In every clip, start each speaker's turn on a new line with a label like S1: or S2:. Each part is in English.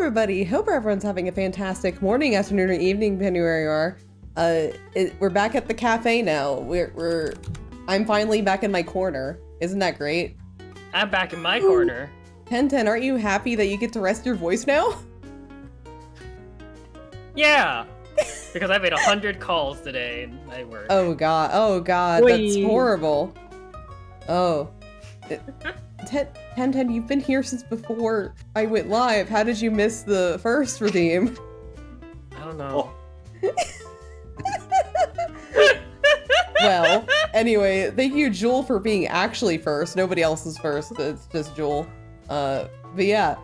S1: everybody. Hope everyone's having a fantastic morning, afternoon, or evening, depending where you are. We're back at the cafe now. I'm finally back in my corner. Isn't that great?
S2: I'm back in my corner.
S1: 1010, aren't you happy that you get to rest your voice now?
S2: Yeah, because I made 100 calls today and I work.
S1: Oh god, that's horrible. Oh. 1010, you've been here since before I went live. How did you miss the first redeem?
S2: I don't know.
S1: Well, anyway, thank you, Jewel, for being actually first. Nobody else is first. It's just Jewel. But yeah.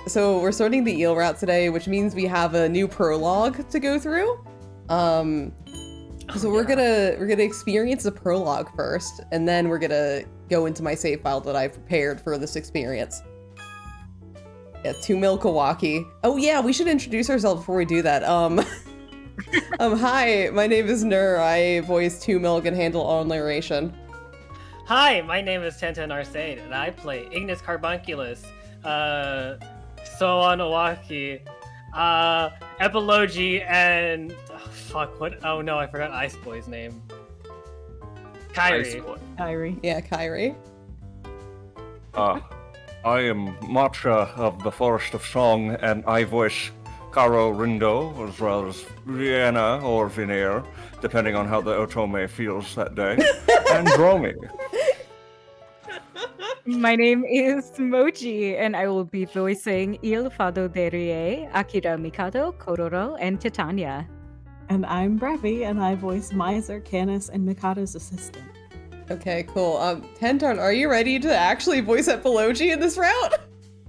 S1: So we're starting the Il Readthrough today, which means we have a new prologue to go through. So we're gonna experience the prologue first, and then we're gonna go into my save file that I've prepared for this experience. Yeah, 2 Milwaukee. Oh yeah, we should introduce ourselves before we do that. Hi, my name is Nur. I voice 2 Milk and handle all narration.
S2: Hi, my name is 1010 Arcade, and I play Ignis Carbunculus, Soanowaki, Epilogy, and oh no, I forgot Ice Boy's name. Kyrie.
S3: Kyrie.
S1: Yeah, Kyrie.
S4: I am Matcha of the Forest of Song, and I voice Karo Rindo, as well as Vienna or Veneer, depending on how the Otome feels that day, and Dromi.
S3: My name is Moji, and I will be voicing Il Fado Derie, Akira Mikado, Kororo, and Titania.
S5: And I'm Brevi, and I voice Miser, Canis, and Mikado's assistant.
S1: Okay, cool. 1010, are you ready to actually voice Epilogy in this route?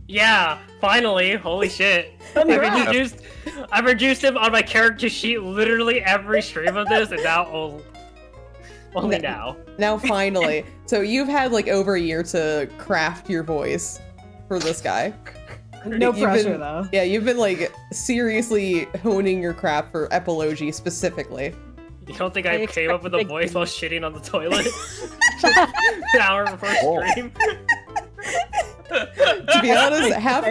S2: Yeah, finally! Holy shit! I've reduced him on my character sheet literally every stream of this, and now only now.
S1: Now finally. So you've had like over a year to craft your voice for this guy.
S5: No pressure, though.
S1: Yeah, you've been like seriously honing your craft for Epilogy specifically.
S2: You don't think I came up with a voice while shitting on the toilet? An hour before stream?
S1: To be honest, half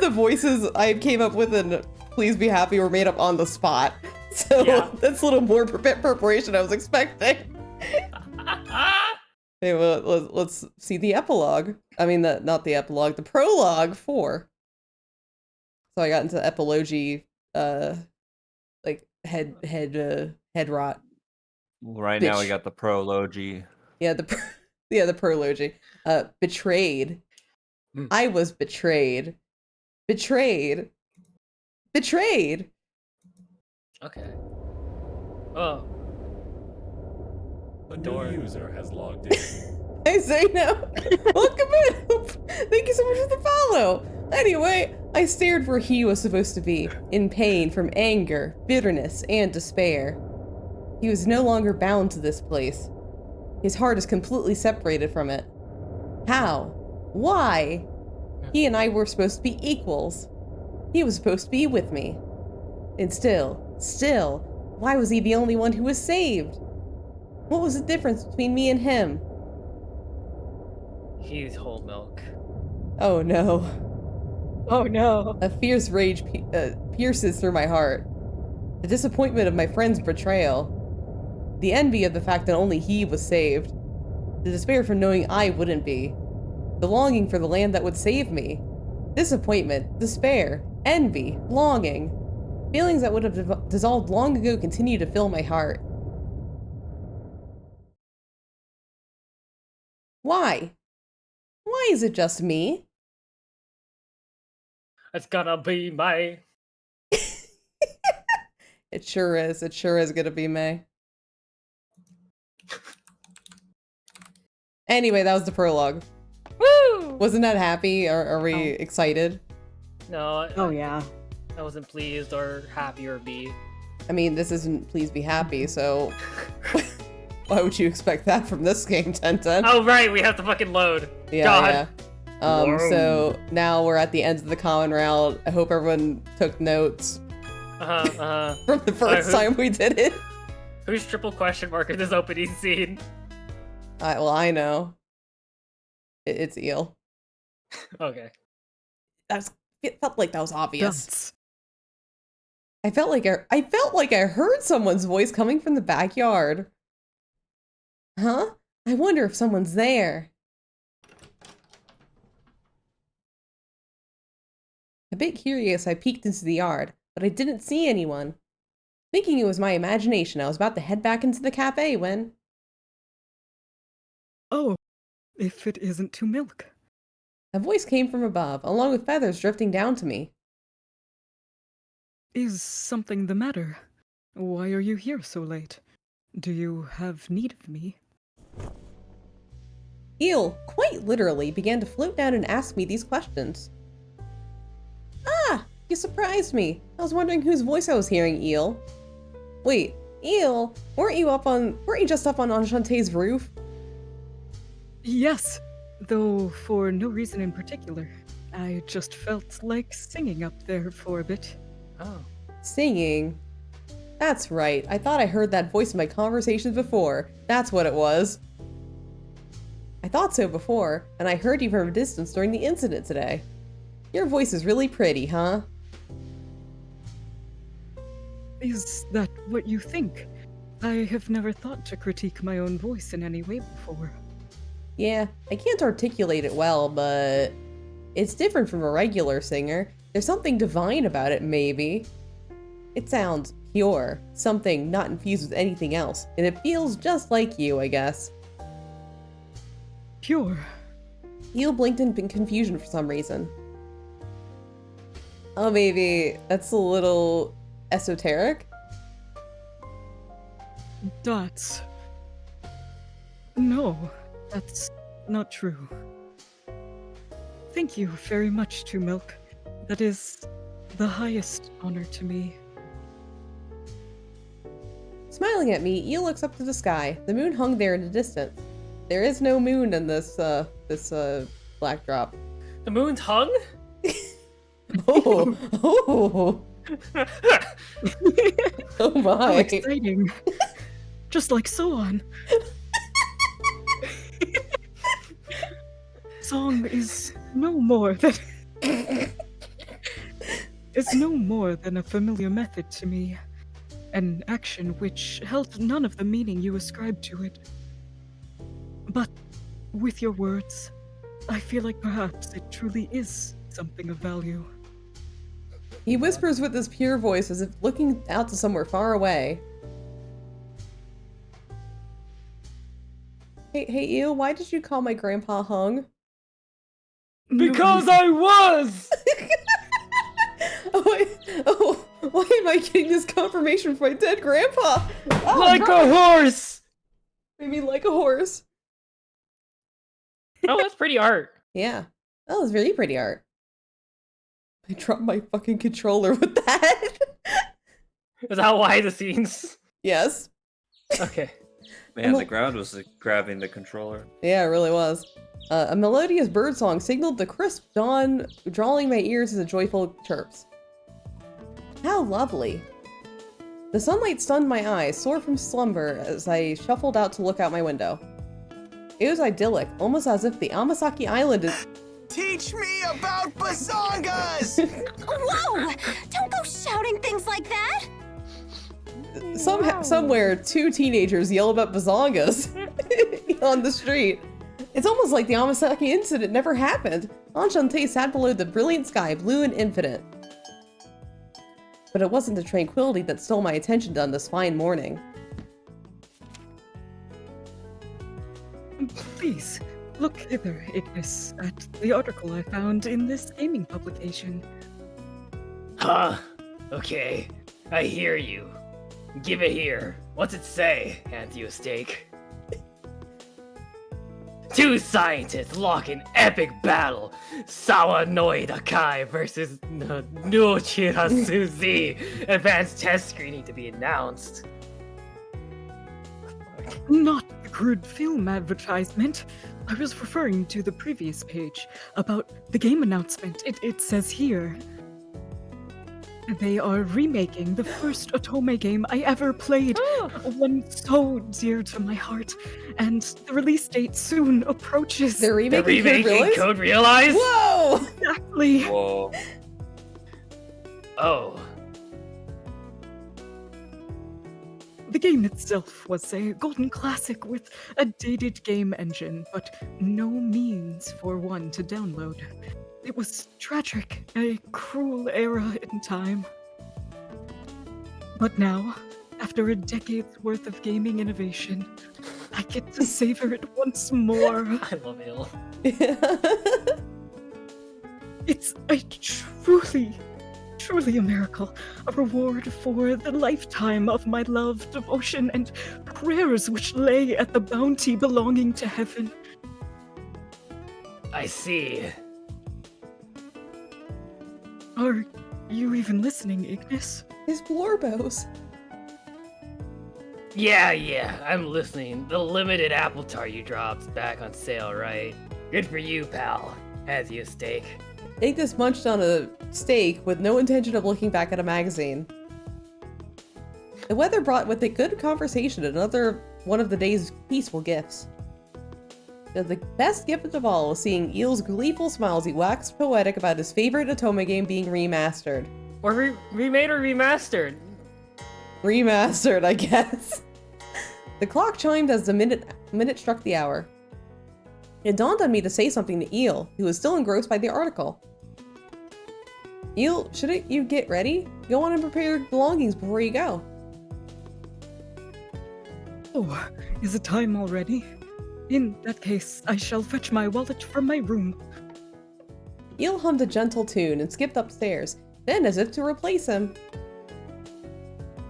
S1: the voices I came up with in Please Be Happy were made up on the spot. So yeah. That's a little more preparation I was expecting. Okay, well, let's see the epilogue. I mean, not the epilogue, the prologue 4. So I got into Epilogy, like head rot.
S4: Right now we got the prology.
S1: Yeah, the prology. Betrayed. I was betrayed. Betrayed.
S2: Okay. Oh.
S6: A new user has logged in.
S1: I say no. Welcome in. Thank you so much for the follow. Anyway, I stared where he was supposed to be, in pain from anger, bitterness, and despair. He was no longer bound to this place. His heart is completely separated from it. How? Why? He and I were supposed to be equals. He was supposed to be with me. And still, why was he the only one who was saved? What was the difference between me and him?
S2: He's whole milk.
S1: Oh no.
S3: Oh no.
S1: A fierce rage pierces through my heart. The disappointment of my friend's betrayal. The envy of the fact that only he was saved. The despair from knowing I wouldn't be. The longing for the land that would save me. Disappointment, despair, envy, longing. Feelings that would have dissolved long ago continue to fill my heart. Why? Why is it just me?
S2: It's gonna be May.
S1: It sure is. It sure is gonna be May. Anyway, that was the prologue.
S2: Woo!
S1: Wasn't that happy? Are we excited?
S2: No.
S5: Oh, yeah.
S2: I wasn't pleased or happy or be.
S1: I mean, this isn't Please Be Happy, so why would you expect that from this game, 1010?
S2: Oh, right, we have to fucking load.
S1: Yeah,
S2: God.
S1: yeah. So now we're at the end of the common round. I hope everyone took notes from the first time we did it.
S2: Who's triple question mark in this opening scene?
S1: Well, I know. It's Eel.
S2: Okay.
S1: That's It felt like that was obvious.
S3: That's
S1: I felt like I heard someone's voice coming from the backyard. Huh? I wonder if someone's there. A bit curious, I peeked into the yard, but I didn't see anyone. Thinking it was my imagination, I was about to head back into the cafe when...
S3: Oh, if it isn't to Milk.
S1: A voice came from above, along with feathers drifting down to me.
S3: Is something the matter? Why are you here so late? Do you have need of me?
S1: Eel, quite literally, began to float down and ask me these questions. Ah! You surprised me. I was wondering whose voice I was hearing, Eel. Wait, Eel, weren't you just up on Enchanté's roof?
S3: Yes, though for no reason in particular. I just felt like singing up there for a bit.
S2: Oh.
S1: Singing? That's right, I thought I heard that voice in my conversations before. That's what it was. I thought so before, and I heard you from a distance during the incident today. Your voice is really pretty, huh?
S3: Is that what you think? I have never thought to critique my own voice in any way before.
S1: Yeah, I can't articulate it well, but it's different from a regular singer. There's something divine about it, maybe. It sounds pure, something not infused with anything else, and it feels just like you, I guess.
S3: Pure.
S1: Eel blinked in confusion for some reason. Oh, maybe that's a little esoteric?
S3: That's... No, that's not true. Thank you very much, to Milk. That is the highest honor to me.
S1: Smiling at me, Eel looks up to the sky. The moon hung there in the distance. There is no moon in this backdrop.
S2: The moon's hung?
S1: Oh, oh, oh
S3: How
S1: my.
S3: exciting. Just like Soan. Song is no more than... is no more than a familiar method to me. An action which held none of the meaning you ascribed to it. But with your words, I feel like perhaps it truly is something of value.
S1: He whispers with his pure voice as if looking out to somewhere far away. Hey, Eel, why did you call my grandpa hung?
S2: Because I was!
S1: Why am I getting this confirmation from my dead grandpa? Oh,
S2: Like
S1: God.
S2: a horse!
S1: Maybe like a horse.
S2: Oh, that's pretty art.
S1: Yeah, that was very pretty art. I dropped my fucking controller with that.
S2: Is that why the scenes?
S1: Yes.
S2: Okay.
S7: Man, the ground was grabbing the controller.
S1: Yeah, it really was. A melodious birdsong signaled the crisp dawn, drawing my ears as a joyful chirps. How lovely. The sunlight stunned my eyes, sore from slumber, as I shuffled out to look out my window. It was idyllic, almost as if the Amasaki Island is—
S8: Teach me about bazongas!
S9: Whoa! Don't go shouting things like that!
S1: Somewhere, two teenagers yell about bazongas on the street. It's almost like the Amasaki incident never happened. Enchanté sat below the brilliant sky, blue and infinite. But it wasn't the tranquility that stole my attention on this fine morning.
S3: Please, look hither, Ignis, at the article I found in this gaming publication.
S2: Huh. Okay. I hear you. Give it here. What's it say? Hand you a steak. Two scientists lock in epic battle. Sawanoi Dakai versus Nuochira Suzy. Advanced test screening to be announced.
S3: Not the crude film advertisement. I was referring to the previous page about the game announcement. It says here. They are remaking the first Otome game I ever played, one so dear to my heart, and the release date soon approaches.
S1: They're remaking Code Realize?
S2: Code Realize?
S1: Whoa!
S3: Exactly.
S7: Whoa.
S2: Oh.
S3: The game itself was a golden classic with a dated game engine, but no means for one to download. It was tragic, a cruel era in time. But now, after a decade's worth of gaming innovation, I get to savor it once more.
S2: I love Il.
S3: It's a truly a miracle, a reward for the lifetime of my love, devotion, and prayers which lay at the bounty belonging to heaven.
S2: I see.
S3: Are you even listening, Ignis?
S1: His Blorbos.
S2: Yeah, I'm listening. The limited apple tart you dropped's back on sale, right? Good for you, pal. Has you a steak.
S1: Ignis munched on a steak with no intention of looking back at a magazine. The weather brought with it good conversation, another one of the day's peaceful gifts. The best gift of all was seeing Eel's gleeful smile as he waxed poetic about his favorite Otome game being remastered.
S2: Or remade or remastered.
S1: Remastered, I guess. The clock chimed as the minute struck the hour. It dawned on me to say something to Eel, who was still engrossed by the article. Eel, shouldn't you get ready? Go on and prepare your belongings before you go.
S3: Oh, is it time already? In that case, I shall fetch my wallet from my room.
S1: Eel hummed a gentle tune and skipped upstairs, then as if to replace him.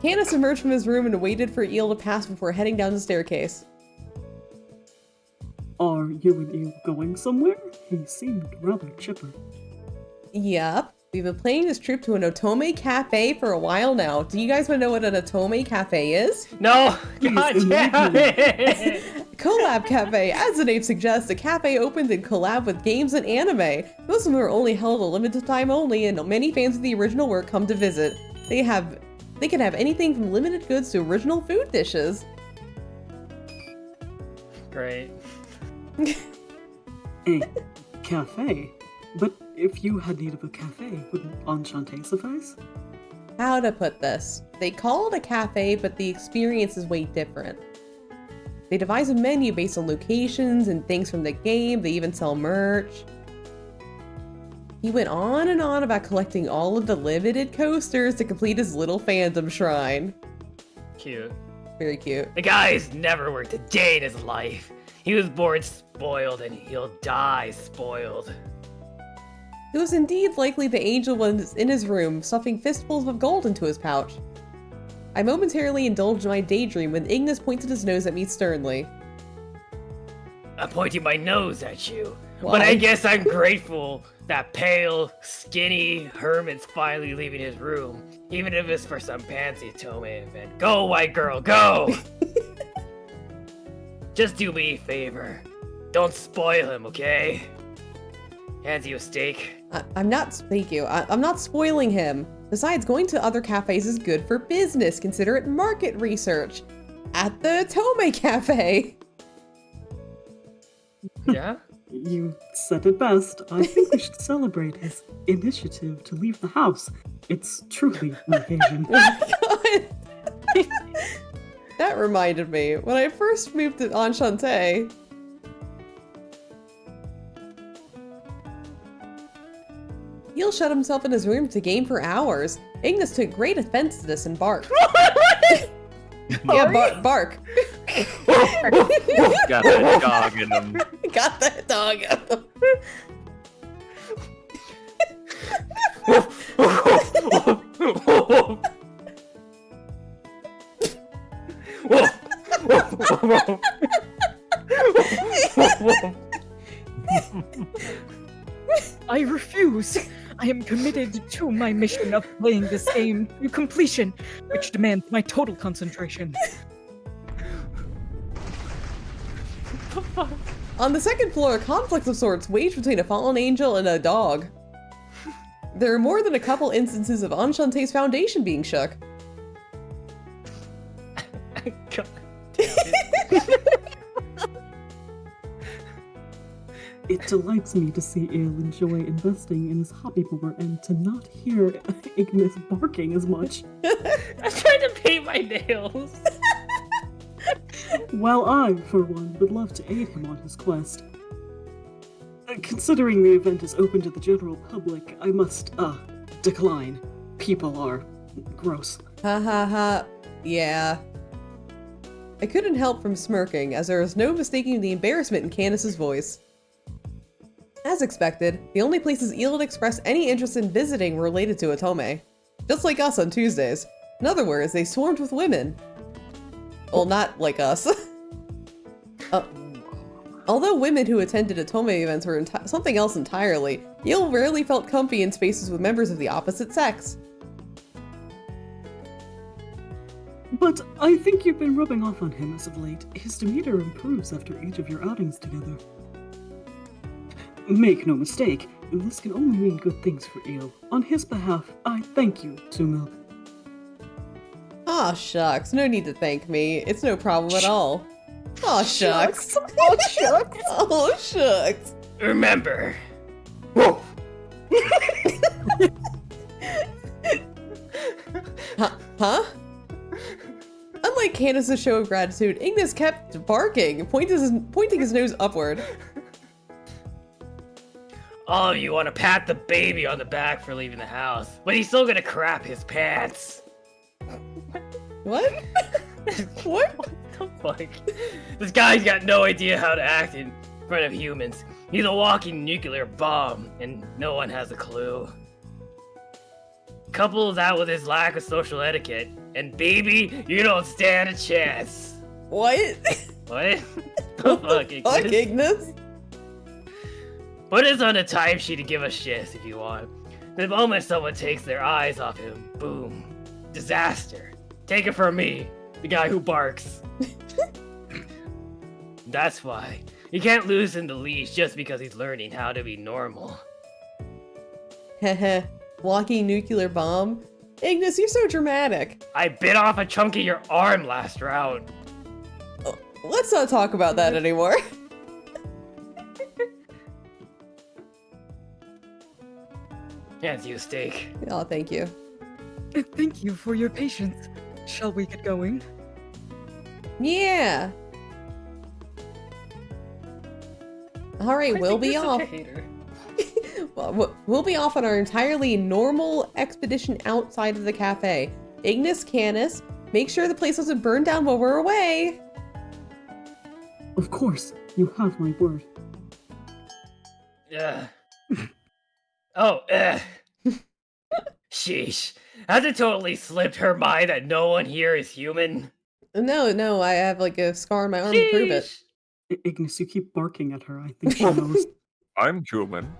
S1: Canis emerged from his room and waited for Eel to pass before heading down the staircase.
S5: Are you and Eel going somewhere? He seemed rather chipper.
S1: Yup. We've been planning this trip to an Otome cafe for a while now. Do you guys want to know what an Otome cafe is?
S2: No!
S5: Please,
S2: God damn it!
S1: Collab Cafe. As the name suggests, the cafe opens in collab with games and anime. Most of them are only held a limited time only, and many fans of the original work come to visit. They can have anything from limited goods to original food dishes.
S2: Great.
S5: A cafe? But if you had need of a cafe, wouldn't Enchante suffice?
S1: How to put this? They call it a cafe, but the experience is way different. They devise a menu based on locations and things from the game. They even sell merch. He went on and on about collecting all of the limited coasters to complete his little fandom shrine.
S2: Cute.
S1: Very cute.
S2: The guy's never worked a day in his life. He was born spoiled and he'll die spoiled.
S1: It was indeed likely the angel was in his room, stuffing fistfuls of gold into his pouch. I momentarily indulged in my daydream when Ignis pointed his nose at me sternly.
S2: I'm pointing my nose at you.
S1: Why?
S2: But I guess I'm grateful that pale, skinny hermit's finally leaving his room, even if it's for some fancy Otome event. Go, white girl, go! Just do me a favor. Don't spoil him, okay? Hands you a steak.
S1: I'm not, thank you. I'm not spoiling him. Besides, going to other cafes is good for business. Consider it market research. At the Otome Cafe.
S2: Yeah?
S5: You said it best. I think we should celebrate his initiative to leave the house. It's truly an occasion.
S1: Oh my god. That reminded me. When I first moved to Enchante, Eel shut himself in his room to game for hours. Ignis took great offense to this and barked. Yeah, bark.
S4: Got that dog in him.
S1: Got that dog out of him.
S3: I refuse. I am committed to my mission of playing this game to completion, which demands my total concentration.
S1: On the second floor, a conflict of sorts waged between a fallen angel and a dog. There are more than a couple instances of Enchante's foundation being shook.
S2: God.
S5: It delights me to see Ale enjoy investing in his hobby more and to not hear Ignis barking as much.
S2: I'm trying to paint my nails.
S5: While I, for one, would love to aid him on his quest. Considering the event is open to the general public, I must, decline. People are gross.
S1: Ha ha ha. Yeah. I couldn't help from smirking, as there was no mistaking the embarrassment in Candace's voice. As expected, the only places Eel had expressed any interest in visiting were related to Otome. Just like us on Tuesdays. In other words, they swarmed with women. Well, not like us. Although women who attended Otome events were something else entirely, Eel rarely felt comfy in spaces with members of the opposite sex.
S5: But I think you've been rubbing off on him as of late. His demeanor improves after each of your outings together. Make no mistake, this can only mean good things for Eel. On his behalf, I thank you, Sumilk.
S1: Aw, shucks. No need to thank me. It's no problem at all. Aw, shucks.
S3: Oh, shucks.
S1: Oh, shucks.
S2: Remember. Whoa.
S1: Huh? Unlike Candace's show of gratitude, Ignis kept barking, pointing his nose upward.
S2: All of you want to pat the baby on the back for leaving the house, but he's still gonna crap his pants.
S1: What? What?
S2: What the fuck? This guy's got no idea how to act in front of humans. He's a walking nuclear bomb, and no one has a clue. Couple that with his lack of social etiquette, and baby, you don't stand a chance.
S1: What?
S2: What? The fuck,
S1: Fuck, Ignis?
S2: Put us on a timesheet to give us shifts if you want. The moment someone takes their eyes off him, boom. Disaster. Take it from me, the guy who barks. That's why. You can't loosen the leash just because he's learning how to be normal.
S1: Heh walking nuclear bomb? Ignis, you're so dramatic.
S2: I bit off a chunk of your arm last round.
S1: Oh, let's not talk about that anymore.
S2: Hands you a steak.
S1: Oh, thank you.
S3: Thank you for your patience. Shall we get going?
S1: Yeah. All right, we'll be off. Well, we'll be off on our entirely normal expedition outside of the cafe. Ignis, Canis, make sure the place doesn't burn down while we're away.
S5: Of course, you have my word.
S2: Sheesh. Has it totally slipped her mind that no one here is human?
S1: No, I have like a scar on my arm to prove it.
S5: Ignis, you keep barking at her. I think she knows.
S4: I'm human.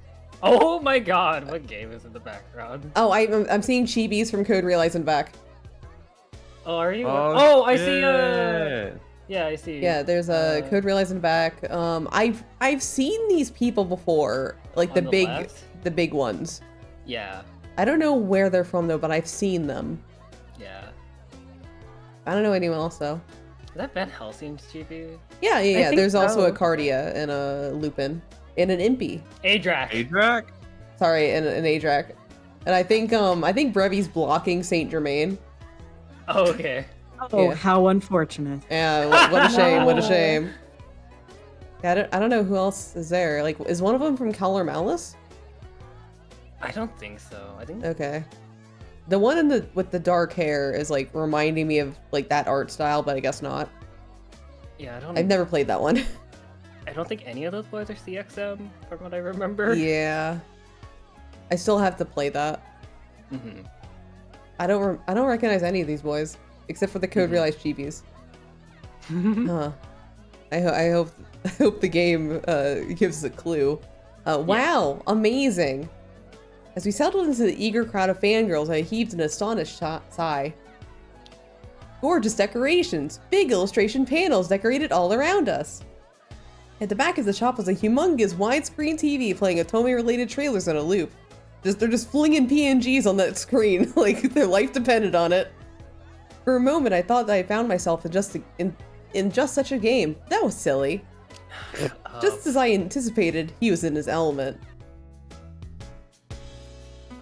S2: Oh my god, what game is in the background?
S1: Oh, I'm seeing chibis from Code Realize and back.
S2: Oh, are you?
S4: Oh,
S2: I see, yeah, I see.
S1: Yeah, there's a Code Realize and back. I've seen these people before, like the big ones.
S2: Yeah.
S1: I don't know where they're from though, but I've seen them.
S2: Yeah.
S1: I don't know anyone else though.
S2: Is that Van Helsing's chibi?
S1: Yeah. There's also a Cardia and a Lupin and an Impy.
S2: Adrak.
S1: Sorry, and an Adrak. And I think Brevi's blocking Saint Germain.
S2: Oh, okay.
S3: Oh,
S1: Yeah.
S3: how unfortunate.
S1: Yeah, what a shame, what a shame. Yeah, I don't know who else is there. Like, is one of them from Color Malice?
S2: I don't think so. I think.
S1: Okay. The one with the dark hair is like reminding me of like that art style, but I guess not.
S2: Yeah,
S1: I've never played that one.
S2: I don't think any of those boys are CXM, from what I remember.
S1: Yeah. I still have to play that.
S2: Mm-hmm.
S1: I don't recognize any of these boys except for the Code Realize chibis. Huh. I hope the game gives a clue. Wow, amazing. As we settled into the eager crowd of fangirls, I heaved an astonished sigh. Gorgeous decorations, big illustration panels decorated all around us. At the back of the shop was a humongous widescreen TV playing Otome-related trailers on a loop. They're just flinging PNGs on that screen, like their life depended on it. For a moment, I thought that I found myself in just such a game. That was silly. Just as I anticipated, he was in his element.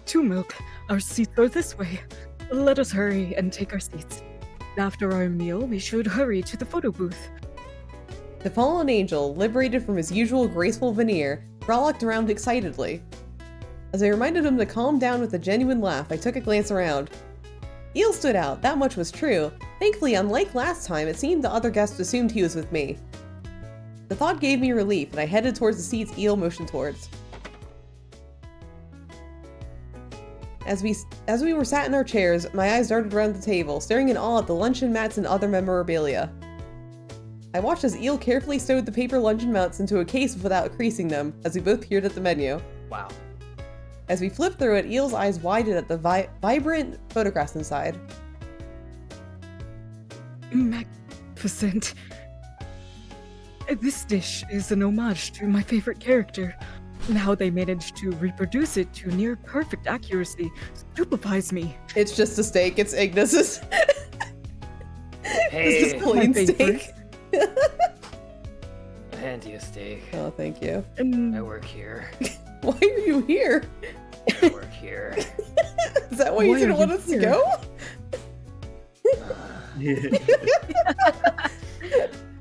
S3: 2 milk. Our seats are this way. Let us hurry and take our seats. After our meal, we should hurry to the photo booth.
S1: The fallen angel, liberated from his usual graceful veneer, frolicked around excitedly. As I reminded him to calm down with a genuine laugh, I took a glance around. Eel stood out, that much was true. Thankfully, unlike last time, it seemed the other guests assumed he was with me. The thought gave me relief, and I headed towards the seats Eel motioned towards. As we were sat in our chairs, my eyes darted around the table, staring in awe at the luncheon mats and other memorabilia. I watched as Eel carefully stowed the paper luncheon mats into a case without creasing them, as we both peered at the menu.
S2: Wow.
S1: As we flipped through it, Eel's eyes widened at the vibrant photographs inside.
S3: Magnificent. This dish is an homage to my favorite character. And how they managed to reproduce it to near perfect accuracy stupefies me.
S1: It's just a steak, it's Ignis's.
S2: Hey,
S1: It's just plain
S3: My favorite.
S1: steak.
S2: I'll hand you a steak.
S1: Oh, thank you.
S3: And
S2: I work here.
S1: Why are you here?
S2: I work here.
S1: Is that why you
S3: Why
S1: didn't
S3: are
S1: want
S3: you
S1: us
S3: here?
S1: to go?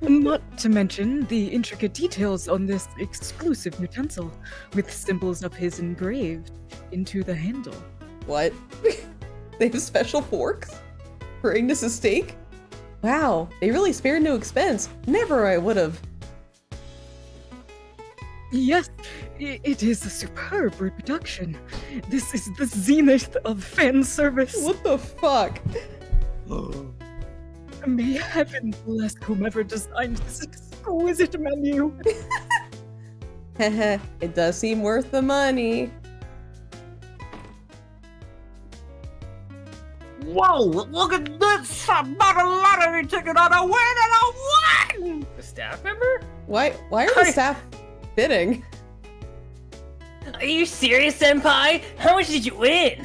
S3: not to mention the intricate details on this exclusive utensil, with symbols of his engraved into the handle.
S1: What? They have special forks? For Ignis's steak? Wow, they really spared no expense. Never I would've.
S3: Yes, it is a superb reproduction. This is the zenith of fan service.
S1: What the fuck?
S3: May heaven bless whomever designed this exquisite menu.
S1: Heh, it does seem worth the money.
S4: Whoa, look at this! I bought a lottery ticket on a win and I won!
S2: The staff member?
S1: Why are the staff bidding?
S2: Are you serious, Senpai? How much did you win?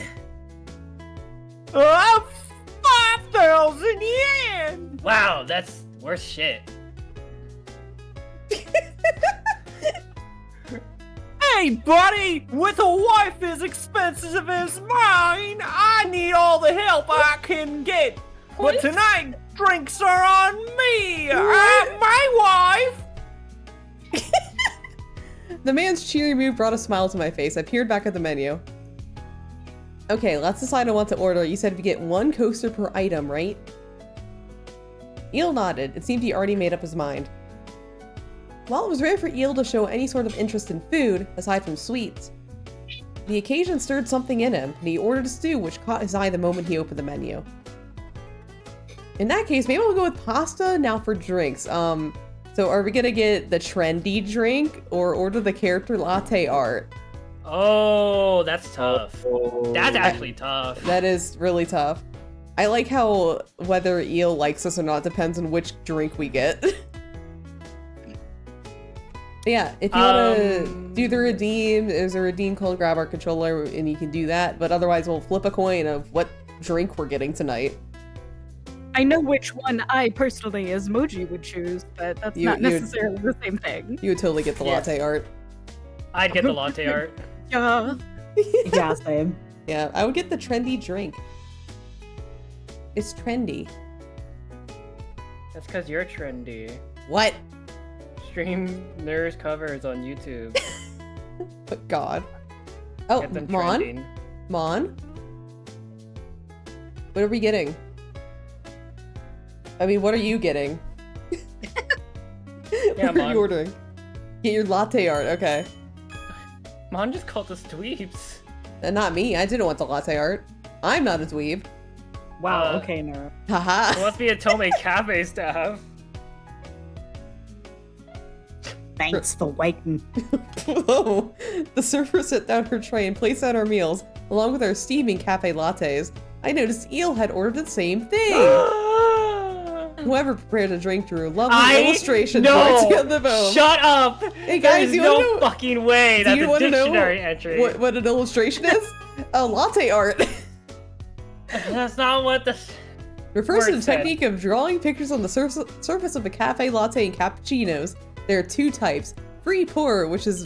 S4: 5,000 yen!
S2: Wow, that's worth shit.
S4: Hey, buddy! With a wife as expensive as mine, I need all the help I can get.
S2: What?
S4: But tonight, drinks are on me! I'm my wife!
S1: The man's cheery mood brought a smile to my face. I peered back at the menu. Okay, let's decide on what to order. You said if you get 1 coaster per item, right? Eel nodded. It seemed he already made up his mind. While it was rare for Eel to show any sort of interest in food, aside from sweets, the occasion stirred something in him, and he ordered a stew which caught his eye the moment he opened the menu. In that case, maybe I'll go with pasta now for drinks. So are we gonna get the trendy drink or order the character latte art?
S2: Oh, that's tough. That's actually tough.
S1: That is really tough. I like how whether Eel likes us or not depends on which drink we get. Yeah, if you want to do the redeem, there's a redeem called Grab Our Controller, and you can do that. But otherwise, we'll flip a coin of what drink we're getting tonight.
S3: I know which one I personally, as Moji, would choose, but that's not necessarily the same thing.
S1: You would totally get the latte art.
S2: I'd get the latte art.
S3: Yeah.
S5: Yeah, same.
S1: Yeah, I would get the trendy drink. It's trendy.
S2: That's because you're trendy.
S1: What?
S2: Stream nurse covers on YouTube.
S1: But God. Oh,
S2: Get them
S1: Mon?
S2: trending.
S1: Mon? What are we getting? I mean, what are you getting?
S2: Yeah,
S1: what are
S2: Mon.
S1: you ordering? Get your latte art, okay.
S2: Mon just called us dweebs.
S1: Not me, I didn't want the latte art. I'm not a dweeb.
S5: Wow,
S2: Uh,
S5: okay, Nero.
S2: It
S1: Haha.
S2: must be a Tome Cafe staff.
S5: Thanks for waiting.
S1: Whoa. The server set down her tray and placed out our meals, along with our steaming cafe lattes. I noticed Eel had ordered the same thing. Whoever prepared a drink drew lovely illustrations right on the bone.
S2: Shut up!
S1: Hey guys,
S2: There's
S1: you
S2: no
S1: wanna know,
S2: fucking way.
S1: do
S2: That's
S1: you
S2: a
S1: wanna know
S2: dictionary entry.
S1: what an illustration is? A latte art.
S2: That's not what the.
S1: Refers to the
S2: Word said.
S1: technique of drawing pictures on the surface of a cafe latte and cappuccinos. There are 2 types, free pour, which is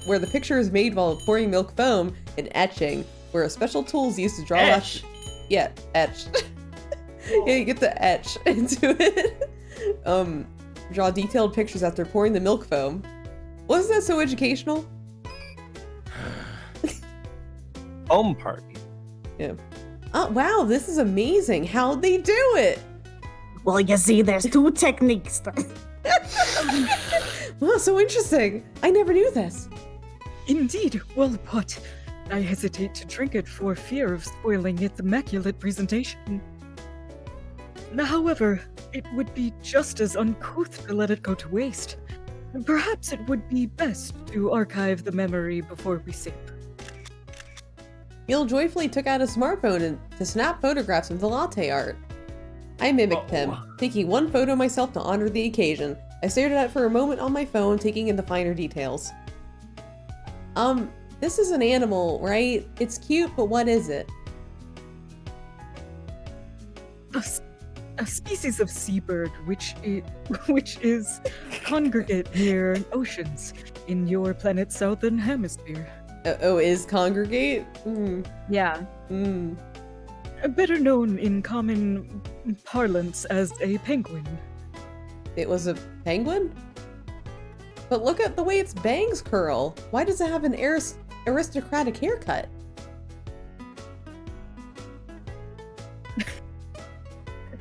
S1: where the picture is made while pouring milk foam, and etching, where a special tool is used to draw
S2: Etch.
S1: Yeah, etch. Yeah, you get the etch into it. Draw detailed pictures after pouring the milk foam. Wasn't that so educational?
S4: Home party.
S1: Yeah. Oh, wow, this is amazing. How'd they do it?
S5: Well, you see, there's two techniques.
S1: Wow, so interesting. I never knew this.
S3: Indeed, well put. I hesitate to drink it for fear of spoiling its immaculate presentation. However, it would be just as uncouth to let it go to waste. Perhaps it would be best to archive the memory before we sip.
S1: Neil joyfully took out a smartphone to snap photographs of the latte art. I mimicked him, taking one photo myself to honor the occasion. I stared at it for a moment on my phone, taking in the finer details. This is an animal, right? It's cute, but what is it?
S3: A species of seabird which is congregate near oceans in your planet's southern hemisphere.
S1: Oh, is congregate?
S3: Yeah. Better known in common parlance as a penguin.
S1: It was a penguin? But look at the way its bangs curl. Why does it have an aristocratic haircut?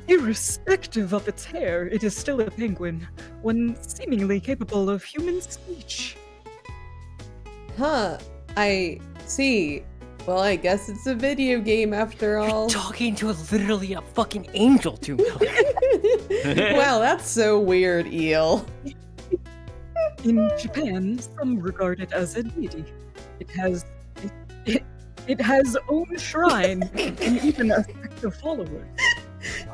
S3: Irrespective of its hair, it is still a penguin, one seemingly capable of human speech.
S1: Huh, I see. Well, I guess it's a video game after all.
S2: Talking to literally a fucking angel to me.
S1: Wow, that's so weird, Eel.
S3: In Japan, some regard it as a deity. It has own shrine and even a sect of followers.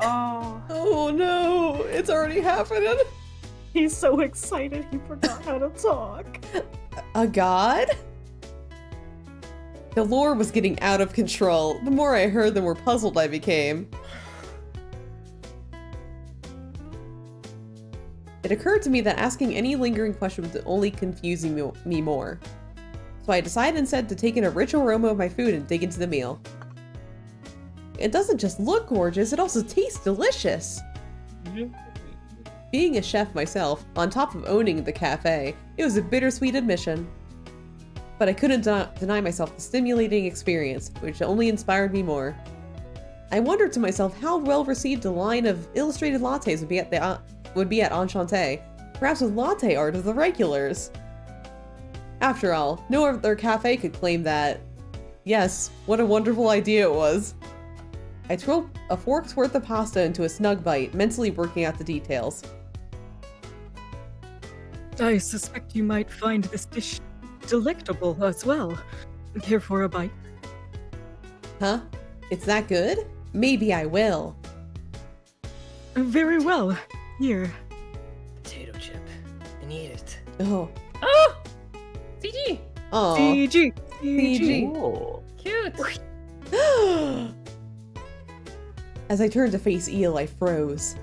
S1: Oh no, it's already happening.
S5: He's so excited he forgot how to talk.
S1: A god? The lore was getting out of control. The more I heard, the more puzzled I became. It occurred to me that asking any lingering question was only confusing me more. So I decided instead to take in a rich aroma of my food and dig into the meal. It doesn't just look gorgeous, it also tastes delicious. Being a chef myself, on top of owning the cafe, it was a bittersweet admission. But I couldn't deny myself the stimulating experience, which only inspired me more. I wondered to myself how well received a line of illustrated lattes would be at Enchanté, perhaps with latte art of the regulars. After all, no other cafe could claim that. Yes, what a wonderful idea it was. I twirled a fork's worth of pasta into a snug bite, mentally working out the details.
S3: I suspect you might find this dish delectable as well. Care for a bite?
S1: Huh? It's that good? Maybe I will.
S3: Very well. Here.
S2: Potato chip. And eat it.
S1: Oh.
S2: Oh! CG!
S1: Aw.
S3: CG.
S1: CG.
S7: Oh.
S2: Cute!
S1: As I turned to face Eel, I froze.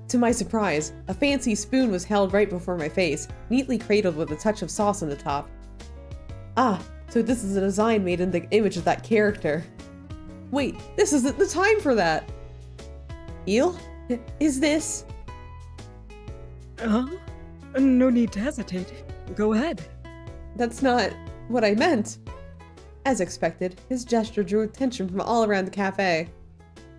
S1: To my surprise, a fancy spoon was held right before my face, neatly cradled with a touch of sauce on the top. Ah, so this is a design made in the image of that character. Wait, this isn't the time for that! Eel? Is this?
S3: No need to hesitate. Go ahead.
S1: That's not what I meant. As expected, his gesture drew attention from all around the cafe.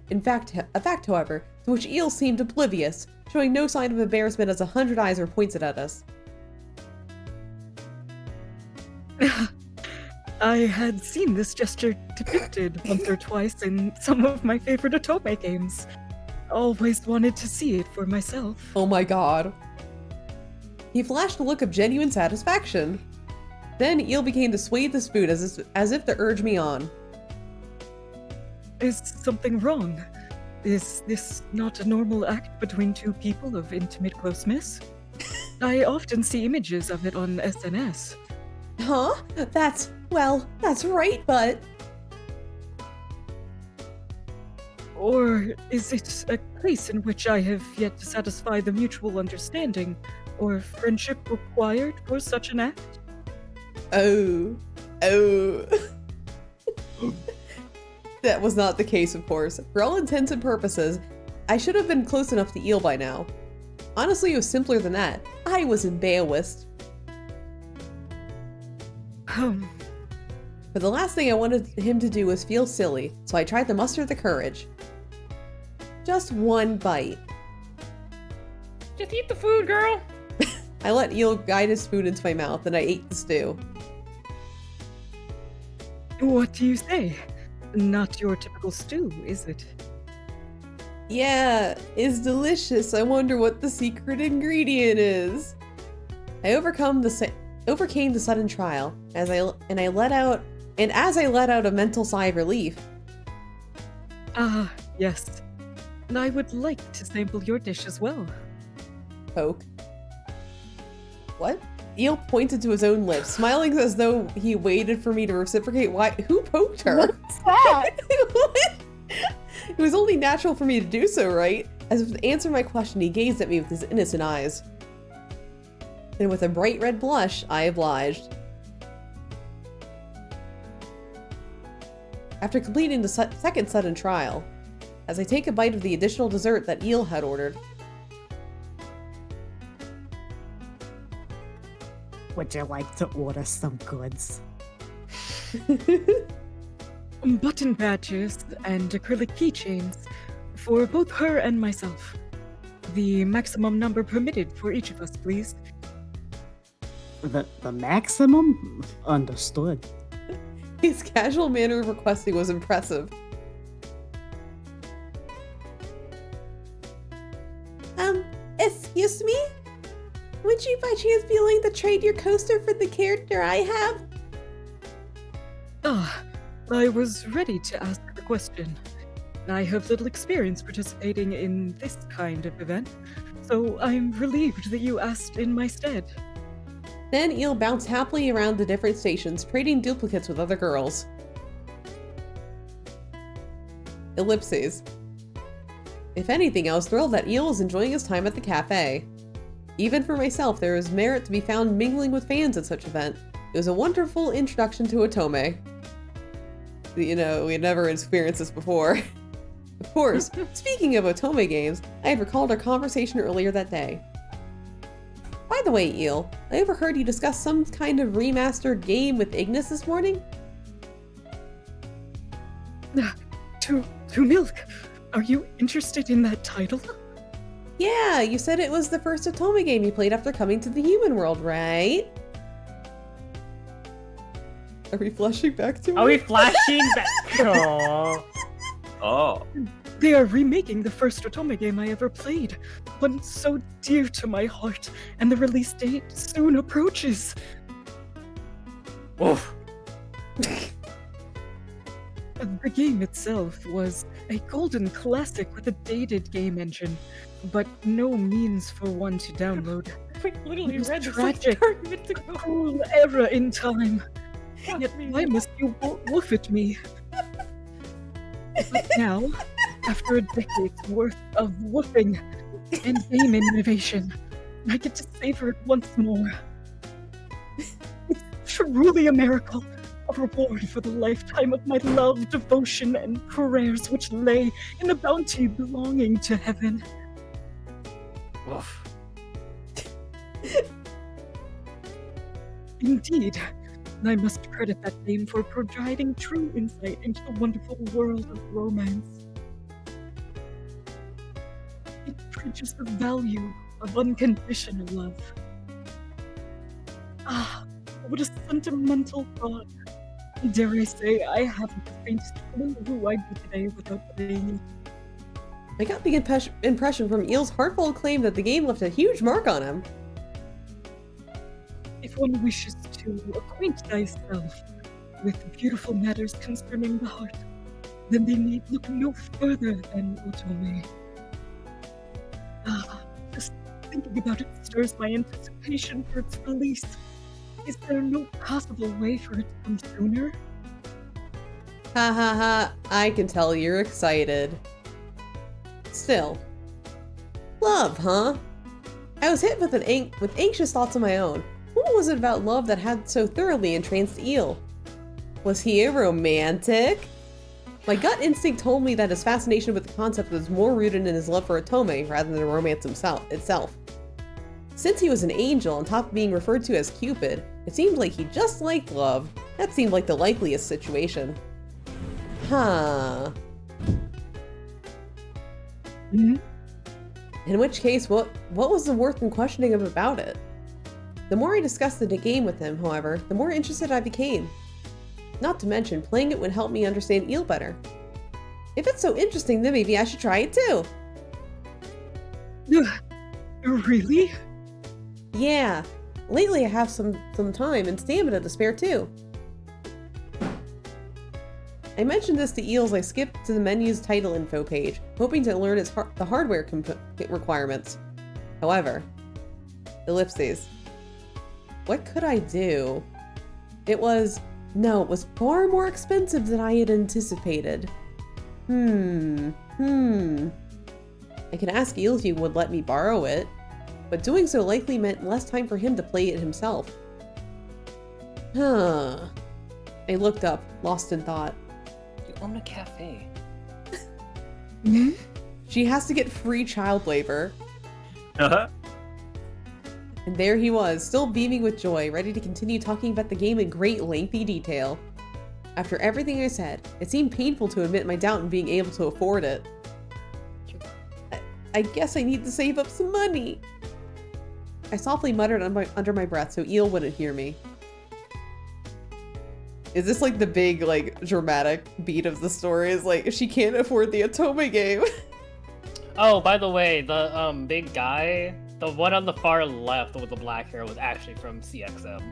S1: A fact, however, to which Eel seemed oblivious, showing no sign of embarrassment as 100 eyes were pointed at us.
S3: I had seen this gesture depicted once or twice in some of my favorite Otome games. Always wanted to see it for myself.
S1: Oh my god. He flashed a look of genuine satisfaction. Then Eel began to sway the spoon as if to urge me on.
S3: Is something wrong? Is this not a normal act between two people of intimate closeness? I often see images of it on SNS.
S1: Huh? That's right, but...
S3: Or is it a place in which I have yet to satisfy the mutual understanding or friendship required for such an act?
S1: Oh. That was not the case, of course. For all intents and purposes, I should have been close enough to Eel by now. Honestly, it was simpler than that. I was embarrassed. But the last thing I wanted him to do was feel silly, so I tried to muster the courage. Just one bite.
S2: Just eat the food, girl.
S1: I let Eel guide his spoon into my mouth, and I ate the stew.
S3: What do you say? Not your typical stew, is it?
S1: Yeah, it's delicious. I wonder what the secret ingredient is. I overcame the sudden trial as I let out a mental sigh of relief.
S3: Ah, yes. And I would like to sample your dish as well.
S1: Poke. What? Eel pointed to his own lips, smiling as though he waited for me to reciprocate. Why? Who poked her?
S10: What's that?
S1: What? It was only natural for me to do so, right? As if to answer my question, he gazed at me with his innocent eyes. Then with a bright red blush, I obliged. After completing the second sudden trial, as I take a bite of the additional dessert that Eel had ordered.
S10: Would you like to order some goods?
S3: Button badges and acrylic keychains for both her and myself. The maximum number permitted for each of us, please.
S5: The maximum? Understood.
S1: His casual manner of requesting was impressive. Excuse me? Would you by chance be willing to trade your coaster for the character I have?
S3: Ah, I was ready to ask the question. I have little experience participating in this kind of event, so I'm relieved that you asked in my stead.
S1: Then Eel bounced happily around the different stations, trading duplicates with other girls. Ellipses. If anything, I was thrilled that Eel was enjoying his time at the cafe. Even for myself, there is merit to be found mingling with fans at such an event. It was a wonderful introduction to Otome. You know, we had never experienced this before. Of course, speaking of Otome games, I had recalled our conversation earlier that day. By the way, Eel, I overheard you discuss some kind of remastered game with Ignis this morning?
S3: To Milk, are you interested in that title?
S1: Yeah, you said it was the first Otome game you played after coming to the human world, right? Are we flashing back to it?
S2: Are we flashing back? Aww.
S7: Oh.
S3: They are remaking the first Otome game I ever played, one so dear to my heart, and the release date soon approaches.
S2: Oof.
S3: The game itself was a golden classic with a dated game engine, but no means for one to download.
S2: We literally
S3: It was
S2: read this
S3: tragic,
S2: like 30 minutes ago.
S3: cruel era in time. Yet why must you woof at me? But now, after a decade's worth of woofing and game innovation, I get to savor it once more. It's truly a miracle, a reward for the lifetime of my love, devotion, and prayers which lay in the bounty belonging to heaven.
S2: Oof.
S3: Indeed, I must credit that game for providing true insight into the wonderful world of romance. It preaches the value of unconditional love. Ah, what a sentimental thought. Dare I say, I haven't the faintest clue who I'd be today without playing it.
S1: I got the impression from Eel's heartfelt claim that the game left a huge mark on him.
S3: If one wishes to acquaint thyself with beautiful matters concerning the heart, then they need look no further than Otome. Ah, just thinking about it stirs my anticipation for its release. Is there no possible way for it to come sooner?
S1: Ha ha ha, I can tell you're excited. Still. Love, huh? I was hit with with anxious thoughts of my own. What was it about love that had so thoroughly entranced Eel? Was he a romantic? My gut instinct told me that his fascination with the concept was more rooted in his love for Otome rather than the romance itself. Since he was an angel on top of being referred to as Cupid, it seemed like he just liked love. That seemed like the likeliest situation. Huh.
S3: Hmm?
S1: In which case, what was the worth in questioning him about it? The more I discussed the game with him, however, the more interested I became. Not to mention, playing it would help me understand Eel better. If it's so interesting, then maybe I should try it too.
S3: Really?
S1: Yeah. Lately I have some time and stamina to spare too. I mentioned this to Eel as I skipped to the menu's title info page, hoping to learn the hardware requirements. However, ellipses. What could I do? It was far more expensive than I had anticipated. I can ask Eel if he would let me borrow it, but doing so likely meant less time for him to play it himself. I looked up, lost in thought.
S2: You own a cafe.
S3: Hmm?
S1: She has to get free child labor.
S7: Uh-huh.
S1: And there he was, still beaming with joy, ready to continue talking about the game in great lengthy detail. After everything I said, it seemed painful to admit my doubt in being able to afford it. I guess I need to save up some money. I softly muttered under my breath so Eel wouldn't hear me. Is this like the big, like, dramatic beat of the story? Is like, she can't afford the Otome game.
S2: Oh, by the way, the big guy, the one on the far left with the black hair was actually from CXM.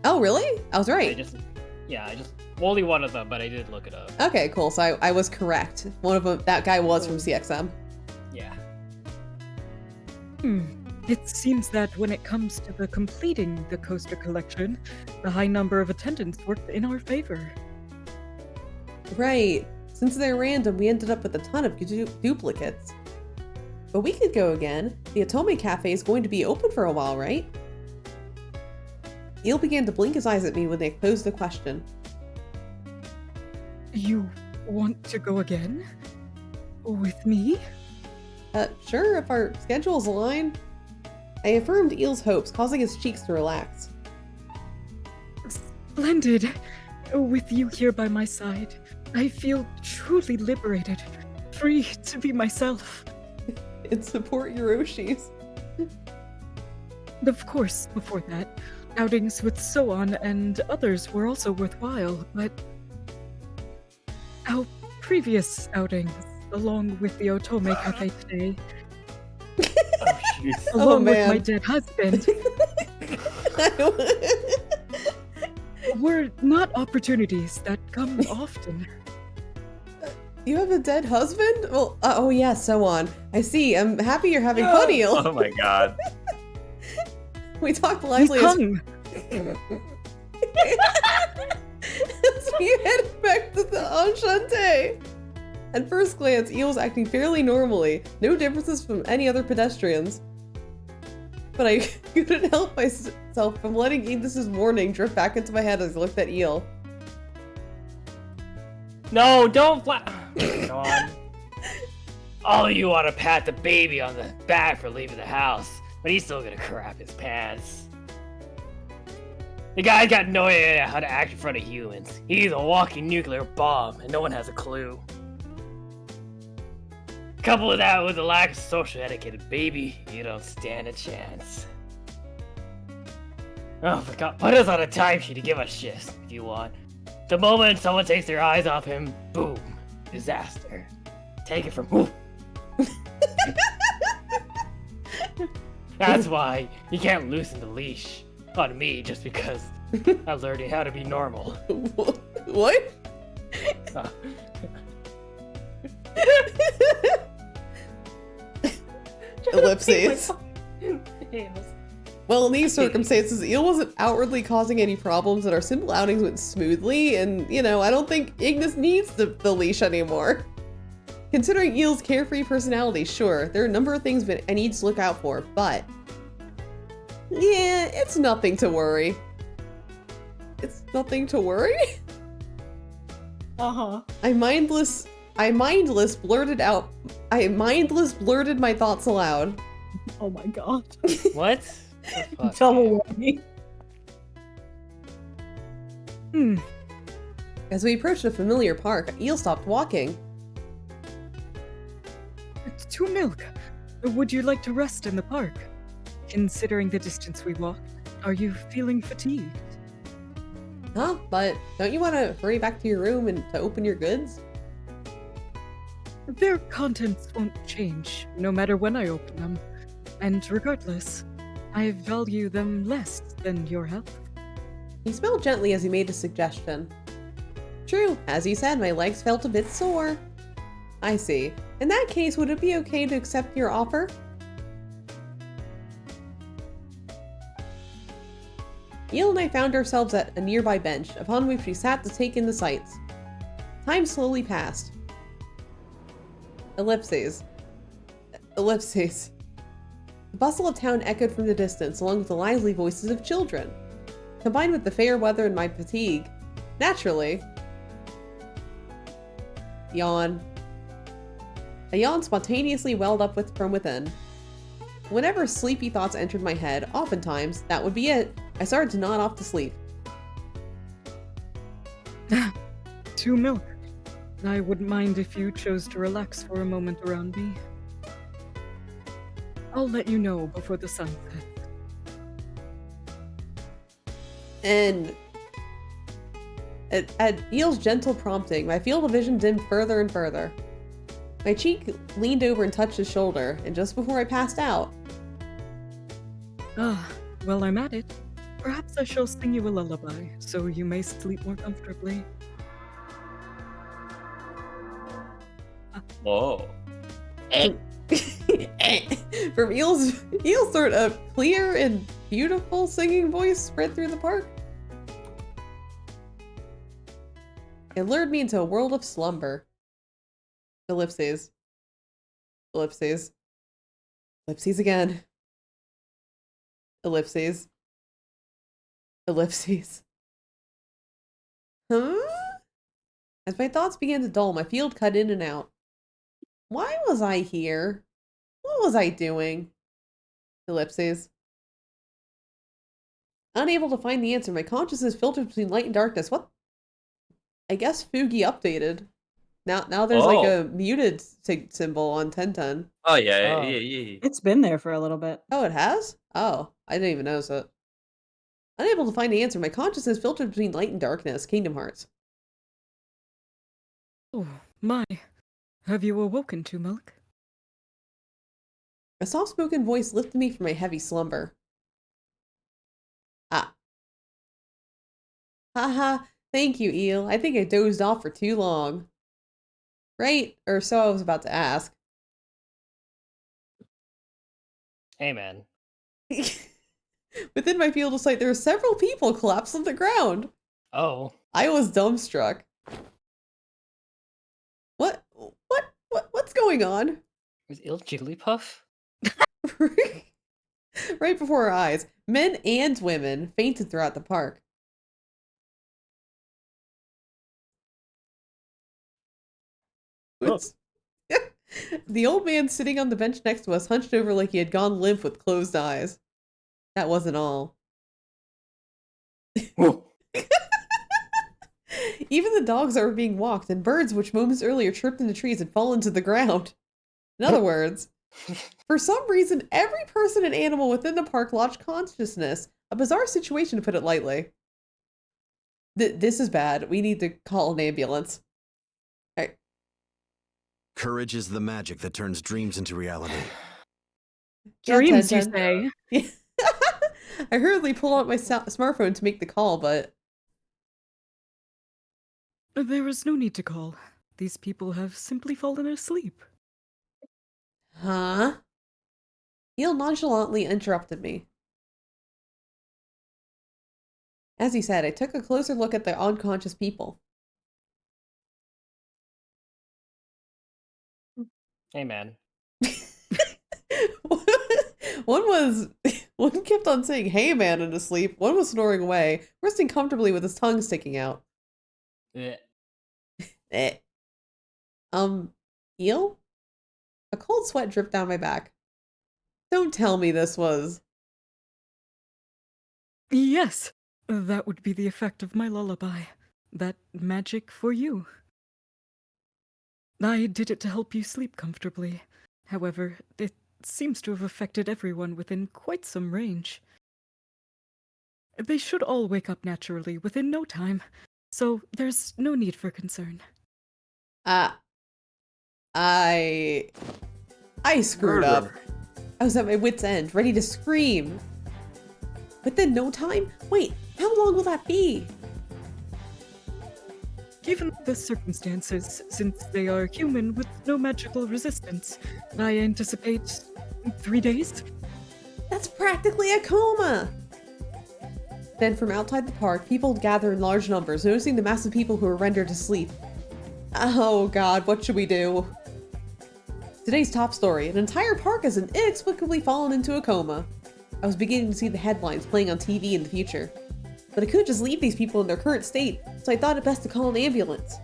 S1: Oh, really? I was right.
S2: Only one of them, but I did look it up.
S1: Okay, cool. So I was correct. One of them, that guy was from CXM.
S2: Yeah.
S3: It seems that when it comes to the completing the coaster collection, the high number of attendants worked in our favor.
S1: Right. Since they're random, we ended up with a ton of duplicates. But we could go again. The Otome Cafe is going to be open for a while, right? Eel began to blink his eyes at me when they posed the question.
S3: You want to go again? With me?
S1: Sure, if our schedules align. I affirmed Eel's hopes, causing his cheeks to relax.
S3: Splendid! With you here by my side, I feel truly liberated, free to be myself.
S1: And support Yoroshi's.
S3: Of course, before that, outings with Soan and others were also worthwhile, but our previous outings, along with the Otome Cafe today,
S2: Oh, jeez.
S3: along with
S1: man.
S3: my dead husband, were not opportunities that come often.
S1: You have a dead husband? Well, oh yeah, so on. I see. I'm happy you're having fun, Eel.
S7: Oh my god.
S1: We talked
S3: He's
S1: lively as
S3: hung.
S1: as we headed back to the Enchante. At first glance, Eel was acting fairly normally, no differences from any other pedestrians. But I couldn't help myself from letting Ignis's warning drift back into my head as I looked at Eel.
S2: No, don't Go on. All you want to pat the baby on the back for leaving the house, but he's still gonna crap his pants. The guy's got no idea how to act in front of humans. He's a walking nuclear bomb, and no one has a clue. Couple of that with a lack of social etiquette, baby, you don't stand a chance. Oh, for God, put us on a timesheet to give us shifts if you want. The moment someone takes their eyes off him, boom, disaster. Take it from who? That's why you can't loosen the leash on me just because I'm learning how to be normal.
S1: What?
S2: Uh,
S1: Ellipses. Well, in these circumstances, Eel wasn't outwardly causing any problems and our simple outings went smoothly, and, you know, I don't think Ignis needs the leash anymore. Considering Eel's carefree personality, sure, there are a number of things I need to look out for, but Yeah, it's nothing to worry. It's nothing to worry?
S5: Uh-huh.
S1: I mindless blurted my thoughts aloud.
S5: Oh my god.
S2: What? The fuck,
S5: Double
S2: man?
S5: warning.
S1: As we approached a familiar park, Eel stopped walking.
S3: To Milk, would you like to rest in the park? Considering the distance we walked, are you feeling fatigued?
S1: Huh? But don't you want to hurry back to your room and to open your goods?
S3: Their contents won't change, no matter when I open them. And regardless, I value them less than your health.
S1: He smiled gently as he made a suggestion. True, as he said, my legs felt a bit sore. I see. In that case, would it be okay to accept your offer? Eel and I found ourselves at a nearby bench, upon which we sat to take in the sights. Time slowly passed. Ellipses. Ellipses. The bustle of town echoed from the distance, along with the lively voices of children. Combined with the fair weather and my fatigue, naturally. Yawn. A yawn spontaneously welled up from within. Whenever sleepy thoughts entered my head, oftentimes, that would be it. I started to nod off to sleep.
S3: To Milk, I wouldn't mind if you chose to relax for a moment around me. I'll let you know before the sun sets.
S1: And at Eel's gentle prompting, my field of vision dimmed further and further. My cheek leaned over and touched his shoulder, and just before I passed out...
S3: Well, I'm at it. Perhaps I shall sing you a lullaby, so you may sleep more comfortably.
S7: Whoa.
S1: From Eel's sort of clear and beautiful singing voice spread through the park. It lured me into a world of slumber. Ellipses. Ellipses. Ellipses again. Ellipses. Ellipses. Huh? As my thoughts began to dull, my field cut in and out. Why was I here? What was I doing? Ellipses. Unable to find the answer, my consciousness filtered between light and darkness. What? I guess Fugi updated. Now there's like a muted symbol on 1010.
S7: Oh yeah,
S2: Oh.
S7: yeah.
S5: It's been there for a little bit.
S1: Oh, it has? Oh, I didn't even notice it. Unable to find the answer, my consciousness filtered between light and darkness. Kingdom Hearts.
S3: Oh, my. Have you awoken, To Milk?
S1: A soft-spoken voice lifted me from my heavy slumber. Ah. Haha, thank you, Eel. I think I dozed off for too long. Right? Or so I was about to ask.
S2: Hey, man.
S1: Within my field of sight, there were several people collapsed on the ground.
S2: Oh.
S1: I was dumbstruck. What's going on?
S2: Was Il Jigglypuff?
S1: Right before our eyes, men and women fainted throughout the park. Oops. The old man sitting on the bench next to us hunched over like he had gone limp with closed eyes. That wasn't all. Even the dogs that were being walked and birds which moments earlier chirped in the trees had fallen to the ground. In other words, for some reason, every person and animal within the park lost consciousness. A bizarre situation, to put it lightly. This is bad. We need to call an ambulance.
S8: Courage is the magic that turns dreams into reality.
S3: Dreams, you
S1: 10-10.
S3: say?
S1: I hurriedly pulled out my smartphone to make the call, but...
S3: There is no need to call. These people have simply fallen asleep.
S1: Huh? Neil nonchalantly interrupted me. As he said, I took a closer look at the unconscious people.
S2: Hey, man.
S1: One was One kept on saying, "Hey man," in his sleep. One was snoring away, resting comfortably with his tongue sticking out.
S2: Eh.
S1: Eh. Eel? A cold sweat dripped down my back. Don't tell me this was...
S3: Yes, that would be the effect of my lullaby. That magic for you. I did it to help you sleep comfortably. However, it seems to have affected everyone within quite some range. They should all wake up naturally within no time, so there's no need for concern.
S1: I screwed up. I was at my wit's end, ready to scream. Within no time? Wait, how long will that be?
S3: Given the circumstances, since they are human with no magical resistance, I anticipate 3 days.
S1: That's practically a coma! Then from outside the park, people gather in large numbers, noticing the mass of people who are rendered asleep. Oh god, what should we do? Today's top story, an entire park has inexplicably fallen into a coma. I was beginning to see the headlines playing on TV in the future. But I couldn't just leave these people in their current state, so I thought it best to call an ambulance.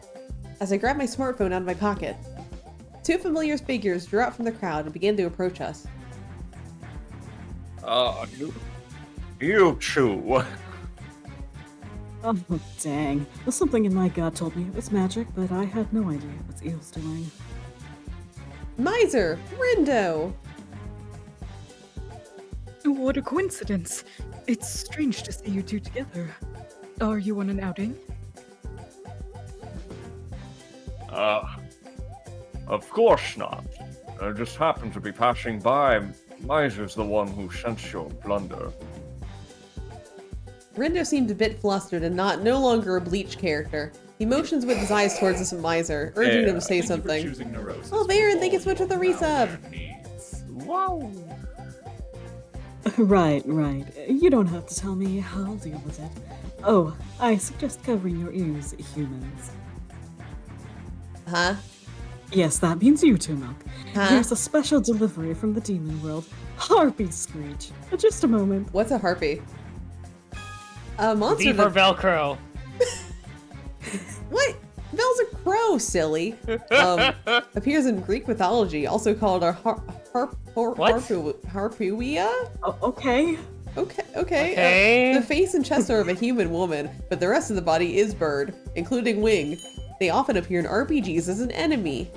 S1: As I grabbed my smartphone out of my pocket, 2 familiar figures drew out from the crowd and began to approach us.
S4: You two.
S5: Oh, dang. Well, something in my gut told me it was magic, but I had no idea what Eel's doing.
S1: Miser! Rindo!
S3: What a coincidence. It's strange to see you two together. Are you on an outing?
S4: Of course not. I just happened to be passing by. Miser's the one who sent your blunder.
S1: Rindo seemed a bit flustered and no longer a Bleach character. He motions with his eyes towards us and Miser, urging him to say something. Oh, Baron, thank you so much for the resub!
S4: Wow.
S5: Right. You don't have to tell me. I'll deal with it. Oh, I suggest covering your ears, humans.
S1: Huh?
S5: Yes, that means you two, Milk.
S1: Huh?
S5: Here's a special delivery from the demon world. Harpy Screech. Just a moment.
S1: What's a harpy? A monster
S2: V for Velcro.
S1: What? Vel's a crow, silly. Appears in Greek mythology, also called a harpuia?
S5: Oh, okay.
S1: Okay. The face and chest are of a human woman, but the rest of the body is bird, including wing. They often appear in RPGs as an enemy.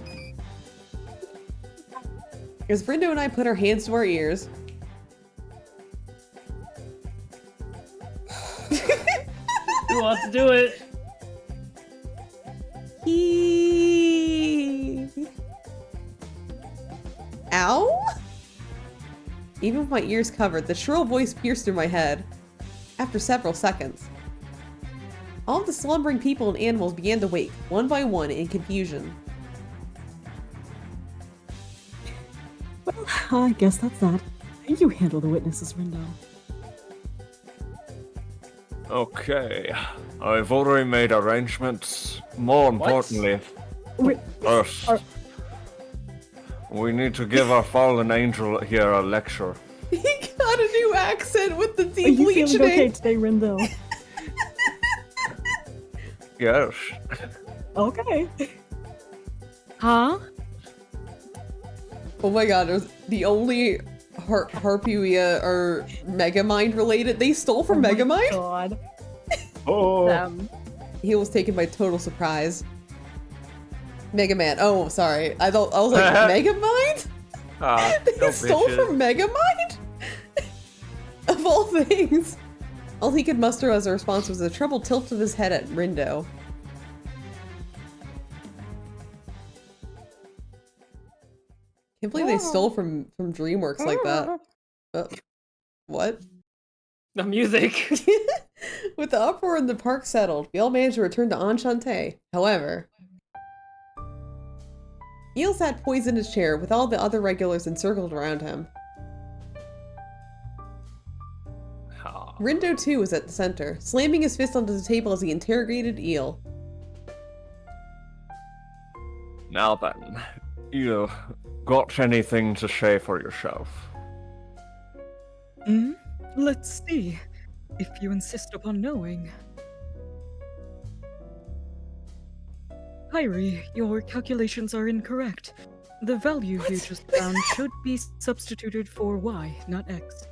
S1: As Brindo and I put our hands to our ears.
S2: Who wants to do it?
S1: Ow? Even with my ears covered, the shrill voice pierced through my head. After several seconds, all of the slumbering people and animals began to wake, one by one, in confusion.
S5: Well, I guess that's that. You handle the witnesses, Rindo.
S4: Okay. I've already made arrangements. More importantly, first, we need to give our fallen angel here a lecture.
S1: He got a new accent with the
S5: Are you
S1: de-bleaching.
S5: feeling okay today, Rindo?
S4: Yes.
S5: Okay.
S3: Huh?
S1: Oh my god, there's the only Harpuia are Megamind related. They stole from Megamind?
S5: God.
S4: Oh.
S1: He was taken by total surprise. Mega Man. Oh, sorry. I was like, Megamind? They stole from Megamind? Of all things. All he could muster as a response was a troubled tilt of his head at Rindo. Can't believe they stole from DreamWorks like that. What?
S2: The music.
S1: With the uproar in the park settled, we all managed to return to Enchante. However, Eel sat poised in his chair with all the other regulars encircled around him. Rindo too was at the center, slamming his fist onto the table as he interrogated Eel.
S4: Now then, you got anything to say for yourself?
S3: let's see. If you insist upon knowing. Kyrie, your calculations are incorrect. The value you just found should be substituted for y, not x.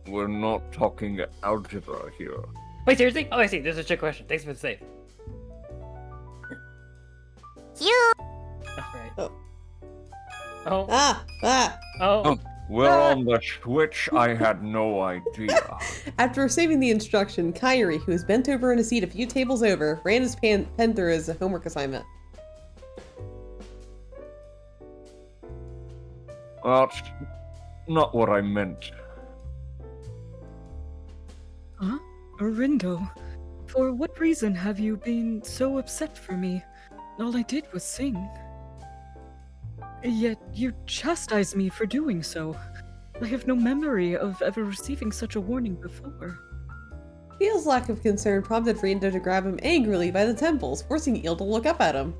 S4: We're not talking algebra here.
S2: Wait, seriously? Oh, I see. There's a trick question. Thanks for the save.
S9: You.
S2: Alright.
S1: Oh.
S2: Oh.
S1: Ah!
S2: Oh.
S4: We're on the switch. I had no idea.
S1: After receiving the instruction, Kyrie, who was bent over in a seat a few tables over, ran his pen through as a homework assignment.
S4: That's not what I meant.
S3: Huh? Rindo, for what reason have you been so upset for me? All I did was sing. Yet you chastised me for doing so. I have no memory of ever receiving such a warning before.
S1: Eel's lack of concern prompted Rindo to grab him angrily by the temples, forcing Eel to look up at him.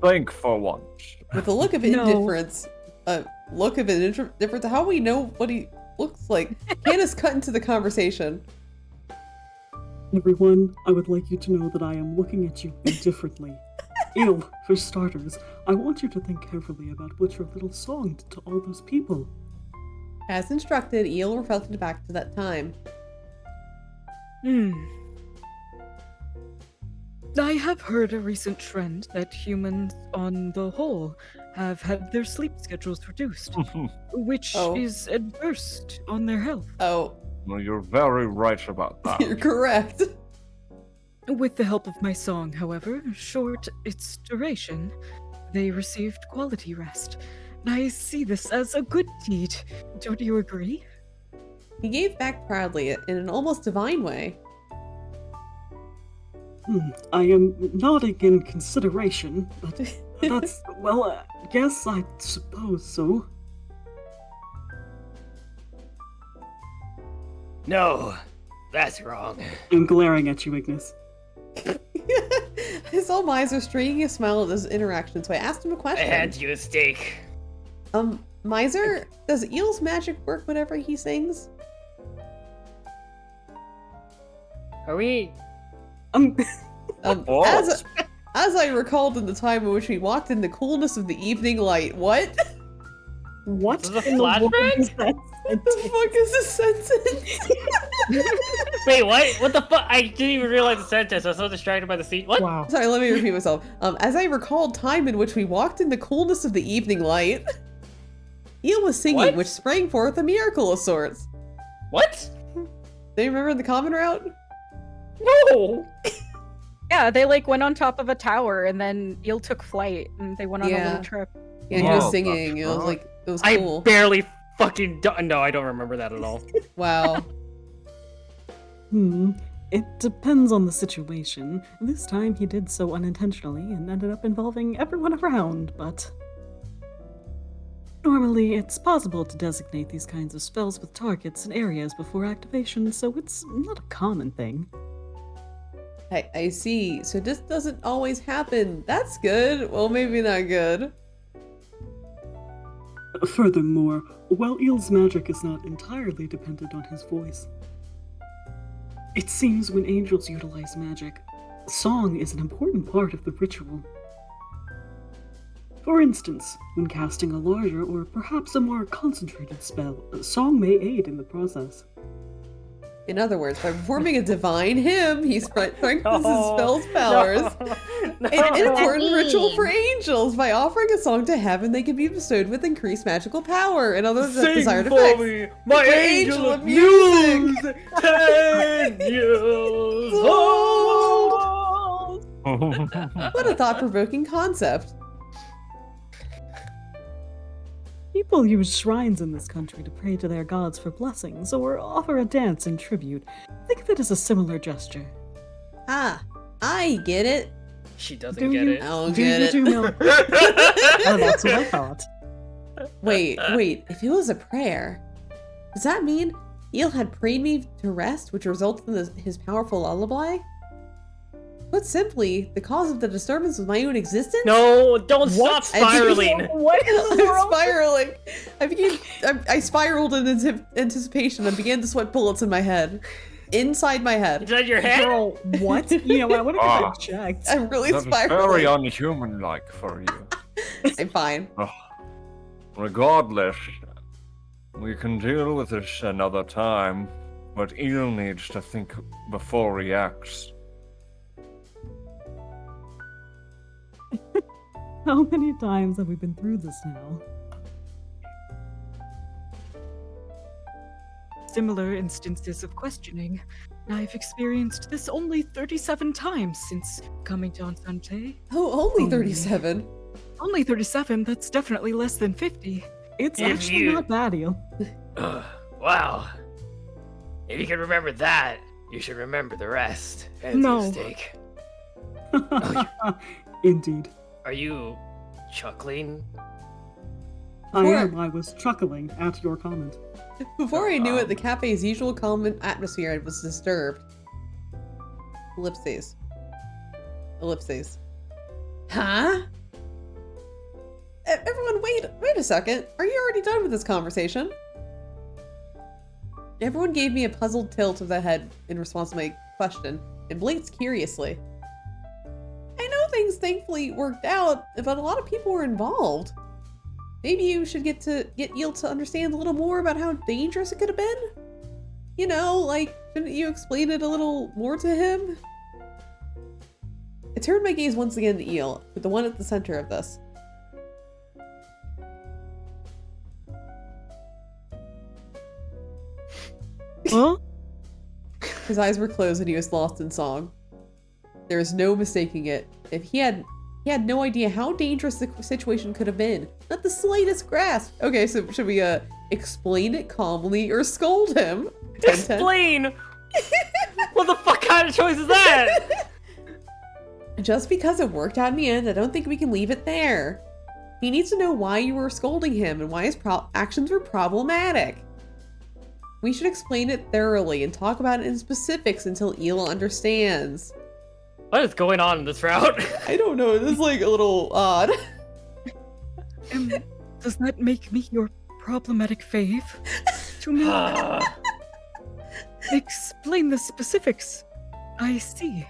S4: Think for once.
S1: With a look of
S3: No.
S1: indifference, indifference, how we know what he looks like, Hannah's cut into the conversation.
S5: Everyone, I would like you to know that I am looking at you indifferently. Eel, for starters, I want you to think carefully about what your little song did to all those people.
S1: As instructed, Eel reflected back to that time.
S3: I have heard a recent trend that humans, on the whole, have had their sleep schedules reduced, which
S1: Oh.
S3: is adverse on their health.
S1: Oh,
S4: Well, you're very right about that.
S1: you're correct.
S3: With the help of my song, however, short its duration, they received quality rest. I see this as a good deed. Don't you agree?
S1: He gave back proudly in an almost divine way.
S5: I am nodding in consideration, but that's, well, yes, I suppose so.
S2: No. That's wrong.
S5: I'm glaring at you, Ignis.
S1: I saw Miser streaking a smile at this interaction, so I asked him a
S2: I
S1: question.
S2: hand you a steak.
S1: Miser, does Eel's magic work whenever he sings?
S2: Are we...
S1: As I recalled in the time in which we walked in the coolness of the evening light, what?
S10: What
S2: This is a
S10: in the world
S2: flashback?
S10: is that?
S1: What the fuck is this sentence?
S2: Wait, what? What the fuck? I didn't even realize the sentence. I was so distracted by the scene. What?
S10: Wow.
S1: Sorry, let me repeat myself. As I recalled time in which we walked in the coolness of the evening light, Eel was singing,
S2: What?
S1: which sprang forth a miracle of sorts.
S2: What?
S1: Do you remember the common route?
S2: No!
S11: Yeah, they like went on top of a tower and then Eel took flight and they went on a
S1: Yeah.
S11: little trip.
S1: Yeah, he
S4: Oh,
S1: was singing. It
S4: that's
S1: was like, it was
S2: I
S1: cool.
S2: barely fucking no, I don't remember that at all.
S1: Wow.
S5: It depends on the situation. This time he did so unintentionally and ended up involving everyone around, but... Normally, it's possible to designate these kinds of spells with targets and areas before activation, so it's not a common thing.
S1: I see. So this doesn't always happen. That's good. Well, maybe not good.
S5: Furthermore, while Eel's magic is not entirely dependent on his voice, it seems when angels utilize magic, song is an important part of the ritual. For instance, when casting a larger or perhaps a more concentrated spell, a song may aid in the process.
S1: In other words, by performing a divine hymn, he strengthens his
S2: No,
S1: spell's powers.
S2: No,
S1: An important
S9: mean?
S1: ritual for angels. By offering a song to heaven, they can be bestowed with increased magical power and other desired effects.
S2: me, my
S1: The
S2: angel of music, 10 years old.
S1: What a thought-provoking concept.
S5: People use shrines in this country to pray to their gods for blessings or offer a dance in tribute. Think of it as a similar gesture.
S1: Ah, I get it.
S2: She doesn't
S5: Do
S2: get
S5: you?
S2: it.
S1: I don't
S5: Do
S1: get
S5: you
S1: it.
S5: do know? Oh, that's what I thought.
S1: Wait, if it was a prayer, does that mean Eel had prayed me to rest, which resulted in his powerful lullaby? Put simply, the cause of the disturbance was my own existence?
S2: No, don't stop spiraling.
S11: What in the
S1: I'm
S11: world?
S1: spiraling. I spiraled in anticipation and began to sweat bullets in my head. Inside my head.
S2: Inside your head?
S10: Girl, what? You know, I want to get that checked.
S1: I'm really
S4: That is
S1: spiraling.
S4: very unhuman-like for you.
S1: I'm fine.
S4: Regardless, we can deal with this another time, but Eel needs to think before he acts.
S5: How many times have we been through this now?
S3: Similar instances of questioning. I've experienced this only 37 times since coming to Ensante.
S1: Oh, only 37.
S3: Only 37? That's definitely less than 50.
S5: It's
S2: If
S5: actually
S2: you-
S5: not bad, Eel.
S2: Wow. If you can remember that, you should remember the rest. That's
S3: No.
S2: a mistake.
S5: Indeed.
S2: Are you chuckling?
S5: I was chuckling at your comment.
S1: Before I knew it, the cafe's usual calm atmosphere was disturbed. Ellipses. Ellipses. Huh? Everyone, wait a second. Are you already done with this conversation? Everyone gave me a puzzled tilt of the head in response to my question, and blinked curiously. I know things thankfully worked out, but a lot of people were involved. Maybe you should get Eel to understand a little more about how dangerous it could have been? You know, like, shouldn't you explain it a little more to him? I turned my gaze once again to Eel, with the one at the center of this.
S3: Huh?
S1: His eyes were closed and he was lost in song. There is no mistaking it. If he had no idea how dangerous the situation could have been. Not the slightest grasp. Okay, so should we explain it calmly or scold him? 10-10?
S2: Explain! What the fuck kind of choice is that?
S1: Just because it worked out in the end, I don't think we can leave it there. He needs to know why you were scolding him and why his actions were problematic. We should explain it thoroughly and talk about it in specifics until Eel understands.
S2: What is going on in this route?
S1: I don't know, this is like a little odd.
S3: Does that make me your problematic fave? To me, explain the specifics. I see.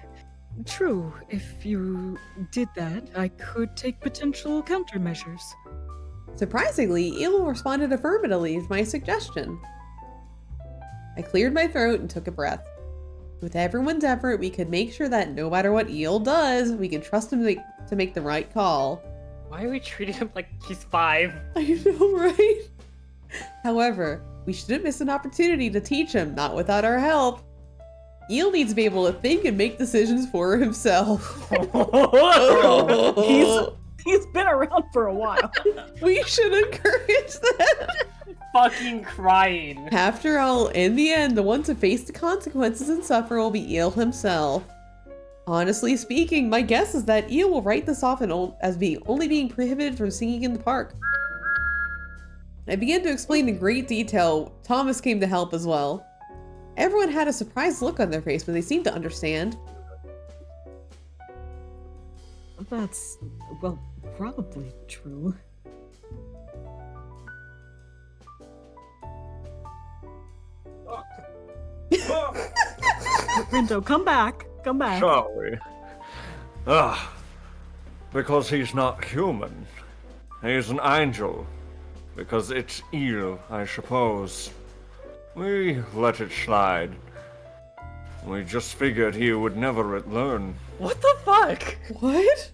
S3: True, if you did that, I could take potential countermeasures.
S1: Surprisingly, Eel responded affirmatively to my suggestion. I cleared my throat and took a breath. With everyone's effort, we could make sure that no matter what Eel does, we can trust him to make the right call.
S2: Why are we treating him like he's 5?
S1: I know, right? However, we shouldn't miss an opportunity to teach him, not without our help. Eel needs to be able to think and make decisions for himself.
S10: He's been around for a while.
S1: We should encourage that.
S2: Fucking crying.
S1: After all, in the end, the one to face the consequences and suffer will be Eel himself. Honestly speaking, my guess is that Eel will write this off as only being prohibited from singing in the park. I began to explain in great detail. Thomas came to help as well. Everyone had a surprised look on their face, but they seemed to understand.
S5: That's, well, probably true. Rindo, come back. Come back.
S4: Shall we? Because he's not human. He's an angel. Because it's Eel, I suppose. We let it slide. We just figured he would never learn.
S2: What the fuck?
S1: What?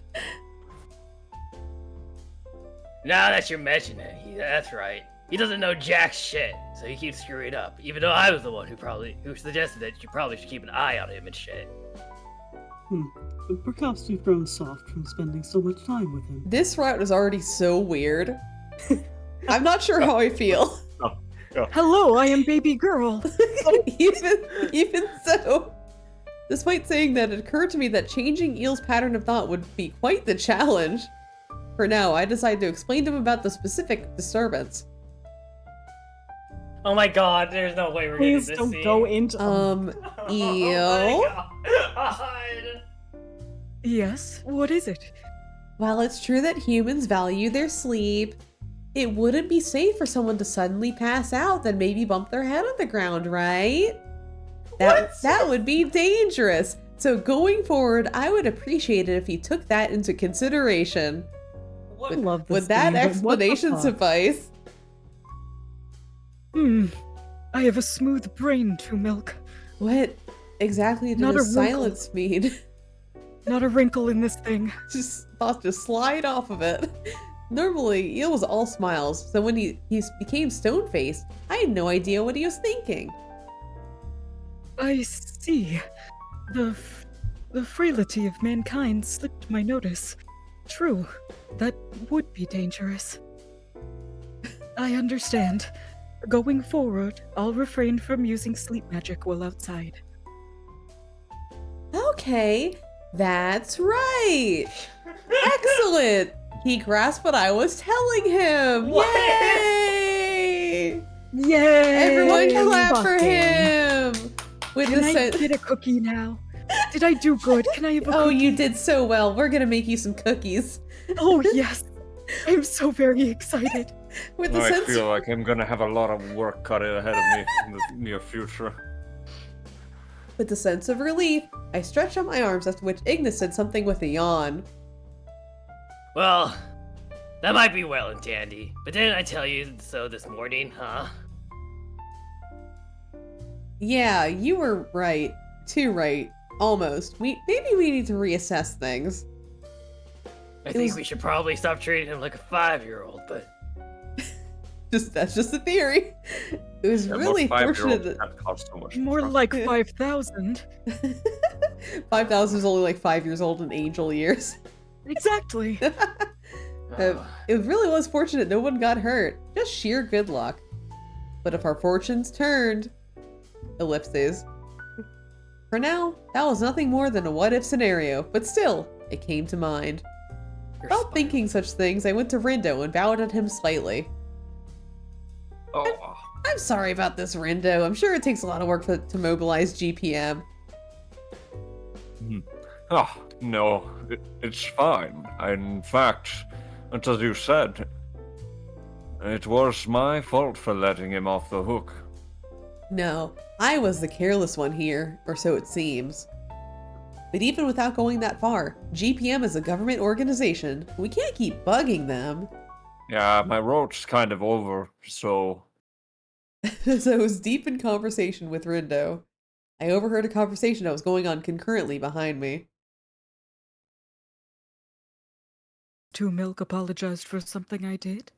S2: Now that you're mentioning it, that's right. He doesn't know jack shit, so he keeps screwing up. Even though I was the one who suggested that you probably should keep an eye on him and shit.
S5: Perhaps we've grown soft from spending so much time with him.
S1: This route is already so weird. I'm not sure how I feel.
S3: Hello, I am baby girl.
S1: even so. Despite saying that, it occurred to me that changing Eel's pattern of thought would be quite the challenge. For now, I decided to explain to him about the specific disturbance.
S2: Oh my god, there's no way we're
S10: Please
S2: getting this
S10: don't
S2: scene.
S10: go into.
S1: Eel?
S2: Oh my god.
S3: Yes, what is it?
S1: While it's true that humans value their sleep, it wouldn't be safe for someone to suddenly pass out, then maybe bump their head on the ground, right? That would be dangerous. So going forward, I would appreciate it if you took that into consideration.
S10: I love this
S1: Would that
S10: game, but what the
S1: explanation
S10: fuck?
S1: suffice?
S3: I have a smooth brain, Two Milk.
S1: What exactly did
S3: Not
S1: the
S3: a wrinkle.
S1: silence mean?
S3: Not a wrinkle in this thing.
S1: Just slide off of it. Normally, Eel was all smiles, so when he became stone-faced, I had no idea what he was thinking.
S3: I see. The frailty of mankind slipped my notice. True, that would be dangerous. I understand. Going forward, I'll refrain from using sleep magic while outside.
S1: Okay, that's right. Excellent. He grasped what I was telling him. Yay!
S3: Yay!
S1: Everyone clap for
S10: Fucking.
S1: him. With
S3: Can
S1: the
S3: I
S1: sen-
S3: get a cookie now? Did I do good? Can I have a
S1: Oh,
S3: cookie?
S1: you did so well. We're gonna make you some cookies.
S3: Oh, yes. I'm so very excited.
S1: With the
S4: I
S1: sense
S4: feel like I'm gonna have a lot of work cut ahead of me in the near future.
S1: With a sense of relief, I stretched out my arms, after which Ignis said something with a yawn.
S2: Well, that might be well and dandy, but didn't I tell you so this morning, huh?
S1: Yeah, you were right. Too right. Almost. Maybe we need to reassess things.
S2: I
S1: It
S2: think
S1: was-
S2: we should probably stop treating him like a 5-year-old, but
S1: That's just a theory. It was really fortunate that
S4: That cost so much.
S3: More like 5,000.
S1: 5,000 is only like 5 years old in angel years.
S3: Exactly.
S1: It really was fortunate no one got hurt. Just sheer good luck. But if our fortunes turned... Ellipses. For now, that was nothing more than a what-if scenario, but still, it came to mind.
S2: you're
S1: While
S2: smart.
S1: thinking such things, I went to Rindo and bowed at him slightly.
S4: Oh,
S1: I'm sorry about this, Rindo. I'm sure it takes a lot of work to mobilize GPM.
S4: no, it's fine. In fact, as you said, it was my fault for letting him off the hook.
S1: No, I was the careless one here, or so it seems. But even without going that far, GPM is a government organization. We can't keep bugging them.
S4: Yeah, my road's kind of over, so...
S1: So I was deep in conversation with Rindo. I overheard a conversation that was going on concurrently behind me.
S3: Two Milk apologized for something I did.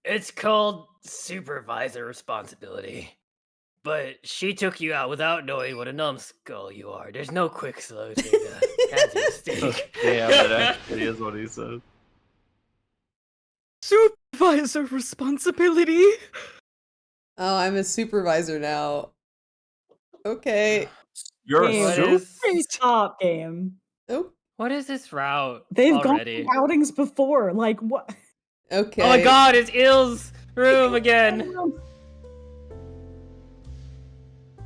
S2: It's called supervisor responsibility. But she took you out without knowing what a numbskull you are. There's no quick slow thing to catch a mistake.
S7: Yeah, that actually is what he said.
S3: Supervisor responsibility?
S1: Oh, I'm a supervisor now. Okay.
S4: You're
S10: Damn.
S4: a
S2: What
S4: soup?
S2: is,
S10: Great top game.
S1: Oh,
S2: what is this route
S10: They've
S2: already?
S10: gone to outings before. Like what?
S1: okay.
S2: Oh my god, it's Ill's room again!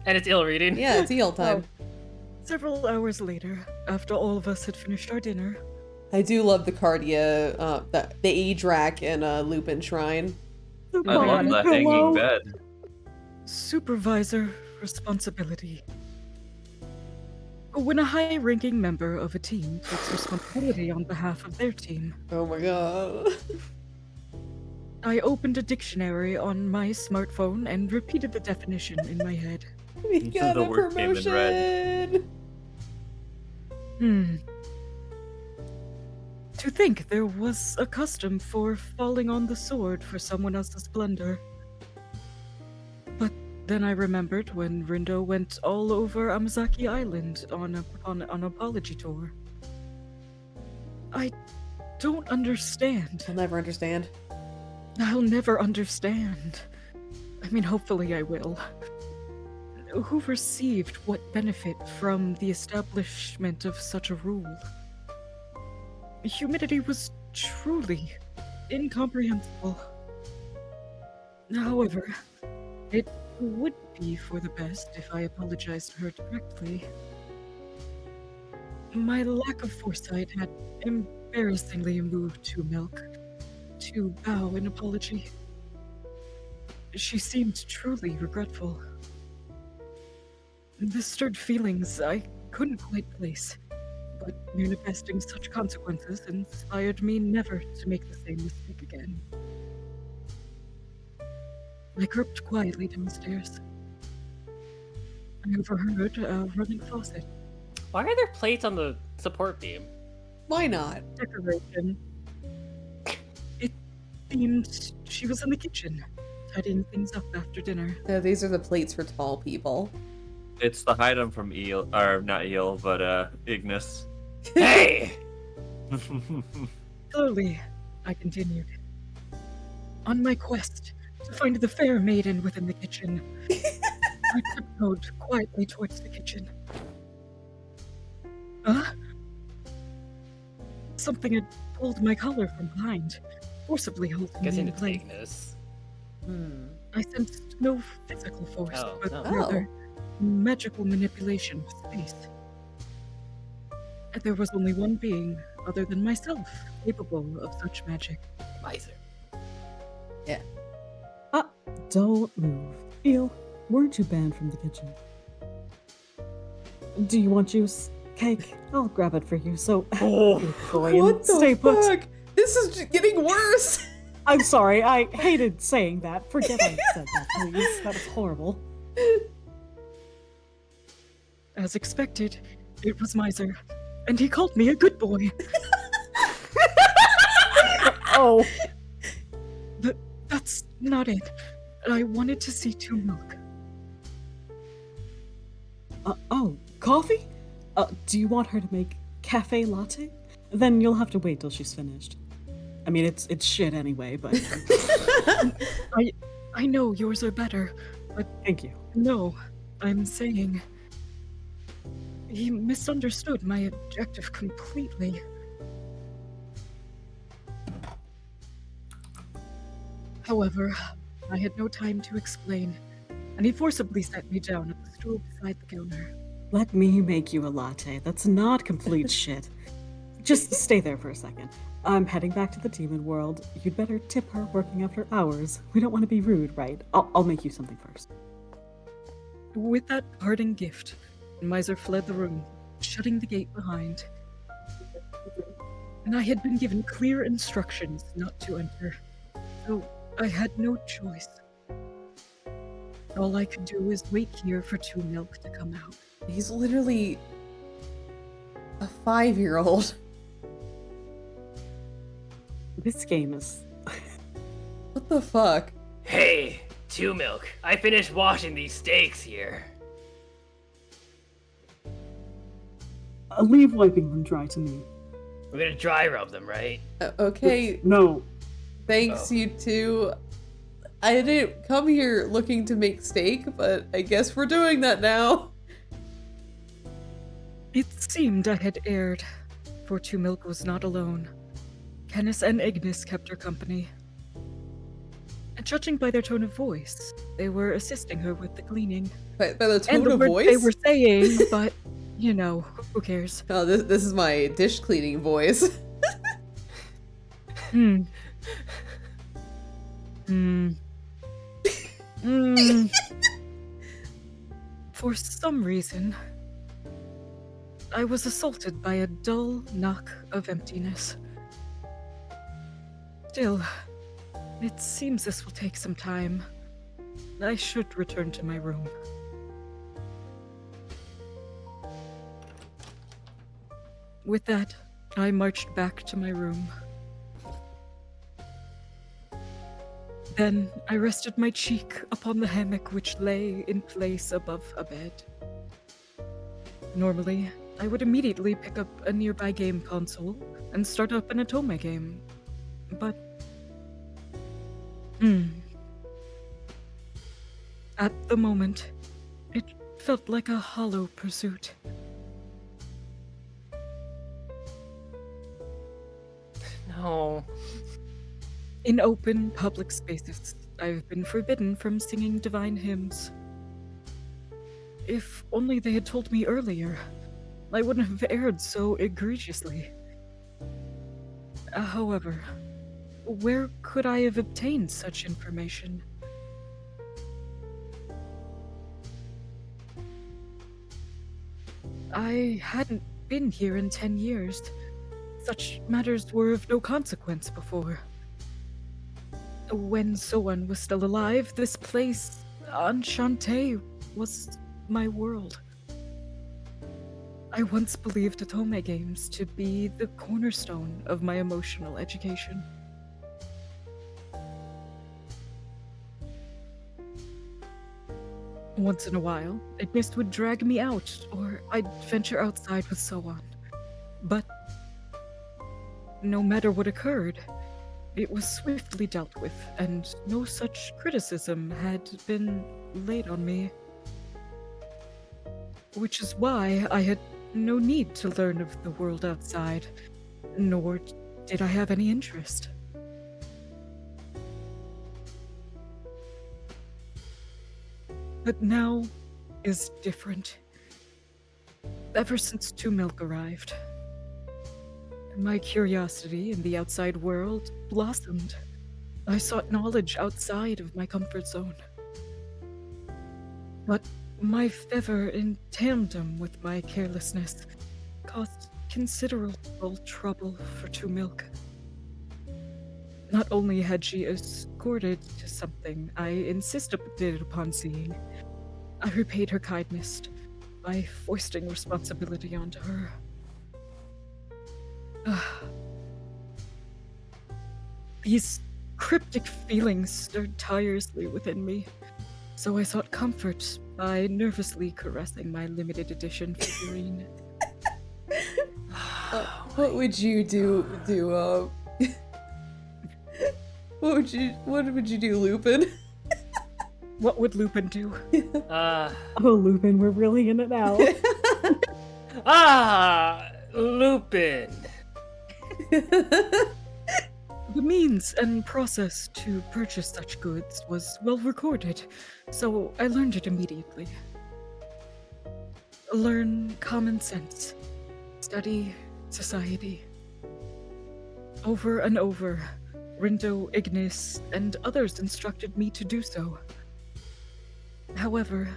S2: And it's ill reading.
S1: Yeah, it's eel time.
S3: Several hours later, after all of us had finished our dinner,
S1: I do love the Cardia, the age rack and Lupin Shrine.
S10: The
S7: I love
S10: body
S7: the
S10: pillow.
S7: hanging bed.
S3: supervisor responsibility. When a high-ranking member of a team takes responsibility on behalf of their team,
S1: Oh my god.
S3: I opened a dictionary on my smartphone and repeated the definition in my head.
S1: We got
S7: The
S1: a
S7: word came in red.
S1: promotion.
S3: To think there was a custom for falling on the sword for someone else's plunder. But then I remembered when Rindo went all over Amazaki Island on an apology tour. I don't understand.
S1: I'll never understand.
S3: I'll never understand. I mean, hopefully I will. Who received what benefit from the establishment of such a rule? Humanity was truly incomprehensible. However, it would be for the best if I apologized to her directly. My lack of foresight had embarrassingly moved to Milk to bow in apology. She seemed truly regretful. This stirred feelings I couldn't quite place, but manifesting such consequences inspired me never to make the same mistake again. I groped quietly downstairs. I overheard a running faucet.
S2: Why are there plates on the support beam?
S1: Why not?
S3: Decoration. It seemed she was in the kitchen, tidying things up after dinner.
S1: No, these are the plates for tall people.
S7: It's the item from Eel, or not Eel, but Ignis.
S2: Hey!
S3: Slowly, I continued. On my quest to find the fair maiden within the kitchen, I tiptoed quietly towards the kitchen. Huh? Something had pulled my collar from behind, forcibly holding me
S2: Guessing
S3: in
S2: it's
S3: place.
S2: Ignis.
S3: I sensed no physical force,
S2: Oh,
S3: but
S2: no.
S3: rather magical manipulation of space. And there was only one being, other than myself, capable of such magic.
S2: Miser.
S5: Don't move. Eel, weren't you banned from the kitchen? Do you want juice? Cake? I'll grab it for you, so
S2: Oh.
S5: good boy, and
S1: What the
S5: stay put.
S1: fuck? This is getting worse.
S5: I'm sorry, I hated saying that. Forget I said that, please. That was horrible.
S3: As expected, it was Miser, and he called me a good boy.
S5: Oh.
S3: That's not it. I wanted to see Two Milk.
S5: Coffee? Do you want her to make cafe latte? Then you'll have to wait till she's finished. I mean, it's shit anyway, but
S3: I know yours are better, but
S5: thank you.
S3: no, I'm saying he misunderstood my objective completely. However, I had no time to explain, and he forcibly sat me down at the stool beside the counter.
S5: Let me make you a latte. That's not complete shit. Just stay there for a second. I'm heading back to the demon world. You'd better tip her working after hours. We don't want to be rude, right? I'll make you something first.
S3: With that parting gift, Miser fled the room, shutting the gate behind. And I had been given clear instructions not to enter, so I had no choice. All I could do is wait here for Two Milk to come out.
S1: He's literally a 5-year-old.
S5: This game is...
S1: What the fuck?
S2: Hey, Two Milk. I finished washing these steaks here.
S5: Leave wiping them dry to me.
S2: We're gonna dry rub them, right?
S1: Okay,
S5: No.
S1: thanks you two. I didn't come here looking to make steak, but I guess we're doing that now.
S3: It seemed I had erred, for Two Milk was not alone. Canis and Ignis kept her company. And judging by their tone of voice, they were assisting her with the cleaning.
S1: By the
S3: And
S1: tone
S3: the
S1: of
S3: words
S1: voice?
S3: they were saying, but, you know, who cares?
S1: Oh, this is my dish cleaning voice.
S3: Hmm. Hmm. Hmm. For some reason, I was assaulted by a dull knock of emptiness. Still, it seems this will take some time. I should return to my room. With that, I marched back to my room. Then I rested my cheek upon the hammock which lay in place above a bed. Normally, I would immediately pick up a nearby game console and start up an Atome game. But... At the moment, it felt like a hollow pursuit.
S2: No.
S3: In open, public spaces, I've been forbidden from singing divine hymns. If only they had told me earlier, I wouldn't have erred so egregiously. However, where could I have obtained such information? I hadn't been here in 10 years. Such matters were of no consequence before. When Soan was still alive, this place, Enchante, was my world. I once believed Otome games to be the cornerstone of my emotional education. Once in a while, Ignis would drag me out, or I'd venture outside with Soan. But no matter what occurred, it was swiftly dealt with, and no such criticism had been laid on me. Which is why I had no need to learn of the world outside, nor did I have any interest. But now is different. Ever since Two Milk arrived, my curiosity in the outside world blossomed. I sought knowledge outside of my comfort zone. But my fervor in tandem with my carelessness caused considerable trouble for Two Milk. Not only had she escorted to something I insisted upon seeing, I repaid her kindness by foisting responsibility onto her. These cryptic feelings stirred tirelessly within me, so I sought comfort by nervously caressing my limited edition figurine.
S1: What would you do? What would you do, Lupin?
S3: What would Lupin do?
S10: Oh, Lupin, we're really in it now.
S2: Lupin.
S3: The means and process to purchase such goods was well recorded, so I learned it immediately. Learn common sense. Study society. Over and over, Rindo, Ignis, and others instructed me to do so. However,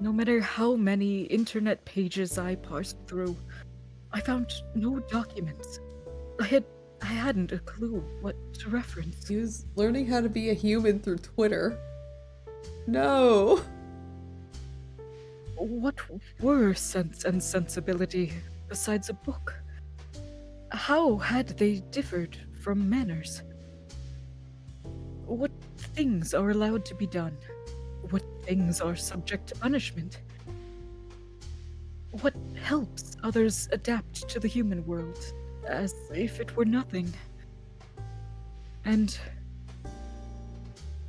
S3: no matter how many internet pages I parsed through, I found no documents. I hadn't a clue what to reference.
S1: He was learning how to be a human through Twitter. No.
S3: What were sense and sensibility besides a book? How had they differed from manners? What things are allowed to be done? What things are subject to punishment? What helps others adapt to the human world, as if it were nothing? And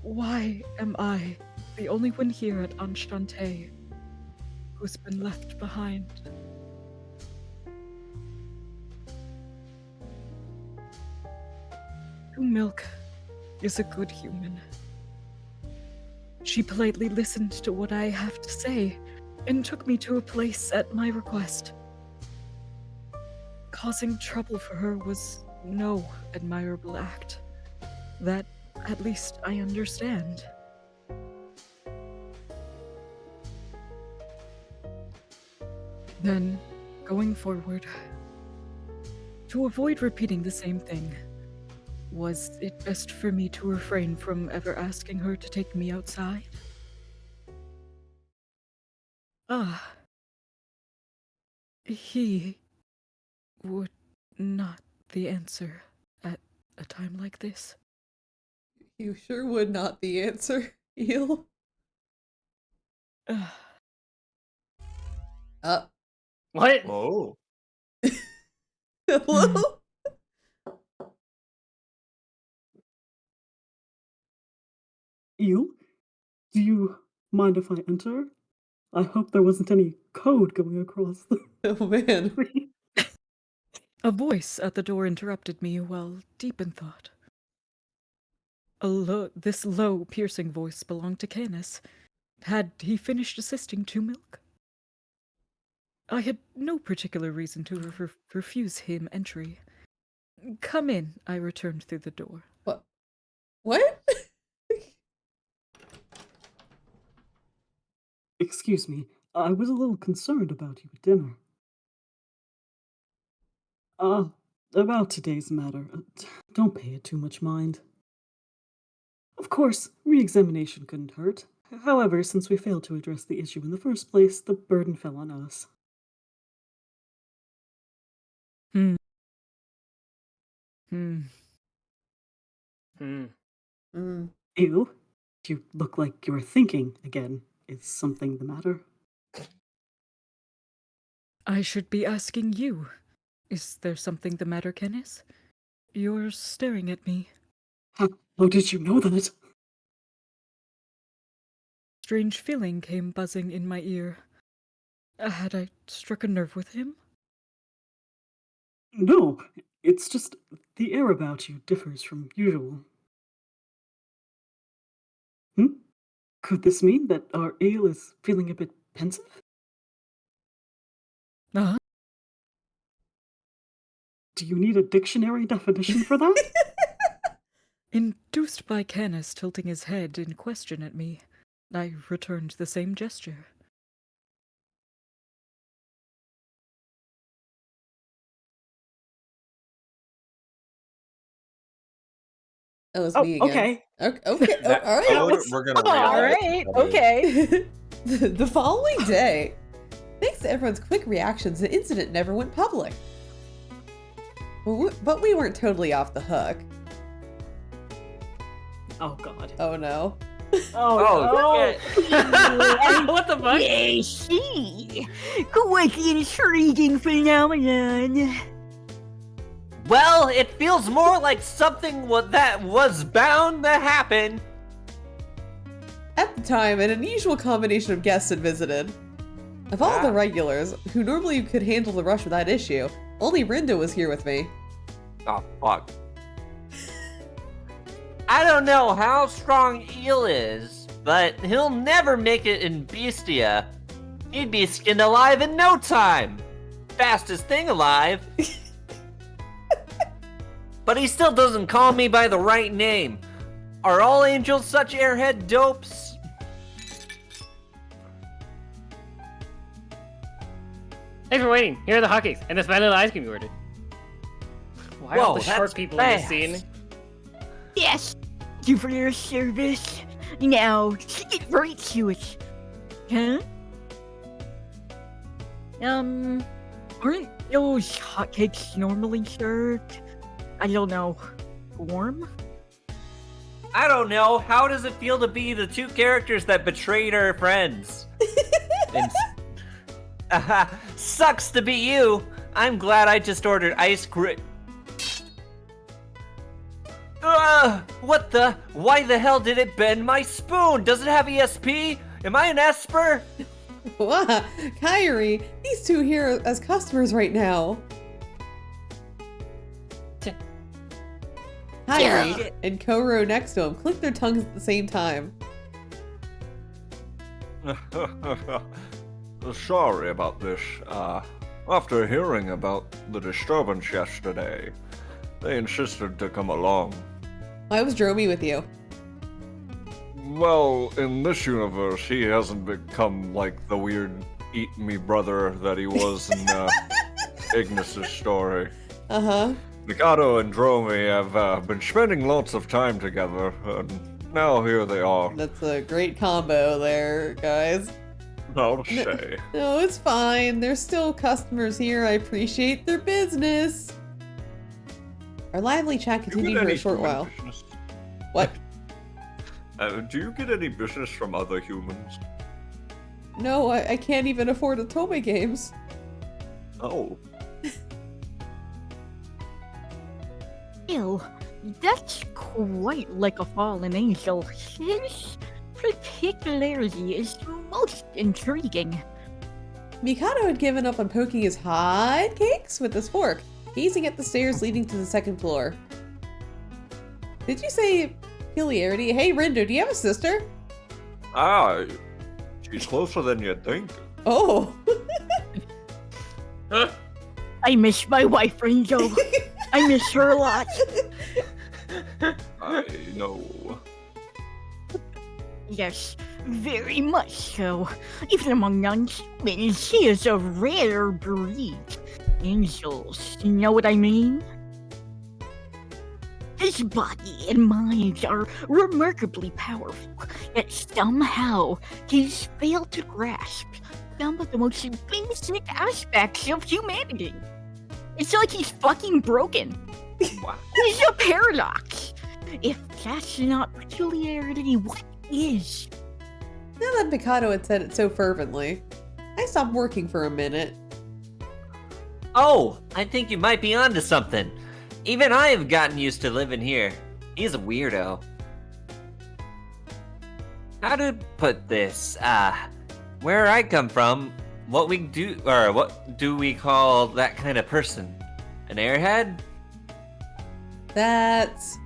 S3: why am I the only one here at Enchante who's been left behind? Milk is a good human. She politely listened to what I have to say and took me to a place at my request. Causing trouble for her was no admirable act. That, at least, I understand. Then, going forward, to avoid repeating the same thing, was it best for me to refrain from ever asking her to take me outside? He would not the answer at a time like this.
S1: You sure would not the answer, Eel.
S2: What?
S7: Whoa.
S1: Hello?
S5: You? Do you mind if I enter? I hope there wasn't any code going across the
S1: Oh man.
S5: screen.
S3: A voice at the door interrupted me while deep in thought. This low, piercing voice belonged to Canis. Had he finished assisting Two Milk? I had no particular reason to refuse him entry. Come in, I returned through the door.
S1: What?
S5: Excuse me, I was a little concerned about you at dinner. About today's matter, don't pay it too much mind. Of course, re-examination couldn't hurt. However, since we failed to address the issue in the first place, the burden fell on us.
S3: Hmm.
S5: Ew, you look like you're thinking again. Is something the matter?
S3: I should be asking you. Is there something the matter, Kenneth? You're staring at me.
S5: How did you know that?
S3: Strange feeling came buzzing in my ear. Had I struck a nerve with him?
S5: No, it's just the air about you differs from usual. Could this mean that our ale is feeling a bit pensive?
S3: Uh-huh.
S5: Do you need a dictionary definition for that?
S3: Induced by Canis tilting his head in question at me, I returned the same gesture.
S1: That was me again.
S5: Okay.
S1: Okay. All right.
S7: We're gonna
S11: All right, okay.
S1: The following day, thanks to everyone's quick reactions, the incident never went public. But we weren't totally off the hook.
S5: Oh god.
S1: Oh no.
S2: Oh, no. What the fuck?
S10: I see. Quite the intriguing phenomenon.
S12: Well, it feels more like something that was bound to happen.
S1: At the time, an unusual combination of guests had visited. Of all the regulars, who normally could handle the rush without issue, only Rindo was here with me.
S12: Oh, fuck. I don't know how strong Eel is, but he'll never make it in Beastia. He'd be skinned alive in no time. Fastest thing alive. But he still doesn't call me by the right name. Are all angels such airhead dopes?
S2: Thanks for waiting. Here are the hotcakes and this vanilla ice cream you ordered. Why are all the short
S12: that's
S2: people in this
S12: fast.
S2: scene?
S10: Yes. Thank you for your service. Now, to get right to it. Huh?
S3: Aren't those hotcakes normally served? I don't know. Warm?
S12: I don't know. How does it feel to be the two characters that betrayed our friends? Sucks to be you. I'm glad I just ordered ice cream. What the? Why the hell did it bend my spoon? Does it have ESP? Am I an Esper?
S1: Wow, Kyrie, these two here as customers right now. Kyrie and Koro next to him click their tongues at the same time.
S4: Sorry about this. After hearing about the disturbance yesterday, they insisted to come along.
S1: Why was Dromi with you?
S4: Well, in this universe, he hasn't become like the weird eat-me brother that he was in Ignis's story.
S1: Uh-huh.
S4: Mikado and Dromi have been spending lots of time together, and now here they are.
S1: That's a great combo there, guys.
S4: I'll say.
S1: No, it's fine. There's still customers here. I appreciate their business. Our lively chat continued for a short while.
S4: Business?
S1: What?
S4: Do you get any business from other humans?
S1: No, I can't even afford Otome games.
S4: Oh.
S10: Ew, that's quite like a fallen angel. This particularly is most intriguing.
S1: Mikado had given up on poking his hot cakes with his fork, gazing at the stairs leading to the second floor. Did you say peculiarity? Hey, Rindo, do you have a sister?
S4: Ah, she's closer than you'd think.
S1: Oh.
S10: I miss my wife, Ringo. I miss her a lot.
S4: I know.
S10: Yes, very much so. Even among non-humans, she is a rare breed. Angels, you know what I mean? His body and mind are remarkably powerful, yet somehow he's failed to grasp some of the most basic aspects of humanity. It's like he's fucking broken.
S4: What?
S10: He's a paradox. If that's not peculiarity, what is?
S1: Now that Mikado had said it so fervently, I stopped working for a minute.
S12: Oh, I think you might be onto something. Even I have gotten used to living here. He's a weirdo. How to put this? Where I come from, what do we call that kind of person? An airhead?
S1: That's...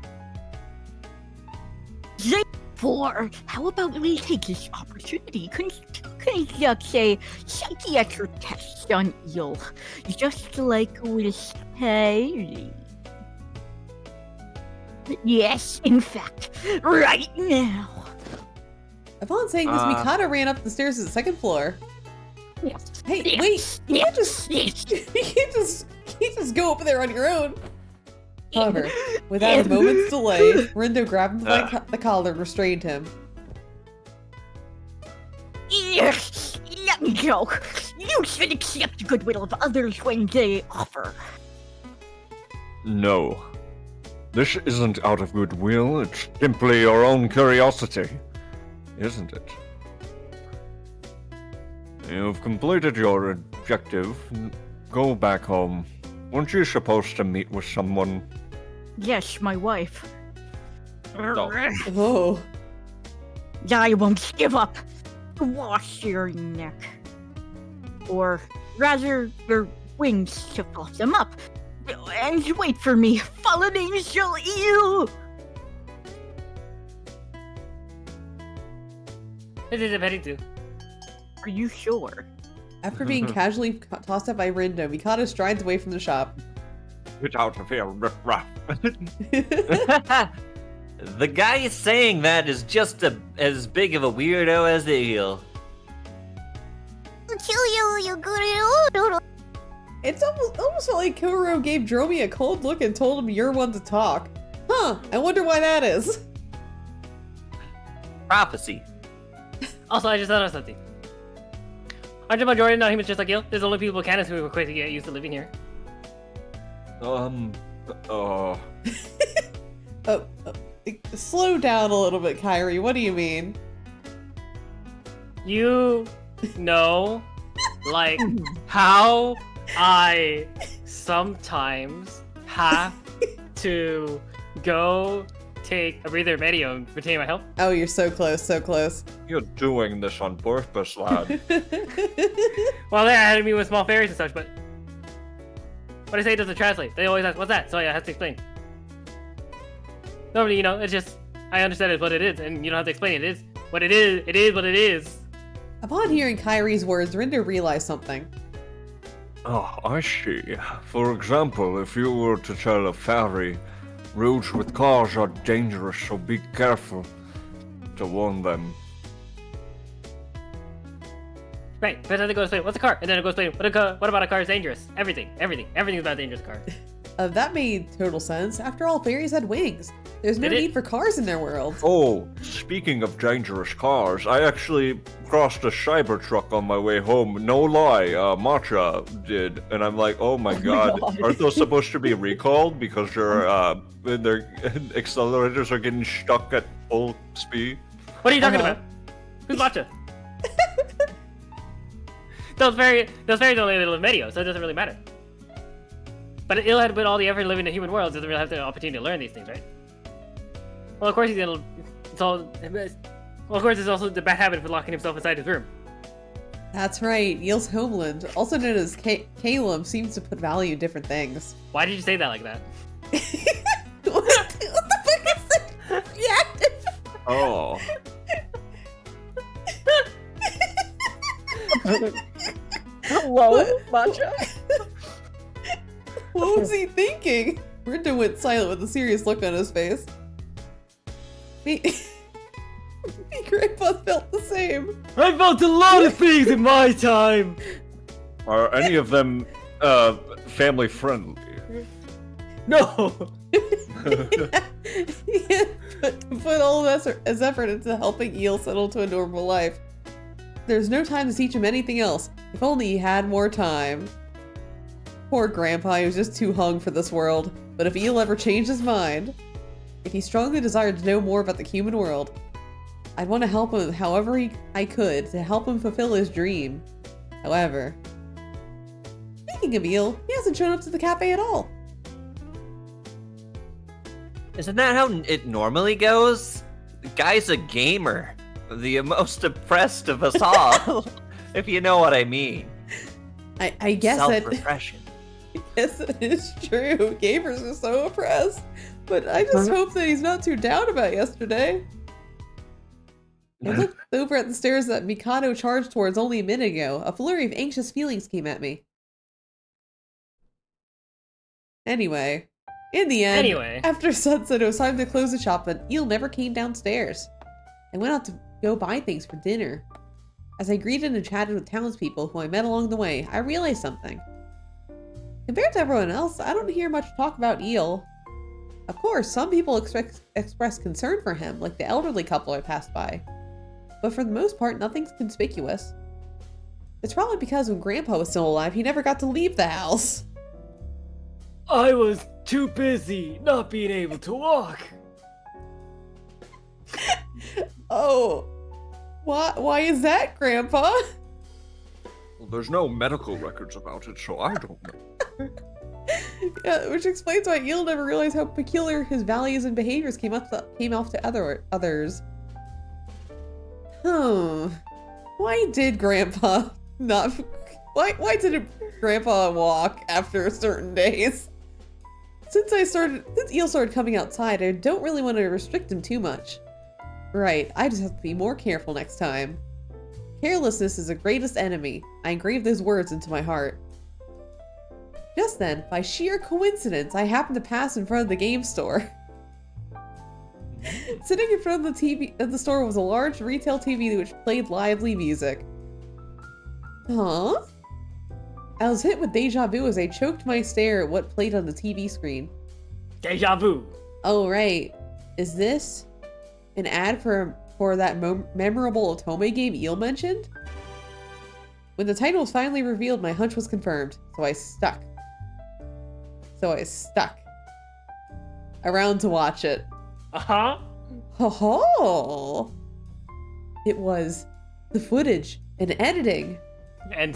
S10: Therefore, how about we take this opportunity to conduct a psychiatric test on Eel, just like with Haley? Yes, in fact, right now.
S1: Upon saying this, Mikado ran up the stairs to the second floor.
S10: Yes.
S1: Hey,
S10: yes,
S1: wait! You can't just go up there on your own. However, without a moment's delay, Rindo grabbed him by the collar and restrained him.
S10: Yes, let me go. You should accept the goodwill of others when they offer.
S4: No. This isn't out of goodwill, it's simply your own curiosity. Isn't it? You've completed your objective. Go back home. Weren't you supposed to meet with someone?
S10: Yes, my wife.
S1: Oh.
S10: I won't give up. Wash your neck. Or rather, your wings to fluff them up. And wait for me, fallen angel Eel!
S2: This is heading to.
S10: Are you sure?
S1: After being casually tossed out by Rindo, Mikado strides away from the shop.
S4: Get out of here, riff-raff.
S12: The guy saying that is just as big of a weirdo as the eel.
S1: It's almost felt like Kuro gave Dromi a cold look and told him you're one to talk. Huh, I wonder why that is.
S12: Prophecy.
S2: Also, I just thought of something. Aren't the majority of non-humans just like you? There's only people in Canada who are quick to get used to living here.
S1: Slow down a little bit, Kyrie. What do you mean?
S2: You know, like, how I sometimes have to go take a breather video and retain my health?
S1: Oh, you're so close, so close.
S4: You're doing this on purpose, lad.
S2: Well, they had me with small fairies and such, but what I say doesn't translate. They always ask, what's that? So yeah, I have to explain. Normally, you know, it's just, I understand it's what it is, and you don't have to explain it. It is what it is. It is what it is.
S1: Upon hearing Kyrie's words, Rindo realized something.
S4: Oh, I see. For example, if you were to tell a fairy, roads with cars are dangerous, so be careful, to warn them.
S2: Right, but then they go explain, what's a car? And then it goes explain, what about a car is dangerous? Everything's about a dangerous car.
S1: That made total sense. After all, fairies had wings. There's no need for cars in their world.
S4: Oh, speaking of dangerous cars, I actually crossed a Cybertruck on my way home. No lie, Matcha did. And I'm like, oh my god, aren't those supposed to be recalled because their accelerators are getting stuck at full speed?
S2: What are you talking about? Who's Matcha? Those fairies only live in Medio, so it doesn't really matter. But Il had to put all the effort living in the human world, doesn't really have the opportunity to learn these things, right? Well, of course it's also the bad habit of locking himself inside his room.
S1: That's right. Eel's homeland, also known as Calum, seems to put value in different things.
S2: Why did you say that like that?
S1: What the fuck is that reactive?
S4: Oh.
S11: Hello, Matcha?
S1: What was he thinking? Rindo went silent with a serious look on his face. Me Grandpa felt the same.
S2: I felt a lot of things in my time.
S4: Are any of them family friendly?
S2: No.
S1: He had put all of his effort into helping Eel settle to a normal life. There's no time to teach him anything else. If only he had more time. Poor Grandpa, he was just too hung for this world. But if Eel ever changed his mind, if he strongly desired to know more about the human world, I'd want to help him however I could to help him fulfill his dream. However, speaking of Eel, he hasn't shown up to the cafe at all.
S12: Isn't that how it normally goes? The guy's a gamer. The most oppressed of us all. If you know what I mean.
S1: I guess that...
S12: Self-repression.
S1: I guess it is true. Gamers are so oppressed. But I just hope that he's not too down about yesterday. I looked over at the stairs that Mikado charged towards only a minute ago. A flurry of anxious feelings came at me. Anyway, in the end, after sunset, it was time to close the shop, but Eel never came downstairs. I went out to go buy things for dinner. As I greeted and chatted with townspeople who I met along the way, I realized something. Compared to everyone else, I don't hear much talk about Eel. Of course, some people express concern for him, like the elderly couple I passed by. But for the most part, nothing's conspicuous. It's probably because when Grandpa was still alive, he never got to leave the house.
S2: I was too busy not being able to walk.
S1: Oh, why is that, Grandpa?
S4: Well, there's no medical records about it, so I don't know.
S1: Yeah, which explains why Eel never realized how peculiar his values and behaviors came off to others. Why did Grandpa not? Why didn't Grandpa walk after certain days? Since Eel started coming outside, I don't really want to restrict him too much. Right, I just have to be more careful next time. Carelessness is the greatest enemy. I engraved those words into my heart. Just then, by sheer coincidence, I happened to pass in front of the game store. Sitting in front of the store was a large retail TV which played lively music. Huh? I was hit with deja vu as I choked my stare at what played on the TV screen.
S2: Deja vu.
S1: Oh, right. Is this an ad for that memorable Otome game Eel mentioned? When the title was finally revealed, my hunch was confirmed, so I stuck around to watch it.
S2: Uh-huh.
S1: Ho-ho! It was the footage and editing.
S2: And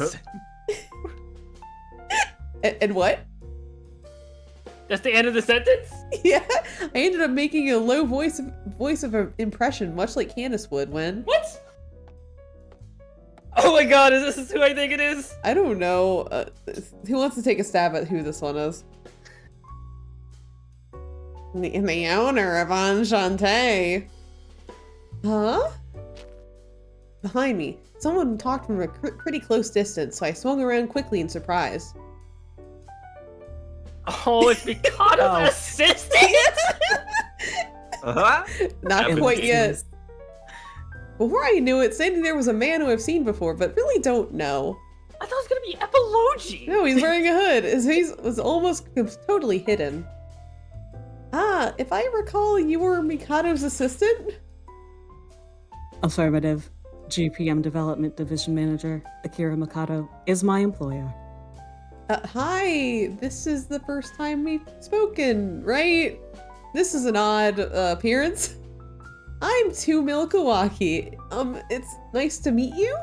S1: and what?
S2: That's the end of the sentence?
S1: Yeah, I ended up making a low voice of an impression, much like Candace would when...
S2: What? Oh my god, is this who I think it is?
S1: I don't know. Who wants to take a stab at who this one is? The owner of Enchante. Huh? Behind me, someone talked from a pretty close distance, so I swung around quickly in surprise.
S2: Oh, it's Mikado's assistant?
S1: Not quite yet. Before I knew it, standing there was a man who I've seen before, but really don't know.
S2: I thought it was gonna be Epilogy.
S1: No, he's wearing a hood. His face was almost totally hidden. Ah, if I recall, you were Mikado's assistant?
S5: Affirmative. GPM Development Division Manager Akira Mikado is my employer.
S1: Hi, this is the first time we've spoken, right? This is an odd appearance. I'm Tu Milkawaki. It's nice to meet you?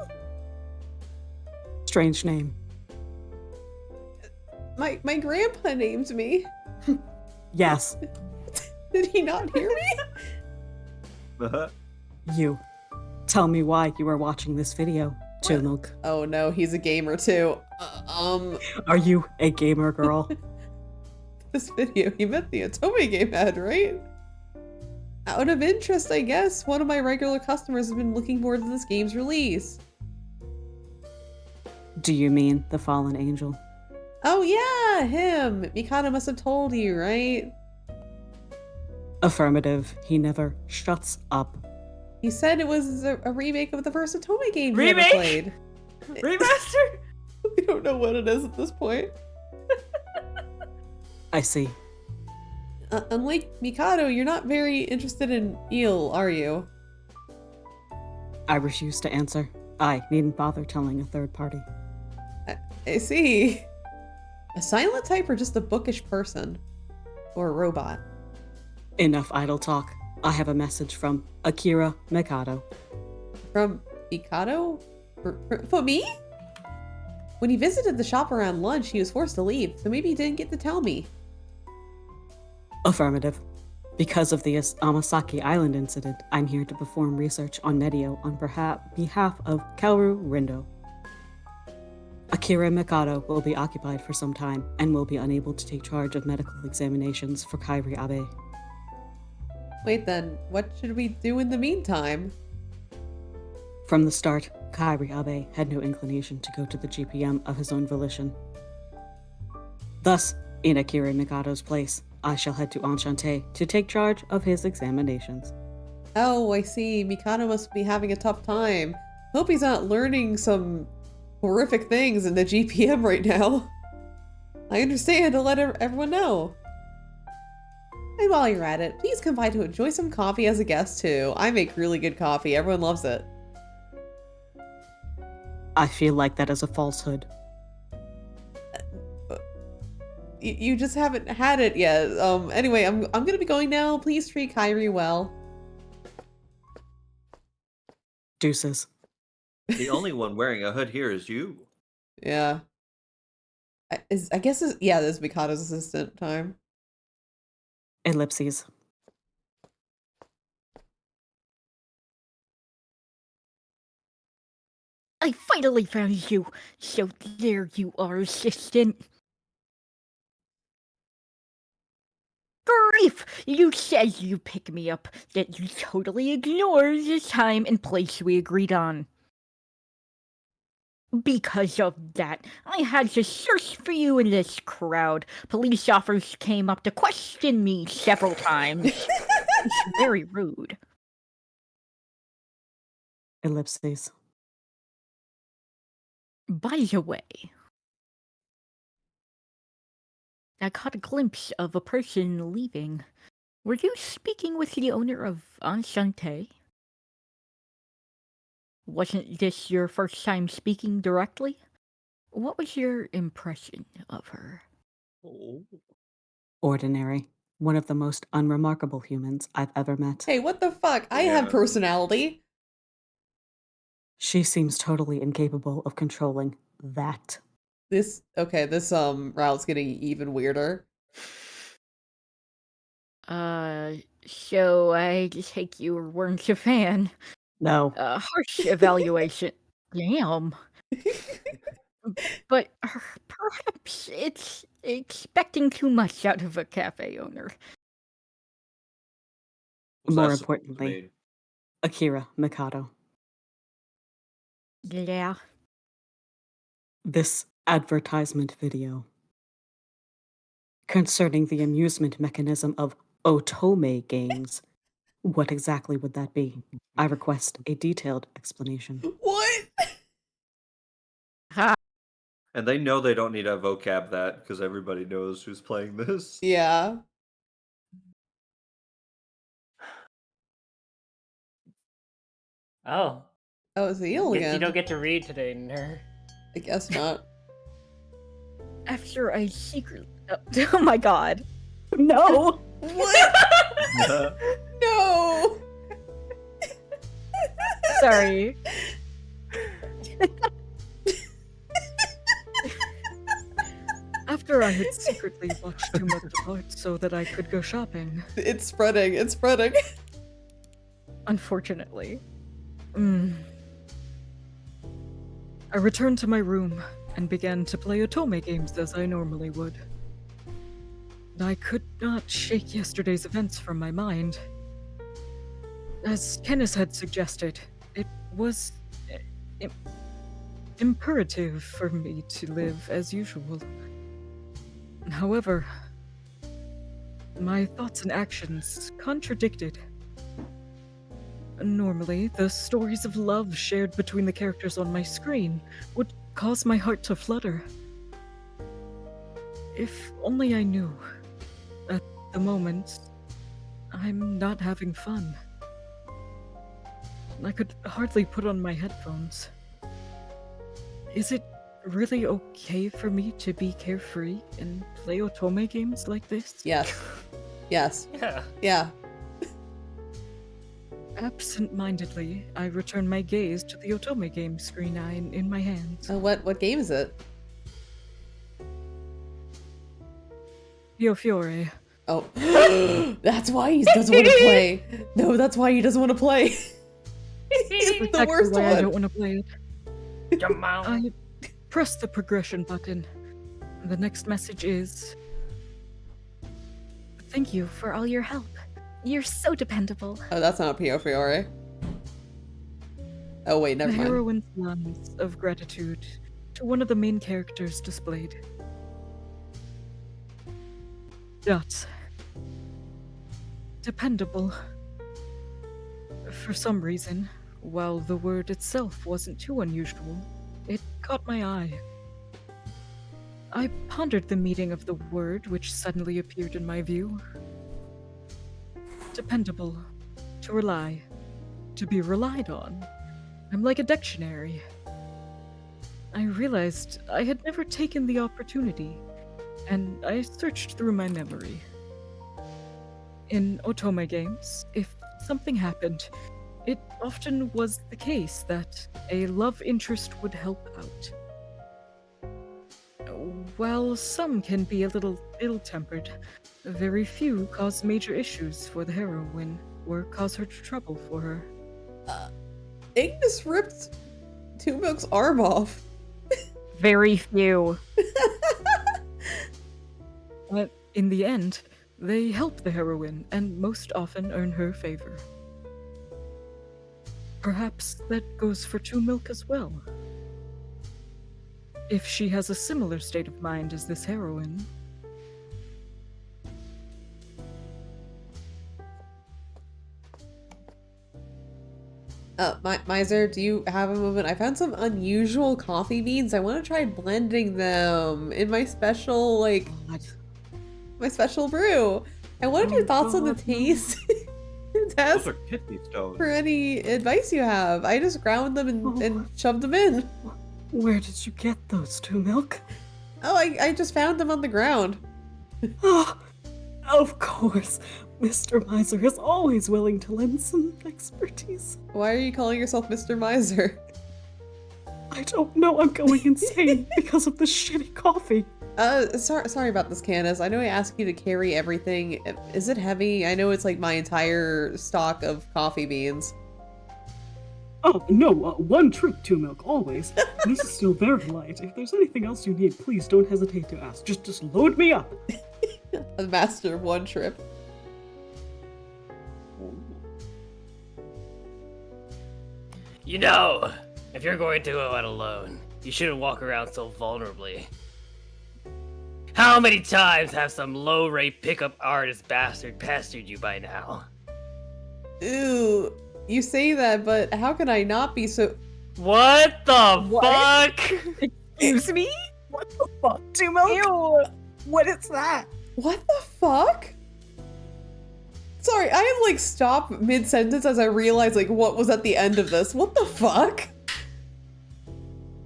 S5: Strange name.
S1: My grandpa named me.
S5: Yes.
S1: Did he not hear me?
S5: You. Tell me why you are watching this video, Milk.
S1: Oh no, he's a gamer too.
S5: Are you a gamer girl?
S1: This video, you meant the Otome game ad, right? Out of interest, I guess, one of my regular customers has been looking forward to this game's release.
S5: Do you mean the Fallen Angel?
S1: Oh yeah, him! Mikado must have told you, right?
S5: Affirmative. He never shuts up.
S1: He said it was a remake of the first Otome game he ever
S2: Remake?
S1: played.
S2: Remaster?
S1: We don't know what it is at this point.
S5: I see.
S1: Unlike Mikado, you're not very interested in eel, are you?
S5: I refuse to answer. I needn't bother telling a third party.
S1: I see. A silent type or just a bookish person? Or a robot?
S5: Enough idle talk. I have a message from Akira Mikado.
S1: From Mikado? For me? When he visited the shop around lunch, he was forced to leave, so maybe he didn't get to tell me.
S5: Affirmative. Because of the Amasaki Island incident, I'm here to perform research on Medio on behalf of Kaoru Rindo. Akira Mikado will be occupied for some time and will be unable to take charge of medical examinations for Kairi Abe.
S1: Wait then, what should we do in the meantime?
S5: From the start, Kairi Abe had no inclination to go to the GPM of his own volition. Thus, in Akira Mikado's place, I shall head to Enchante to take charge of his examinations.
S1: Oh, I see. Mikado must be having a tough time. Hope he's not learning some horrific things in the GPM right now. I understand to let everyone know. And while you're at it, please come by to enjoy some coffee as a guest too. I make really good coffee. Everyone loves it.
S5: I feel like that is a falsehood.
S1: You just haven't had it yet. Anyway, I'm gonna be going now. Please treat Kairi well.
S5: Deuces.
S7: The only one wearing a hood here is you.
S1: Yeah. I guess yeah, this is Mikado's assistant time.
S5: Ellipses.
S10: I finally found you. So there you are, assistant. Grief! You said you'd pick me up, yet you totally ignored the time and place we agreed on. Because of that, I had to search for you in this crowd. Police officers came up to question me several times. It's very rude.
S5: Ellipses.
S10: By the way, I caught a glimpse of a person leaving. Were you speaking with the owner of Enchante? Wasn't this your first time speaking directly? What was your impression of her?
S5: Ordinary. One of the most unremarkable humans I've ever met.
S1: Hey, what the fuck? I have personality.
S5: She seems totally incapable of controlling that.
S1: This route's getting even weirder.
S10: So I take you weren't a fan.
S5: No.
S10: Harsh evaluation. Damn. But perhaps it's expecting too much out of a cafe owner.
S5: More importantly, Akira Mikado.
S10: Yeah.
S5: This advertisement video concerning the amusement mechanism of Otome games. What exactly would that be? I request a detailed explanation.
S1: What?
S7: And they know they don't need to vocab that because everybody knows who's playing this.
S1: Yeah.
S2: Oh.
S1: Oh, it's the eel
S2: Guess
S1: again.
S2: you don't get to read today, nerd.
S1: I guess not.
S11: After I secretly... Oh my god.
S5: No!
S1: What? No!
S11: Sorry. After I had secretly watched too much apart so that I could go shopping.
S1: It's spreading. It's spreading.
S11: Unfortunately. I returned to my room and began to play Otome games as I normally would. I could not shake yesterday's events from my mind. As Kenneth had suggested, it was imperative for me to live as usual.
S3: However, my thoughts and actions contradicted. Normally, the stories of love shared between the characters on my screen would cause my heart to flutter. If only I knew. At the moment, I'm not having fun. I could hardly put on my headphones. Is it really okay for me to be carefree and play otome games like this?
S1: Yes. Yes.
S2: Yeah.
S1: Yeah.
S3: Absent-mindedly, I return my gaze to the otome game screen in my hands.
S1: What game is it?
S3: Pio Fiore.
S1: Oh. That's why he doesn't want to play. No, that's why he doesn't want to play. It's the
S3: Exactly
S1: worst
S3: why I
S1: one.
S3: don't want to play it.
S2: Jamal.
S3: I press the progression button. The next message is...
S10: Thank you for all your help. You're so dependable.
S1: Oh, that's not Pio Fiore. Oh wait, never
S3: the
S1: mind.
S3: heroine's lines of gratitude to one of the main characters displayed. Dots. Dependable. For some reason, while the word itself wasn't too unusual, it caught my eye. I pondered the meaning of the word which suddenly appeared in my view. Dependable. To rely. To be relied on. I'm like a dictionary. I realized I had never taken the opportunity, and I searched through my memory. In otome games, if something happened, it often was the case that a love interest would help out. While some can be a little ill-tempered, very few cause major issues for the heroine or cause her trouble for her.
S1: Ignis ripped Two Milk's arm off.
S10: Very few.
S3: But in the end, they help the heroine and most often earn her favor. Perhaps that goes for Two Milk as well. If she has a similar state of mind as this heroine.
S1: Miser, do you have a moment? I found some unusual coffee beans. I want to try blending them in my special, my special brew. I wanted your thoughts on the taste. Tess,
S4: Those are kidney stones.
S1: for any advice you have. I just ground them and shoved them in.
S5: Where did you get those, Two Milk?
S1: Oh, I just found them on the ground.
S5: Oh, of course. Mr. Miser is always willing to lend some expertise.
S1: Why are you calling yourself Mr. Miser?
S5: I don't know, I'm going insane because of this shitty coffee.
S1: Sorry about this, Candace. I know I asked you to carry everything. Is it heavy? I know it's like my entire stock of coffee beans.
S5: Oh, no, one trip, Two Milk, always. This is still very light. If there's anything else you need, please don't hesitate to ask. Just load me up.
S1: A master of one trip.
S2: You know, if you're going to go out alone, you shouldn't walk around so vulnerably. How many times have some low-rate pickup artist bastard pestered you by now?
S1: Ooh, you say that, but how can I not be so...
S2: What the fuck?
S10: Excuse me?
S5: What the fuck, Two Milk?
S10: Ew.
S5: What is that?
S1: What the fuck? Sorry, I am like stopped mid-sentence as I realize like what was at the end of this. What the fuck?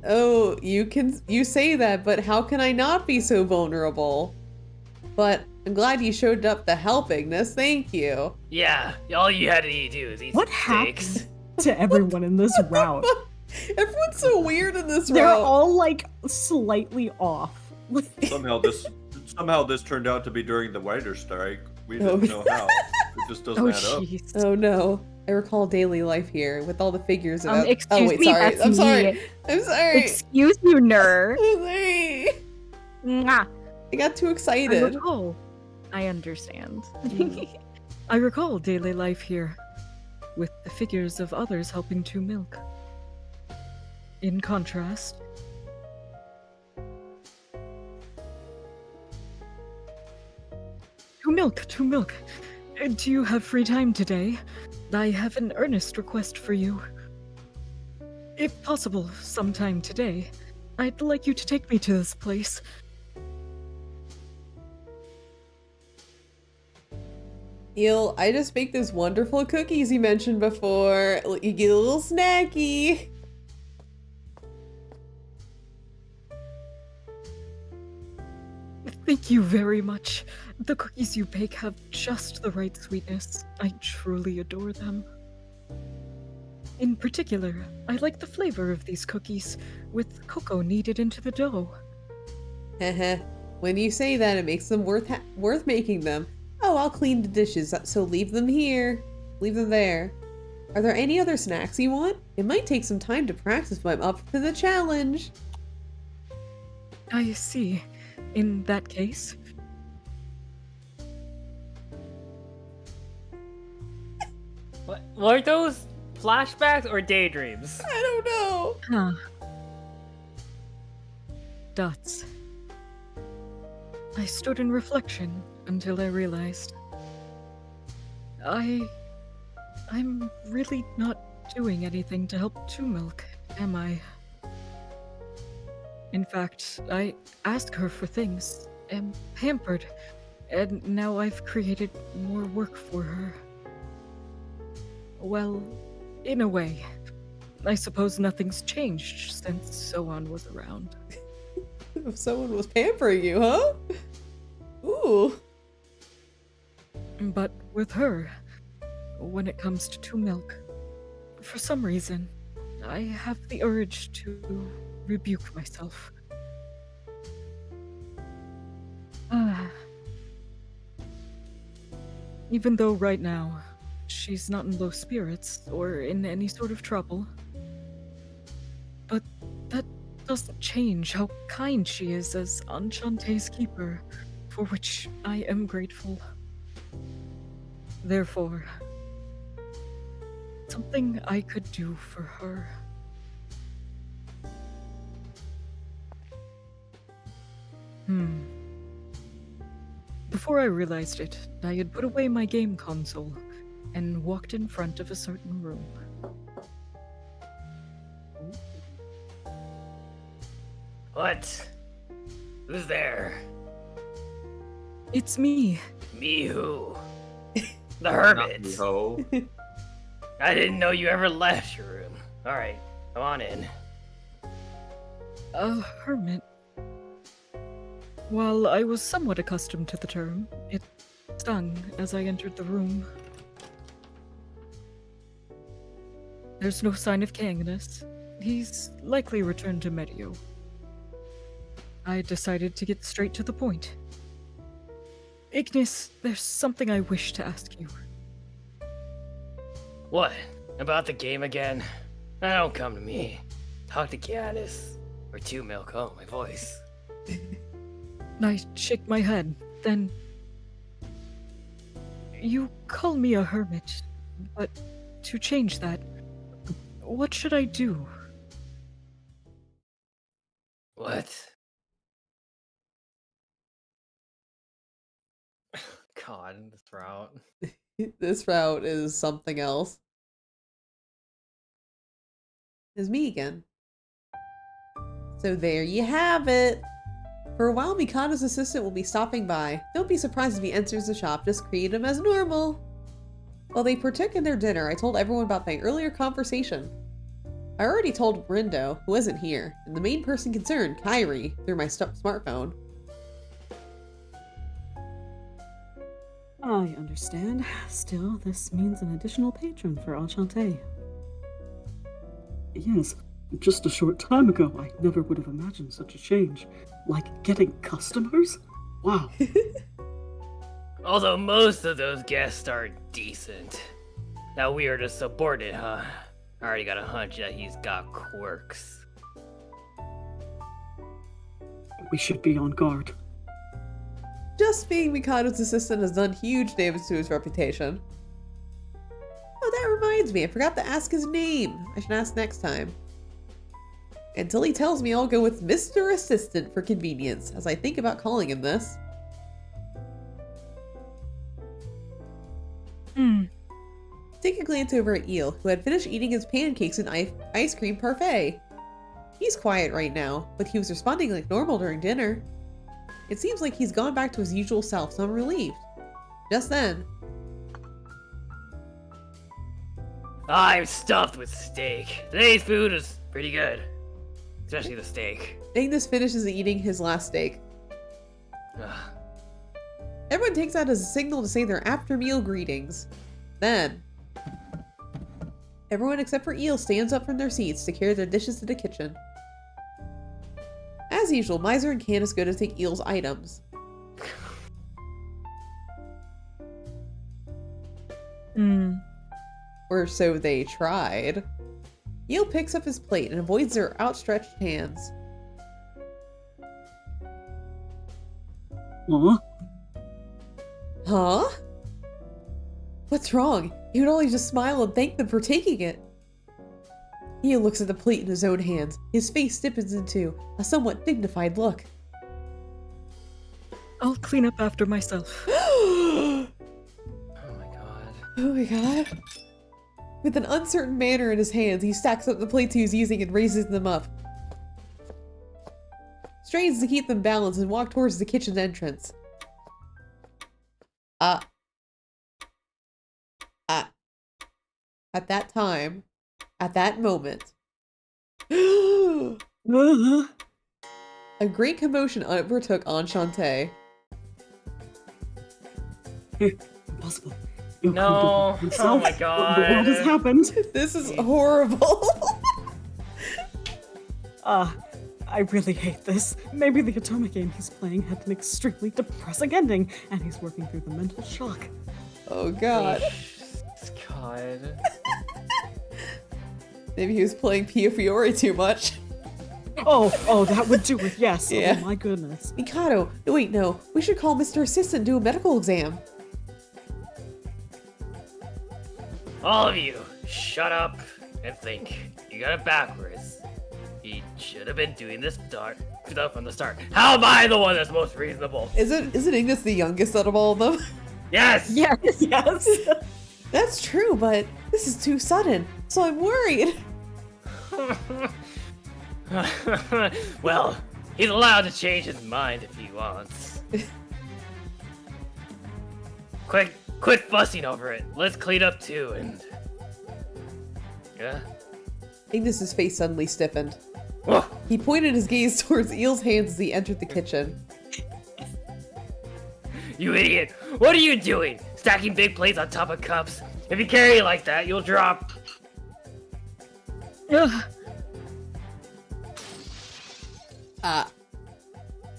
S1: Oh, you say that, but how can I not be so vulnerable? But I'm glad you showed up to help, Ignis. Thank you.
S2: Yeah, all you had to do is eat
S5: What
S2: some steaks.
S5: happened to everyone in this route?
S1: Everyone's so weird in this
S5: They're
S1: route.
S5: all like slightly off.
S4: Somehow this turned out to be during the writer's strike. We didn't know how. It just doesn't add up.
S3: jeez.
S1: Oh no. I recall daily life here with all the figures about.
S10: Excuse
S1: oh wait,
S10: me,
S1: sorry.
S10: that's
S1: I'm
S10: me.
S1: sorry. I'm sorry.
S10: Excuse you, Ner.
S1: I'm sorry.
S10: Mwah.
S1: I got too
S3: I
S1: excited.
S3: recall.
S10: I understand.
S3: I recall daily life here, with the figures of others helping Two Milk. In To milk. Do you have free time today? I have an earnest request for you. If possible, sometime today, I'd like you to take me to this place.
S1: Il, I just baked those wonderful cookies you mentioned before. You get a little snacky.
S3: Thank you very much. The cookies you bake have just the right sweetness. I truly adore them. In particular, I like the flavor of these cookies, with cocoa kneaded into the dough.
S1: Heh. When you say that, it makes them worth making them. Oh, I'll clean the dishes, so leave them here. Leave them there. Are there any other snacks you want? It might take some time to practice, but I'm up to the challenge.
S3: I see. In that case...
S2: What? Were those flashbacks or daydreams?
S1: I don't know.
S3: Huh. Dots. I stood in reflection until I realized I'm really not doing anything to help Two Milk, am I? In fact, I ask her for things, am pampered, and now I've created more work for her. Well, in a way. I suppose nothing's changed since Soan was around.
S1: If someone was pampering you, huh? Ooh.
S3: But with her, when it comes to Two Milk, for some reason, I have the urge to rebuke myself. Even though right now, she's not in low spirits or in any sort of trouble. But that doesn't change how kind she is as Enchanté's keeper, for which I am grateful. Therefore, something I could do for her. Before I realized it, I had put away my game console and walked in front of a certain room.
S2: What? Who's there?
S3: It's me.
S2: Me who? The hermit.
S7: No.
S2: I didn't know you ever left your room. Alright, come on in.
S3: A hermit. While I was somewhat accustomed to the term, it stung as I entered the room. There's no sign of Kanganis. He's likely returned to Medio. I decided to get straight to the point. Ignis, there's something I wish to ask you.
S2: What? About the game again? Don't come to me. Talk to Giannis. Or Two Milk. Oh, my voice.
S3: I shake my head, then... You call me a hermit, but to change that, what should I do?
S2: What? God, this route.
S1: This route is something else. It's me again. So there you have it. For a while, Mikado's assistant will be stopping by. Don't be surprised if he enters the shop, just greet him as normal. While they partook in their dinner, I told everyone about my earlier conversation. I already told Rindo, who isn't here, and the main person concerned, Kyrie, through my smartphone.
S5: I understand. Still, this means an additional patron for Enchanté. Yes, just a short time ago, I never would have imagined such a change. Like getting customers? Wow.
S2: Although most of those guests are decent. That weird is subordinate, huh? I already got a hunch that he's got quirks.
S5: We should be on guard.
S1: Just being Mikado's assistant has done huge damage to his reputation. Oh, that reminds me, I forgot to ask his name. I should ask next time. Until he tells me, I'll go with Mr. Assistant for convenience, as I think about calling him this. Take a glance over at Eel, who had finished eating his pancakes and ice cream parfait. He's quiet right now, but he was responding like normal during dinner. It seems like he's gone back to his usual self, so I'm relieved. Just then.
S2: I'm stuffed with steak. Today's food is pretty good. Especially the steak.
S1: Ignis finishes eating his last steak.
S2: Ugh.
S1: Everyone takes that as a signal to say their after-meal greetings. Then, everyone except for Eel stands up from their seats to carry their dishes to the kitchen. As usual, Miser and Candace go to take Eel's items. Or so they tried. Eel picks up his plate and avoids their outstretched hands.
S5: Huh?
S1: Huh? What's wrong? He would only just smile and thank them for taking it. Eel looks at the plate in his own hands. His face stiffens into a somewhat dignified look.
S11: I'll clean up after myself.
S2: Oh my god.
S1: Oh my god. With an uncertain manner in his hands, he stacks up the plates he was using and raises them up. Strains to keep them balanced and walk towards the kitchen entrance. At that time, at that moment, a great commotion overtook Enchante.
S5: Impossible.
S2: No. Oh my god.
S5: What has happened?
S1: This is horrible.
S5: I really hate this. Maybe the Atomic game he's playing had an extremely depressing ending, and he's working through the mental shock.
S1: Oh god.
S2: God.
S1: Maybe he was playing Pia Fiore too much.
S5: Oh, that would do it, yes.
S1: Yeah.
S5: Oh my goodness.
S1: Mikado, wait, no. We should call Mr. Assistant and do a medical exam.
S2: All of you, shut up and think. You got it backwards. He should have been doing this stuff from the start. How am I the one that's most reasonable?
S1: Isn't Ignis the youngest out of all of them?
S2: Yes!
S5: Yes.
S1: That's true, but this is too sudden, so I'm worried.
S2: Well, he's allowed to change his mind if he wants. Quit fussing over it. Let's clean up too and... Yeah?
S1: Ignis's face suddenly stiffened.
S2: Whoa.
S1: He pointed his gaze towards Eel's hands as he entered the kitchen.
S2: You idiot! What are you doing? Stacking big plates on top of cups? If you carry it like that, you'll drop...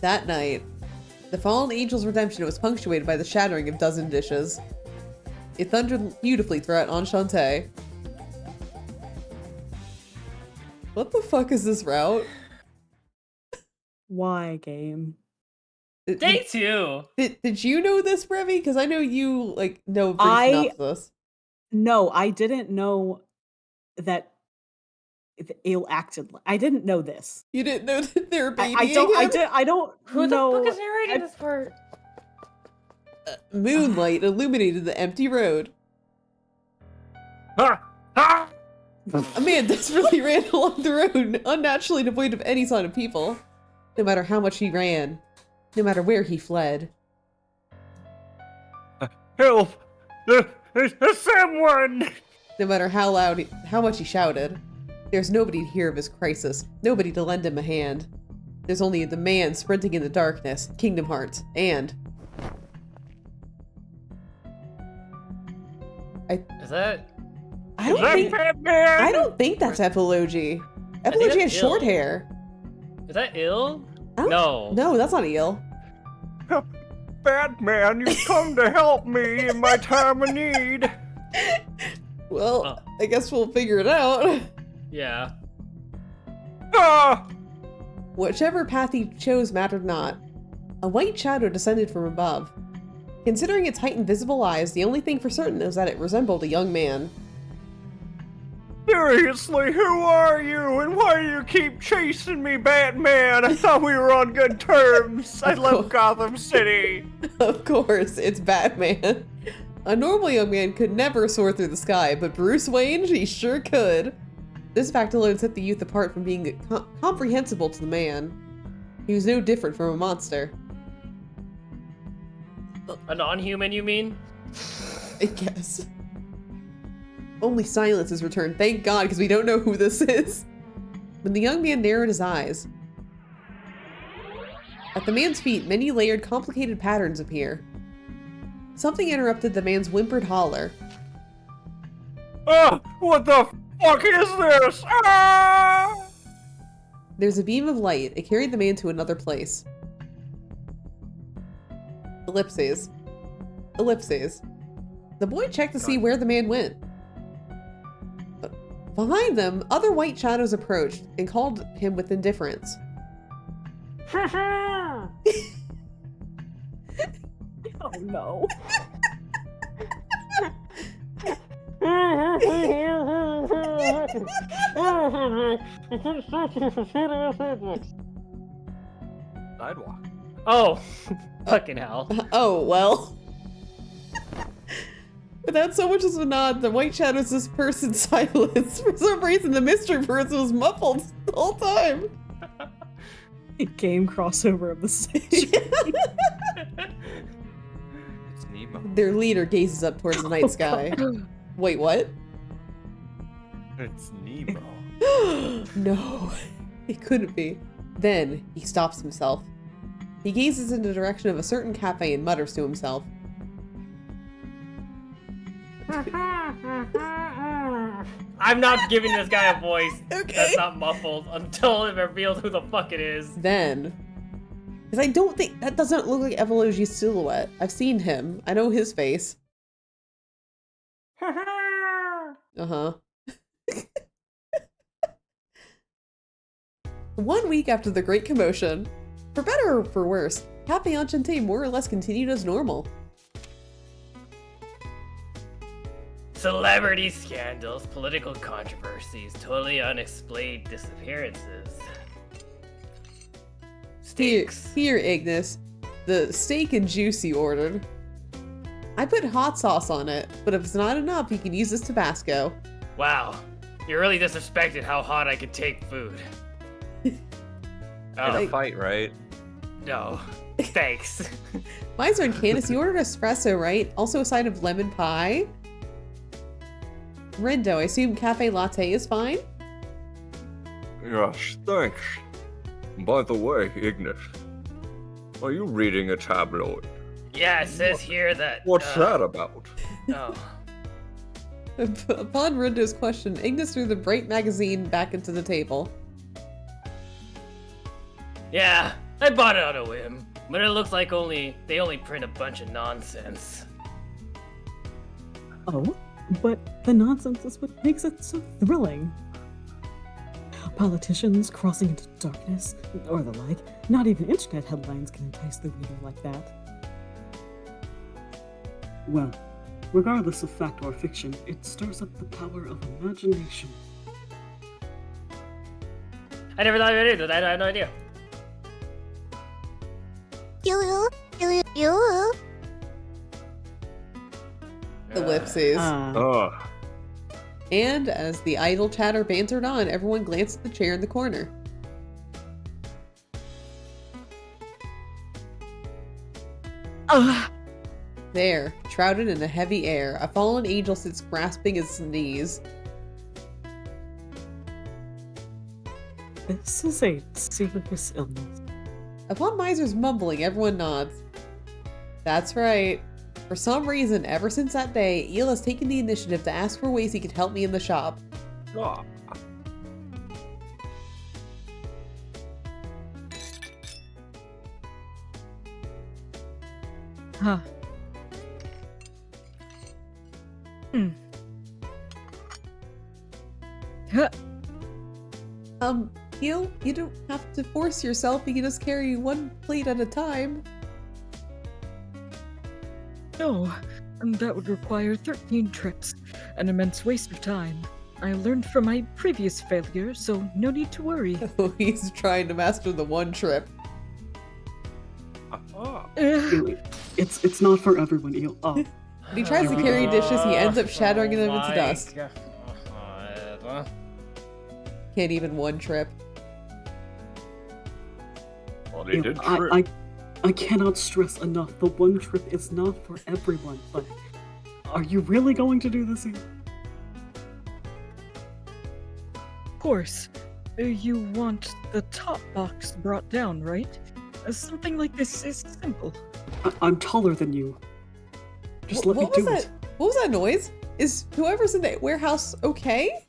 S1: That night, the fallen angel's redemption was punctuated by the shattering of dozen dishes. It thundered beautifully throughout Enchante. What the fuck is this route?
S5: Why game?
S2: Day 2!
S1: Did you know this, Brevi? Because I know you, like, know a brief synopsis.
S5: No, I didn't know that Eel acted. I didn't know this.
S1: You didn't know that they were babying
S5: I don't
S2: Who
S5: know.
S2: the fuck is narrating this part?
S1: Moonlight illuminated the empty road.
S2: Ah! Ah!
S1: A man desperately ran along the road, unnaturally devoid of any sign of people. No matter how much he ran, no matter where he fled.
S4: Help! There's someone!
S1: No matter how loud, how much he shouted, there's nobody to hear of his crisis, nobody to lend him a hand. There's only the man sprinting in the darkness, Kingdom Hearts, and...
S2: Is that...
S1: I don't think that's Epilogy. Epilogy has short
S2: Eel.
S1: hair.
S2: Is that ill?
S1: No, that's not Eel.
S4: Batman, you've come to help me in my time of need.
S1: Well, I guess we'll figure it out.
S2: Yeah.
S4: Ah!
S1: Whichever path he chose mattered not. A white shadow descended from above. Considering its heightened visible eyes, the only thing for certain is that it resembled a young man.
S4: Seriously, who are you, and why do you keep chasing me, Batman? I thought we were on good terms. I love Gotham City.
S1: Of course, it's Batman. A normal young man could never soar through the sky, but Bruce Wayne, he sure could. This fact alone set the youth apart from being comprehensible to the man. He was no different from a monster.
S2: A non-human, you mean?
S1: I guess. Only silence is returned, thank God, because we don't know who this is. When the young man narrowed his eyes, at the man's feet, many layered, complicated patterns appear. Something interrupted the man's whimpered holler.
S4: Ah! What the fuck is this? Ah!
S1: There's a beam of light. It carried the man to another place. Ellipses. Ellipses. The boy checked to see where the man went. Behind them, other white shadows approached and called him with indifference.
S5: Oh no.
S4: Sidewalk.
S2: Oh, fucking hell.
S1: Oh, well. Without so much as a nod, the white shadows this person's silence. For some reason, the mystery person was muffled the whole time.
S5: Game crossover of the stage.
S7: It's Nemo.
S1: Their leader gazes up towards the night sky. Wait, what?
S7: It's Nemo.
S1: No, it couldn't be. Then he stops himself. He gazes in the direction of a certain cafe and mutters to himself.
S2: I'm not giving this guy a voice
S1: Okay.
S2: that's not muffled until it reveals who the fuck it is.
S1: Then, because I don't think that doesn't look like Evoluji's silhouette. I've seen him. I know his face. Uh-huh. 1 week after the Great Commotion, for better or for worse, Cafe Enchante more or less continued as normal.
S2: Celebrity scandals, political controversies, totally unexplained disappearances. Steaks.
S1: Here, Ignis, the steak and juice you ordered. I put hot sauce on it, but if it's not enough, you can use this Tabasco.
S2: Wow, you really disrespected how hot I could take food.
S7: In a fight, right?
S2: No, thanks.
S1: Miser and Candace, you ordered espresso, right? Also a side of lemon pie? Rindo, I assume cafe latte is fine?
S4: Yes, thanks. By the way, Ignis, are you reading a tabloid?
S2: Yeah, it says here that.
S4: What's that about?
S2: Oh.
S1: Upon Rindo's question, Ignis threw the bright magazine back into the table.
S2: Yeah, I bought it on a whim, but it looks like they only print a bunch of nonsense.
S5: Oh, but the nonsense is what makes it so thrilling. Politicians crossing into darkness, or the like. Not even internet headlines can entice the reader like that. Well, regardless of fact or fiction, it stirs up the power of imagination.
S2: I never thought of it either. I had no idea.
S1: Ellipses.
S4: Ugh.
S1: And as the idle chatter bantered on, everyone glanced at the chair in the corner. There, shrouded in a heavy air, a fallen angel sits grasping his knees.
S5: This is a serious illness.
S1: Upon Miser's mumbling, everyone nods. That's right. For some reason, ever since that day, Eel has taken the initiative to ask for ways he could help me in the shop.
S4: Ah.
S11: Huh. Huh.
S1: Eel, you don't have to force yourself, you can just carry one plate at a time.
S11: No, and that would require 13 trips, an immense waste of time. I learned from my previous failure, so no need to worry.
S1: Oh, he's trying to master the one trip.
S5: It's not for everyone, Eel. Oh,
S1: When he tries to carry dishes, he ends up shattering them into
S2: my
S1: dust.
S2: God.
S1: Can't even one trip.
S4: Well, they did
S5: I,
S4: trip.
S5: I cannot stress enough, the one trip is not for everyone, but are you really going to do this here?
S3: Of course. You want the top box brought down, right? Something like this is simple.
S5: I'm taller than you. Just let me
S1: What was
S5: do
S1: that?
S5: it.
S1: What was that noise? Is whoever's in the warehouse okay?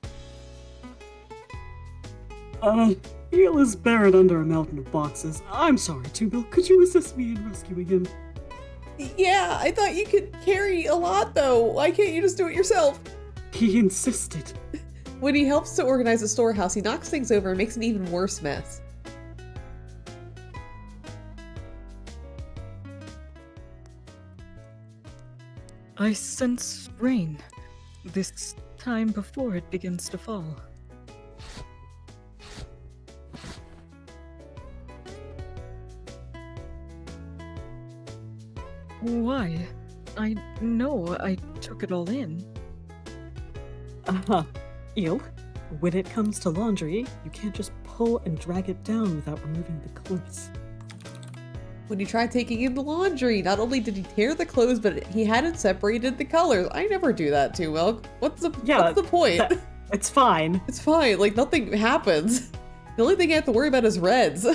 S5: Eel is buried under a mountain of boxes. I'm sorry, Two-Bill. Could you assist me in rescuing him?
S1: Yeah, I thought you could carry a lot though. Why can't you just do it yourself?
S5: He insisted.
S1: When he helps to organize the storehouse, he knocks things over and makes an even worse mess.
S3: I sense rain. This time before it begins to fall. Why? I know I took it all in.
S5: Eel, when it comes to laundry, you can't just pull and drag it down without removing the clothes.
S1: When he tried taking in the laundry, not only did he tear the clothes, but he hadn't separated the colors. I never do that too, Milk. What's the point?
S5: It's fine.
S1: It's fine. Like, nothing happens. The only thing I have to worry about is reds.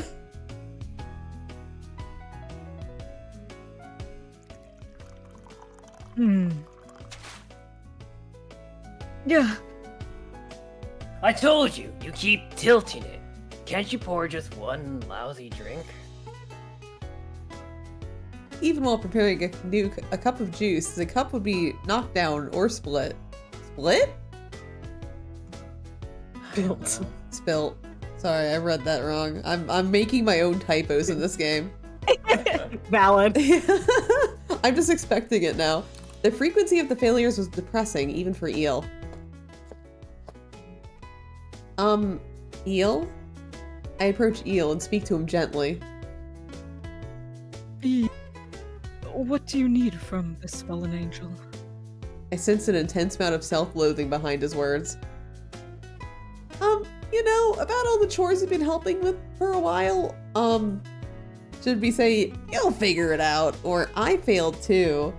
S3: Yeah.
S2: I told you, you keep tilting it. Can't you pour just one lousy drink?
S1: Even while preparing a cup of juice, the cup would be knocked down or split. Split?
S5: Built.
S1: Spilt. Sorry, I read that wrong. I'm making my own typos in this game.
S5: Valid.
S1: I'm just expecting it now. The frequency of the failures was depressing, even for Eel. Eel? I approach Eel and speak to him gently.
S3: What do you need from this fallen angel?
S1: I sense an intense amount of self-loathing behind his words. You know, about all the chores you've been helping with for a while, should we say, you'll figure it out, or I failed too.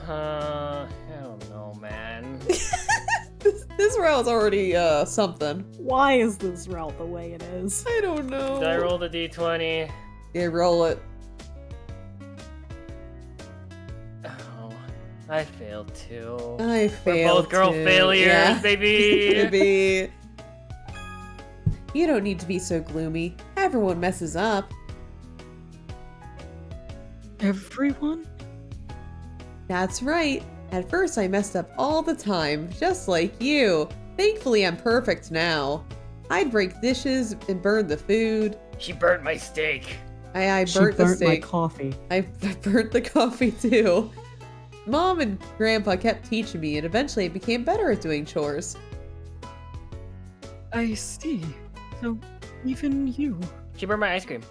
S2: I don't know, man.
S1: This route's already, something.
S5: Why is this route the way it is?
S1: I don't know.
S2: Did I roll the d20?
S1: Yeah, roll it.
S2: Oh, I failed too.
S1: I failed.
S2: We're both girl
S1: too.
S2: failures,
S1: Yeah.
S2: baby.
S1: Baby. You don't need to be so gloomy. Everyone messes up.
S3: Everyone?
S1: That's right. At first I messed up all the time, just like you. Thankfully I'm perfect now. I'd break dishes and burn the food.
S2: She burnt my steak.
S1: I
S5: She
S1: burnt the
S5: burnt my
S1: steak.
S5: coffee.
S1: I burnt the coffee too. Mom and Grandpa kept teaching me and eventually I became better at doing chores.
S3: I see. So, even you.
S2: She burnt my ice cream.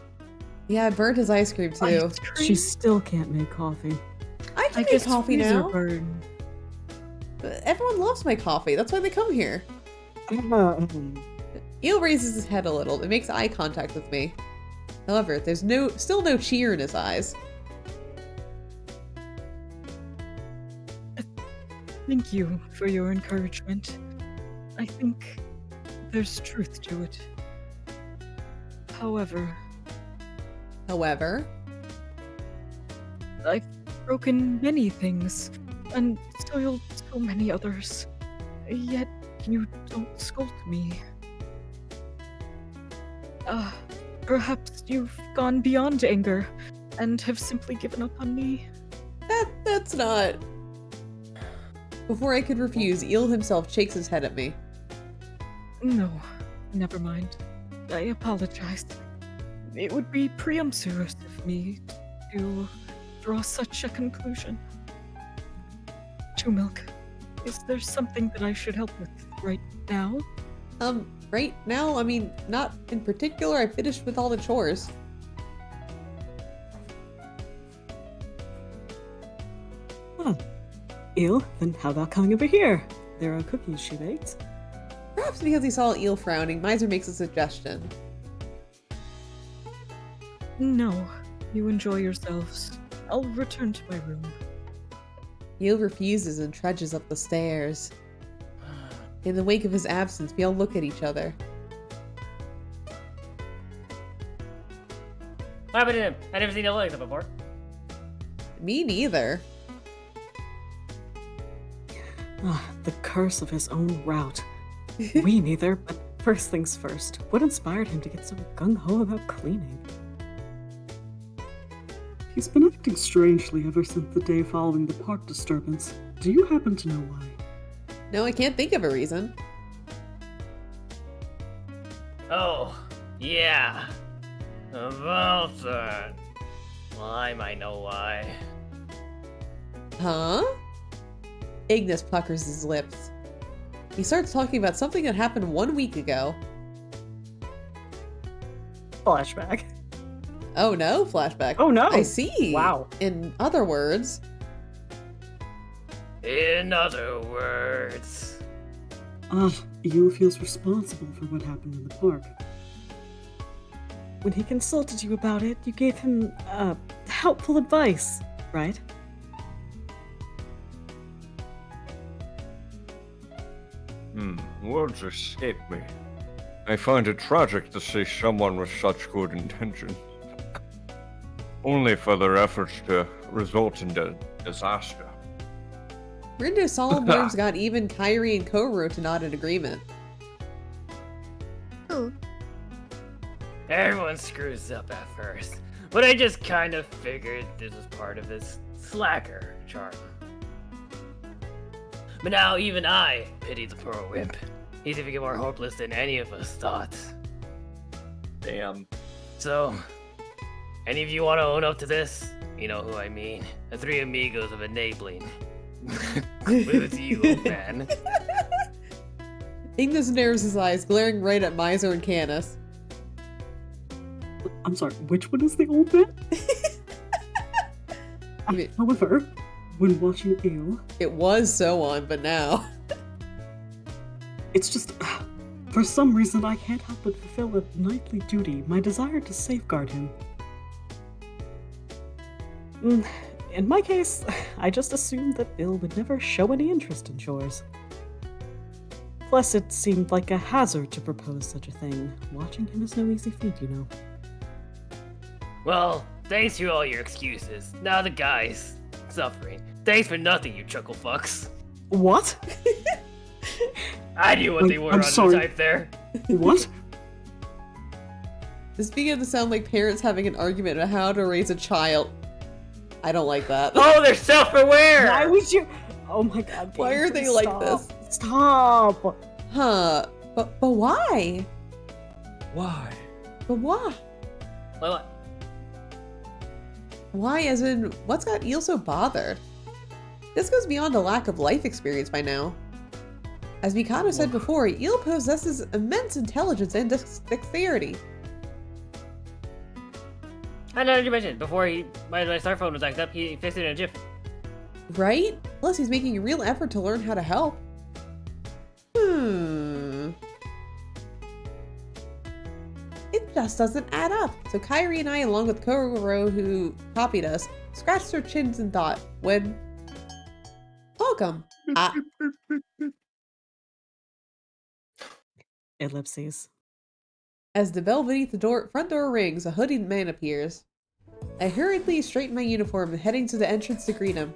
S1: Yeah, I burnt his ice cream too.
S3: Ice cream?
S5: She still can't make coffee.
S1: I can
S3: I
S1: make
S3: guess
S1: coffee
S3: freezer
S1: now.
S3: burn.
S1: Everyone loves my coffee. That's why they come here. Eel raises his head a little and makes eye contact with me. However, there's still no cheer in his eyes.
S3: Thank you for your encouragement. I think there's truth to it. However, I've broken many things and soiled so many others. Yet you don't scold me. Perhaps you've gone beyond anger and have simply given up on me.
S1: That's not... Before I could refuse, Eel himself shakes his head at me.
S3: No, never mind. I apologize. It would be presumptuous of me to draw such a conclusion. Two Milk, is there something that I should help with right now?
S1: right now? I mean, not in particular. I finished with all the chores.
S5: Huh. Eel, then how about coming over here? There are cookies she baked.
S1: Perhaps because he saw Eel frowning, Miser makes a suggestion.
S11: No, you enjoy yourselves. I'll return to my room.
S1: Eel refuses and trudges up the stairs. In the wake of his absence, we all look at each other.
S2: What happened to him? I've never seen him like that before.
S1: Me neither.
S5: Ah, the curse of his own route. We neither, but first things first. What inspired him to get so gung-ho about cleaning?
S13: He's been acting strangely ever since the day following the park disturbance. Do you happen to know why?
S1: No, I can't think of a reason.
S2: Oh, yeah. About that. Well, I might know why.
S1: Huh? Ignis puckers his lips. He starts talking about something that happened 1 week ago.
S5: Flashback.
S1: Oh no, flashback.
S5: Oh no!
S1: I see.
S5: Wow.
S1: In other words...
S2: In other words...
S13: Eel feels responsible for what happened in the park.
S5: When he consulted you about it, you gave him, helpful advice, right?
S4: Words escape me. I find it tragic to see someone with such good intentions. Only for their efforts to result in disaster.
S1: Rindo's solemn words got even Kyrie and Koro to nod in agreement.
S10: Oh,
S2: Everyone screws up at first, but I just kind of figured this was part of his slacker charm. But now even I pity the poor wimp. He's even more hopeless than any of us thought.
S7: Damn.
S2: So, any of you want to own up to this? You know who I mean. The three amigos of enabling. Includes you, old man.
S1: Ignis narrows his eyes, glaring right at Mizo and Canis.
S13: I'm sorry, which one is the old man? However, when watching Eel,
S1: It was so on, but now...
S13: it's just... For some reason, I can't help but fulfill a knightly duty, my desire to safeguard him.
S5: In my case, I just assumed that Bill would never show any interest in chores. Plus, it seemed like a hazard to propose such a thing. Watching him is no easy feat, you know.
S2: Well, thanks for all your excuses. Now the guy's suffering. Thanks for nothing, you chuckle fucks.
S5: What?
S2: I knew what they were
S13: I'm
S2: on
S13: sorry.
S2: the type there.
S13: What?
S1: This began to sound like parents having an argument about how to raise a child. I don't like that.
S2: Oh, they're self-aware!
S5: Why would you? Oh my god.
S1: Why are they
S5: Gabe,
S1: like
S5: stop.
S1: this?
S5: Stop!
S1: Huh. But why?
S4: Why?
S1: But why?
S2: What?
S1: Why, as in, what's got Eel so bothered? This goes beyond a lack of life experience by now. As Mikado said before, Eel possesses immense intelligence and dexterity.
S2: I know you mentioned before my smartphone was acting up, he fixed it in a jiff.
S1: Right? Plus, he's making a real effort to learn how to help. It just doesn't add up. So Kyrie and I, along with Koro, who copied us, scratched our chins and thought, when... Welcome.
S5: Ellipses.
S1: As the bell beneath the front door rings, a hooded man appears. I hurriedly straighten my uniform, heading to the entrance to greet him.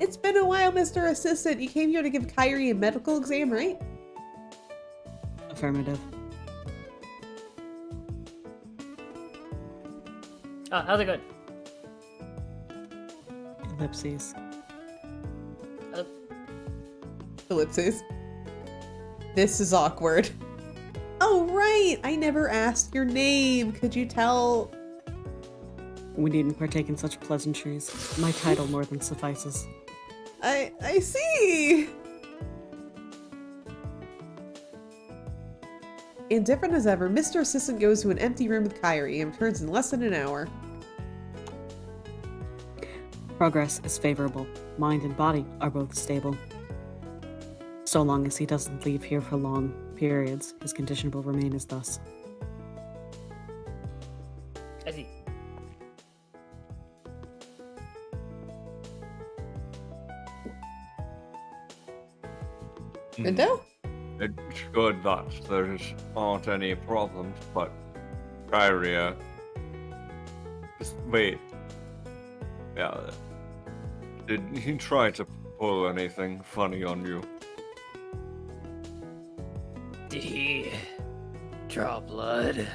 S1: It's been a while, Mr. Assistant. You came here to give Kyrie a medical exam, right?
S5: Affirmative.
S2: Oh, how's it going?
S5: Ellipses.
S1: Ellipses. This is awkward. Oh, right! I never asked your name. Could you tell...
S5: We needn't partake in such pleasantries. My title more than suffices.
S1: I see! Indifferent as ever, Mr. Assistant goes to an empty room with Kyrie and returns in less than an hour.
S5: Progress is favorable. Mind and body are both stable. So long as he doesn't leave here for long periods, his condition will remain as thus.
S2: I see.
S1: Rindo?
S4: It's good that there aren't any problems, but Kyria. Just wait. Yeah. Did he try to pull anything funny on you?
S2: Did he draw blood?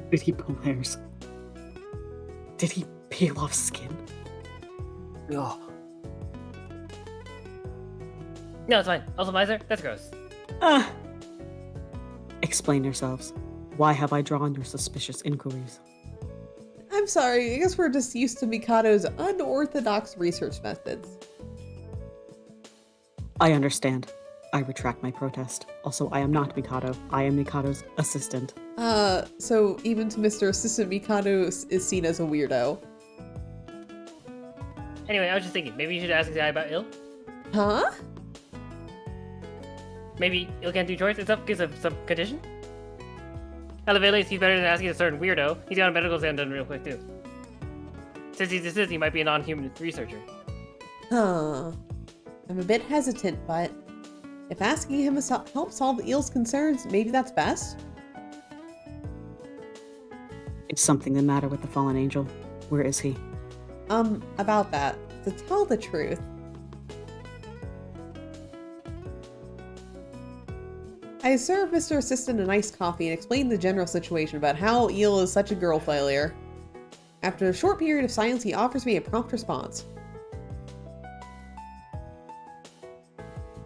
S5: Did he pull hairs? Did he peel off skin?
S4: Yeah.
S2: No, it's fine. Also, Miser, that's gross.
S5: Explain yourselves. Why have I drawn your suspicious inquiries?
S1: I'm sorry, I guess we're just used to Mikado's unorthodox research methods.
S5: I understand. I retract my protest. Also, I am not Mikado. I am Mikado's assistant.
S1: So even to Mr. Assistant, Mikado is seen as a weirdo.
S2: Anyway, I was just thinking, maybe you should ask the guy about Il.
S1: Huh?
S2: Maybe Il can't do chores and stuff because of some condition? At the very least, he's better than asking a certain weirdo. He's got a medical exam done real quick, too. Since he's assistant, he might be a non-human researcher.
S1: Huh. I'm a bit hesitant, but if asking him to help solve Eel's concerns, maybe that's best?
S5: Is something the matter with the fallen angel? Where is he?
S1: About that. To tell the truth, I served Mr. Assistant a nice coffee and explained the general situation about how Eel is such a girl failure. After a short period of silence, he offers me a prompt response.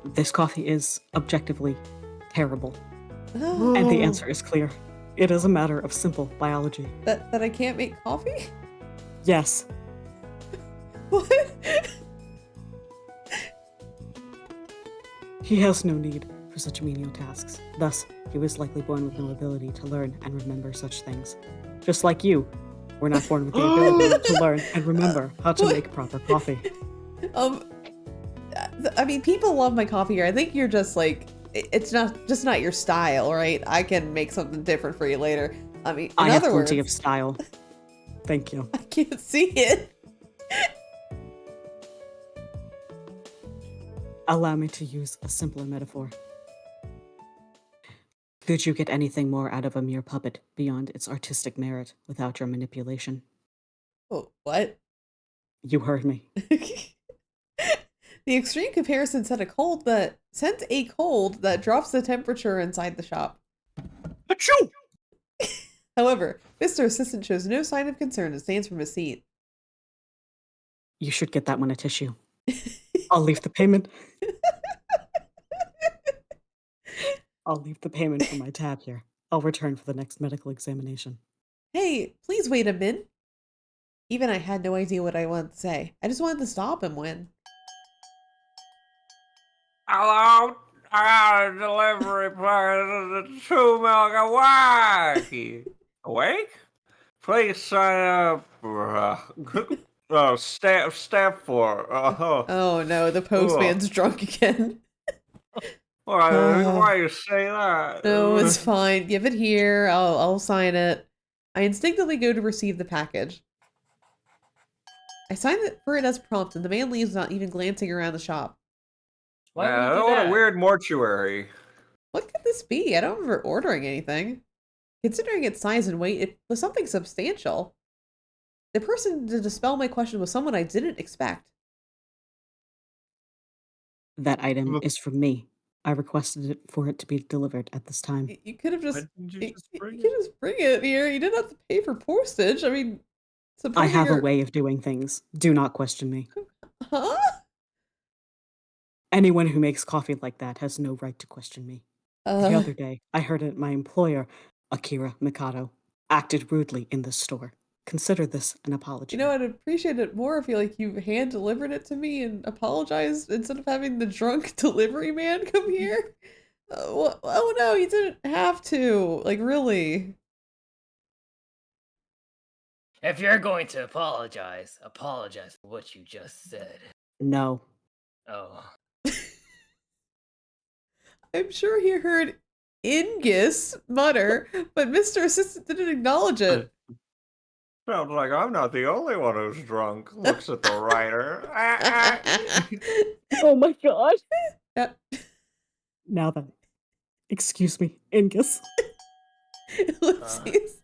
S5: This coffee is objectively terrible.
S1: Oh,
S5: And the answer is clear. It is a matter of simple biology.
S1: That I can't make coffee?
S5: Yes.
S1: What?
S5: He has no need for such menial tasks. Thus, he was likely born with no ability to learn and remember such things. Just like you, were not born with the ability to learn and remember how to make proper coffee.
S1: I mean, people love my coffee here. I think you're just like, it's not your style, right? I can make something different for you later. I mean,
S5: I
S1: in
S5: have
S1: other words,
S5: plenty of style. Thank you.
S1: I can't see it.
S5: Allow me to use a simpler metaphor. Could you get anything more out of a mere puppet beyond its artistic merit without your manipulation?
S1: Oh, what?
S5: You heard me.
S1: The extreme comparison sent a cold that drops the temperature inside the shop.
S4: Achoo!
S1: However, Mr. Assistant shows no sign of concern and stands from his seat.
S5: You should get that one a tissue. I'll leave the payment. I'll leave the payment for my tab here. I'll return for the next medical examination.
S1: Hey, please wait a minute. Even I had no idea what I wanted to say. I just wanted to stop him when.
S12: Hello? I got a delivery package to Milwaukee. Awake? Please sign up for step 4.
S1: Oh no, the postman's drunk again.
S12: Why you say that?
S1: No, it's fine. Give it here. I'll sign it. I instinctively go to receive the package. I sign for it as prompted. The man leaves without even glancing around the shop.
S2: Why would you do
S12: What
S2: that?
S12: a weird mortuary.
S1: What could this be? I don't remember ordering anything. Considering its size and weight, it was something substantial. The person to dispel my question was someone I didn't expect.
S5: That item is from me. I requested for it to be delivered at this time.
S1: You could have just,
S4: Why didn't you just
S1: you
S4: bring
S1: could just bring it here. You didn't have to pay for postage. I mean,
S5: I
S1: supposing
S5: have a
S1: you're-
S5: way of doing things. Do not question me.
S1: Huh?
S5: Anyone who makes coffee like that has no right to question me. The other day, I heard that my employer, Akira Mikado, acted rudely in this store. Consider this an apology.
S1: You know, I'd appreciate it more if you hand delivered it to me and apologized instead of having the drunk delivery man come here. Oh no, you didn't have to. Like, really.
S2: If you're going to apologize for what you just said.
S5: No.
S2: Oh.
S1: I'm sure he heard Ingus mutter, but Mr. Assistant didn't acknowledge it.
S4: Sounds like I'm not the only one who's drunk. Looks at the writer.
S5: Oh my god.
S1: Yep.
S13: Now then, excuse me, Ingus.
S1: Ellipses.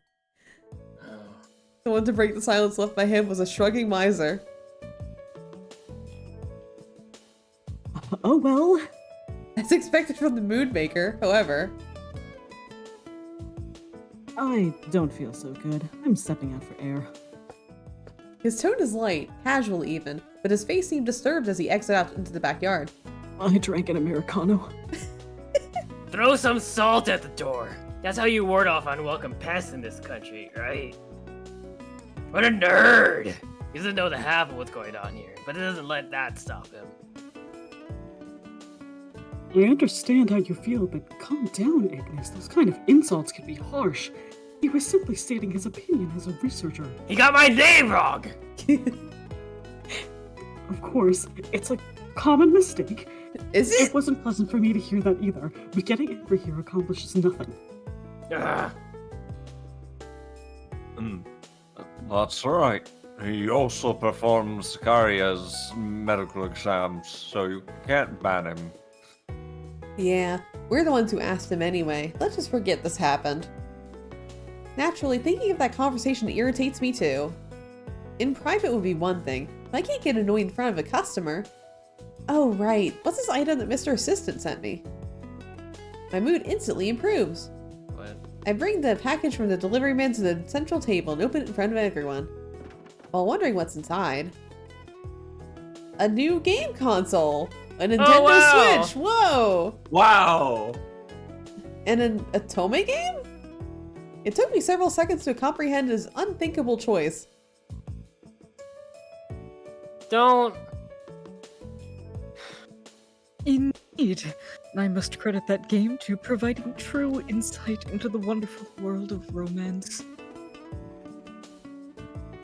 S1: The one to break the silence left by him was a shrugging miser.
S13: Oh well.
S1: As expected from the mood maker, however.
S13: I don't feel so good. I'm stepping out for air.
S1: His tone is light, casual even, but his face seemed disturbed as he exited out into the backyard.
S13: I drank an Americano.
S2: Throw some salt at the door. That's how you ward off unwelcome pests in this country, right? What a nerd! He doesn't know the half of what's going on here, but it doesn't let that stop him.
S13: I understand how you feel, but calm down, Ignis. Those kind of insults can be harsh. He was simply stating his opinion as a researcher.
S2: He got my name wrong!
S13: Of course, it's a common mistake.
S1: Is it?
S13: It wasn't pleasant for me to hear that either, but getting angry here accomplishes nothing.
S4: That's right. He also performs Karia's medical exams, so you can't ban him.
S1: Yeah, we're the ones who asked him anyway. Let's just forget this happened. Naturally, thinking of that conversation irritates me too. In private would be one thing, but I can't get annoyed in front of a customer. Oh right, what's this item that Mr. Assistant sent me? My mood instantly improves.
S2: What?
S1: I bring the package from the delivery man to the central table and open it in front of everyone, while wondering what's inside. A new game console! A Nintendo
S2: wow.
S1: Switch! Whoa!
S7: Wow.
S1: And an Otome game? It took me several seconds to comprehend his unthinkable choice.
S2: Don't...
S3: Indeed, I must credit that game to providing true insight into the wonderful world of romance.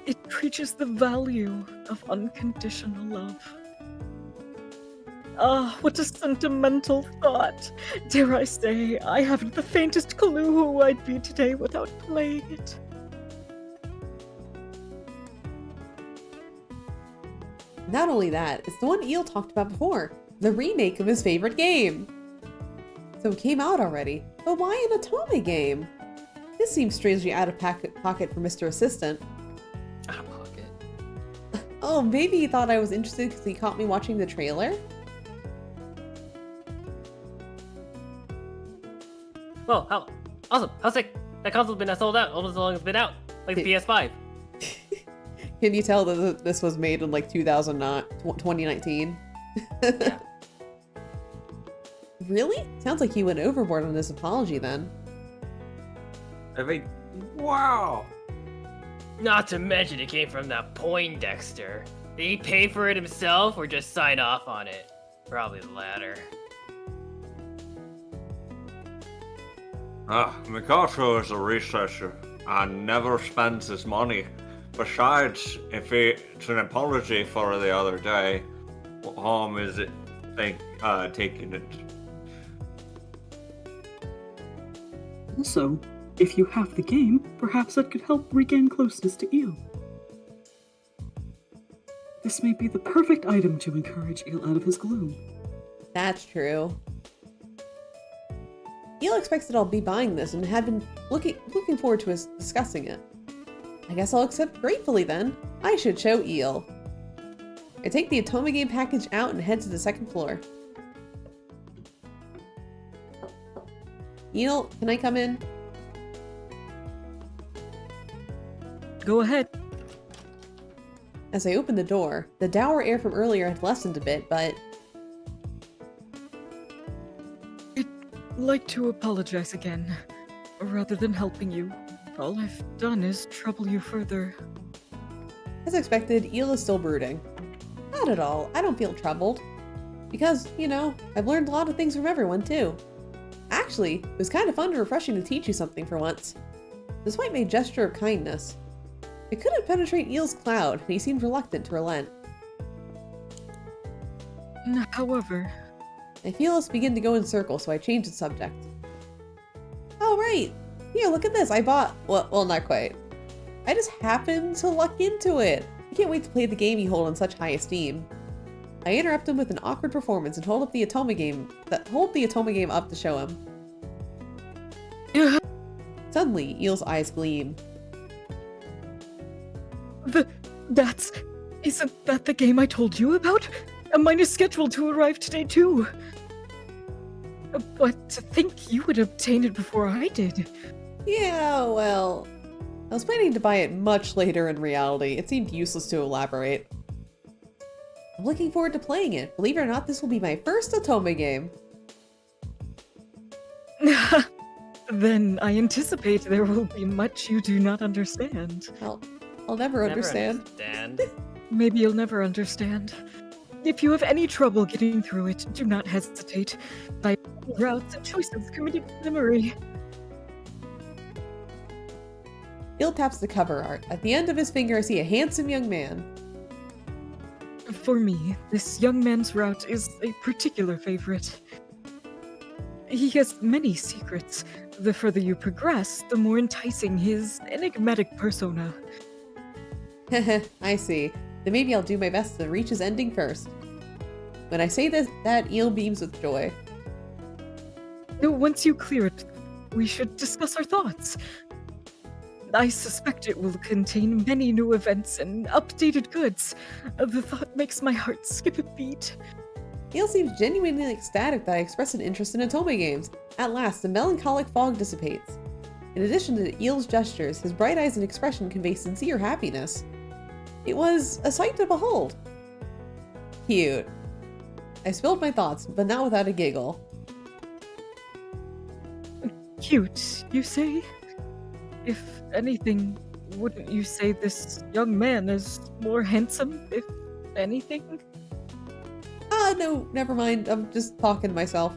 S3: It preaches the value of unconditional love. Ah, what a sentimental thought! Dare I say, I haven't the faintest clue who I'd be today without playing it.
S1: Not only that, it's the one Eel talked about before, the remake of his favorite game. So it came out already, but why an Otome game? This seems strangely out of pocket for Mr. Assistant.
S2: Out of pocket.
S1: Oh, maybe he thought I was interested because he caught me watching the trailer?
S2: Whoa, how awesome! How sick! That console's been sold out almost as long as it's been out, like the PS5.
S1: Can you tell that this was made in like 2019?
S2: Yeah.
S1: Really? Sounds like he went overboard on this apology then.
S7: I mean, wow.
S2: Not to mention it came from that Poindexter. Did he pay for it himself or just sign off on it? Probably the latter.
S4: Mikato is a researcher and never spends his money. Besides, if it's an apology for the other day, what harm is it taking it?
S13: Also, if you have the game, perhaps that could help regain closeness to Eel. This may be the perfect item to encourage Eel out of his gloom.
S1: That's true. Eel expects that I'll be buying this and had been looking forward to us discussing it. I guess I'll accept gratefully then. I should show Eel. I take the Otome game package out and head to the second floor. Eel, can I come in?
S3: Go ahead.
S1: As I opened the door, the dour air from earlier had lessened a bit, but...
S3: I'd like to apologize again. Rather than helping you, all I've done is trouble you further.
S1: As expected, Eel is still brooding. Not at all, I don't feel troubled. Because, you know, I've learned a lot of things from everyone too. Actually, it was kind of fun and refreshing to teach you something for once. Despite my gesture of kindness, I couldn't penetrate Eel's cloud, and he seemed reluctant to relent.
S3: However,
S1: I feel us begin to go in circles, so I changed the subject. Oh, right! Here, look at this! I bought... Well, not quite. I just happened to luck into it! I can't wait to play the game you hold in such high esteem. I interrupt him with an awkward performance and hold the Atoma game up to show him. Suddenly, Eel's eyes gleam.
S3: Isn't that the game I told you about? Mine is scheduled to arrive today too. But to think you would obtain it before I did.
S1: Yeah, well... I was planning to buy it much later in reality. It seemed useless to elaborate. I'm looking forward to playing it. Believe it or not, this will be my first Atoma game.
S3: Then I anticipate there will be much you do not understand.
S1: I'll never understand.
S3: Maybe you'll never understand. If you have any trouble getting through it, do not hesitate. By routes and choices committed to memory.
S1: Eel taps the cover art. At the end of his finger, I see a handsome young man.
S3: For me, this young man's route is a particular favorite. He has many secrets. The further you progress, the more enticing his enigmatic persona.
S1: I see. Then maybe I'll do my best to reach his ending first. When I say this, that Eel beams with joy.
S3: Once you clear it, we should discuss our thoughts. I suspect it will contain many new events and updated goods. The thought makes my heart skip a beat.
S1: Eel seems genuinely ecstatic that I expressed an interest in Atoma games. At last, the melancholic fog dissipates. In addition to Eel's gestures, his bright eyes and expression convey sincere happiness. It was a sight to behold. Cute. I spilled my thoughts, but not without a giggle.
S3: Cute, you say? If anything, wouldn't you say this young man is more handsome, if anything?
S1: No, never mind. I'm just talking to myself.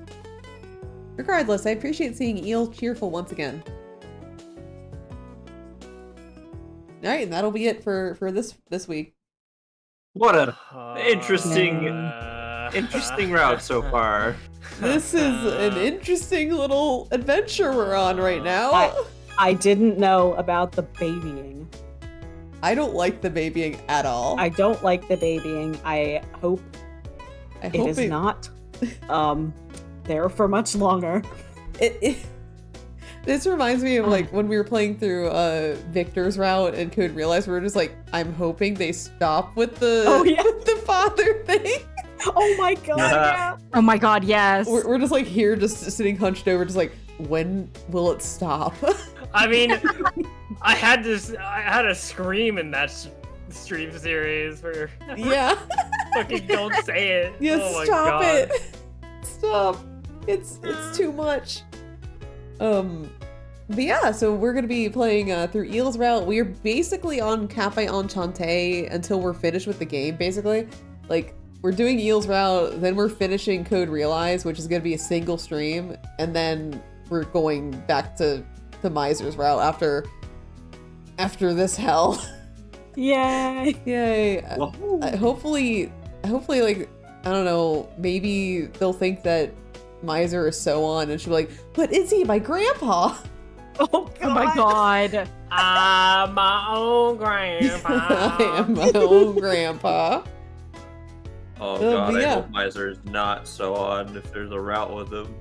S1: Regardless, I appreciate seeing Eel cheerful once again. Alright, and that'll be it for this week.
S7: What an interesting route so far.
S1: This is an interesting little adventure we're on right now.
S5: I didn't know about the babying.
S1: I don't like the babying at all.
S5: I don't like the babying. I hope it is not there for much longer.
S1: This reminds me of like when we were playing through Victor's route and Code Realize, we were just like, I'm hoping they stop with the with the father thing.
S5: Oh my god, yeah.
S10: Oh my god, yes.
S1: We're just like here, just sitting hunched over, just like, when will it stop?
S2: I mean, I had to scream in that stream series for fucking don't say it.
S1: Yeah,
S2: oh my
S1: stop
S2: God.
S1: it. Stop. It's too much. But yeah, so we're gonna be playing through Eel's route. We are basically on Cafe Enchanté until we're finished with the game, basically. Like, we're doing Eel's route, then we're finishing Code Realize, which is gonna be a single stream, and then we're going back to Miser's route after this hell.
S5: Yay!
S1: Yay! Hopefully, like, I don't know, maybe they'll think that Miser is so on, and she'll be like, "But is he my grandpa?"
S5: Oh
S10: my god!
S2: I'm my own grandpa.
S1: I am my own grandpa.
S7: Oh god,
S1: yeah.
S7: I hope Miser's not so on if there's a route with him.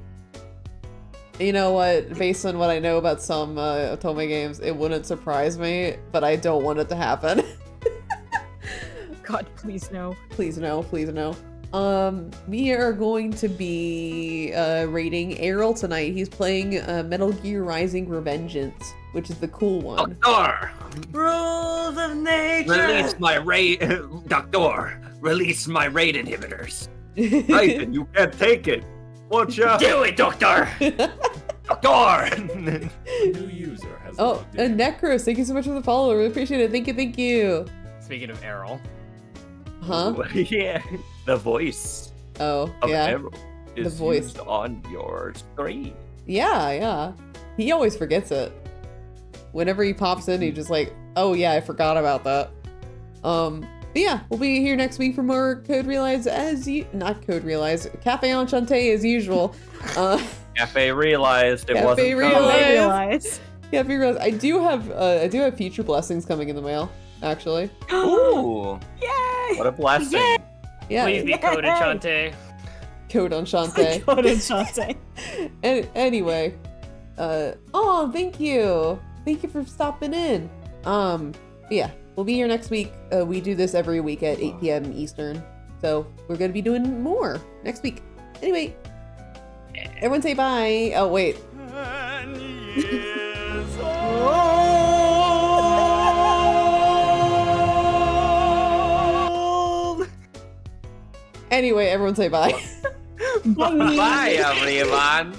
S1: You know what? Based on what I know about some Atoma games, it wouldn't surprise me, but I don't want it to happen.
S3: God, please no.
S1: Please no, please no. We are going to be rating Errol tonight. He's playing Metal Gear Rising Revengeance, which is the cool one.
S7: Doctor!
S2: Rules of nature!
S7: Release my raid... Doctor! Release my raid inhibitors! Raiden, you can't take it! Watch out!
S2: Do it, Doctor!
S7: Doctor!
S6: New user has logged in.
S1: And Necros, thank you so much for the follow. Really appreciate it. Thank you, thank you.
S2: Speaking of Errol.
S1: Huh?
S7: Yeah, the voice
S1: Oh,
S7: of
S1: yeah.
S7: Errol is
S1: The voice.
S7: used on your screen.
S1: Yeah. He always forgets it. Whenever he pops in, he's just like, oh yeah, I forgot about that. But yeah, we'll be here next week for more Code Realize not Code Realize, Cafe Enchante as usual.
S12: Cafe realized it wasn't
S1: Cafe
S5: Realize.
S1: Cafe Realize. I do have future blessings coming in the mail, actually.
S12: Ooh.
S5: Yay!
S12: What a blessing.
S5: Yay!
S1: Yeah.
S2: Please be Code Enchante.
S1: Code Enchante.
S5: Code Enchante.
S1: Anyway, thank you. Thank you for stopping in. Yeah, we'll be here next week. We do this every week at 8 p.m. Eastern. So we're going to be doing more next week. Anyway, everyone say bye. Oh, wait. Anyway, everyone say bye.
S12: Bye, everyone.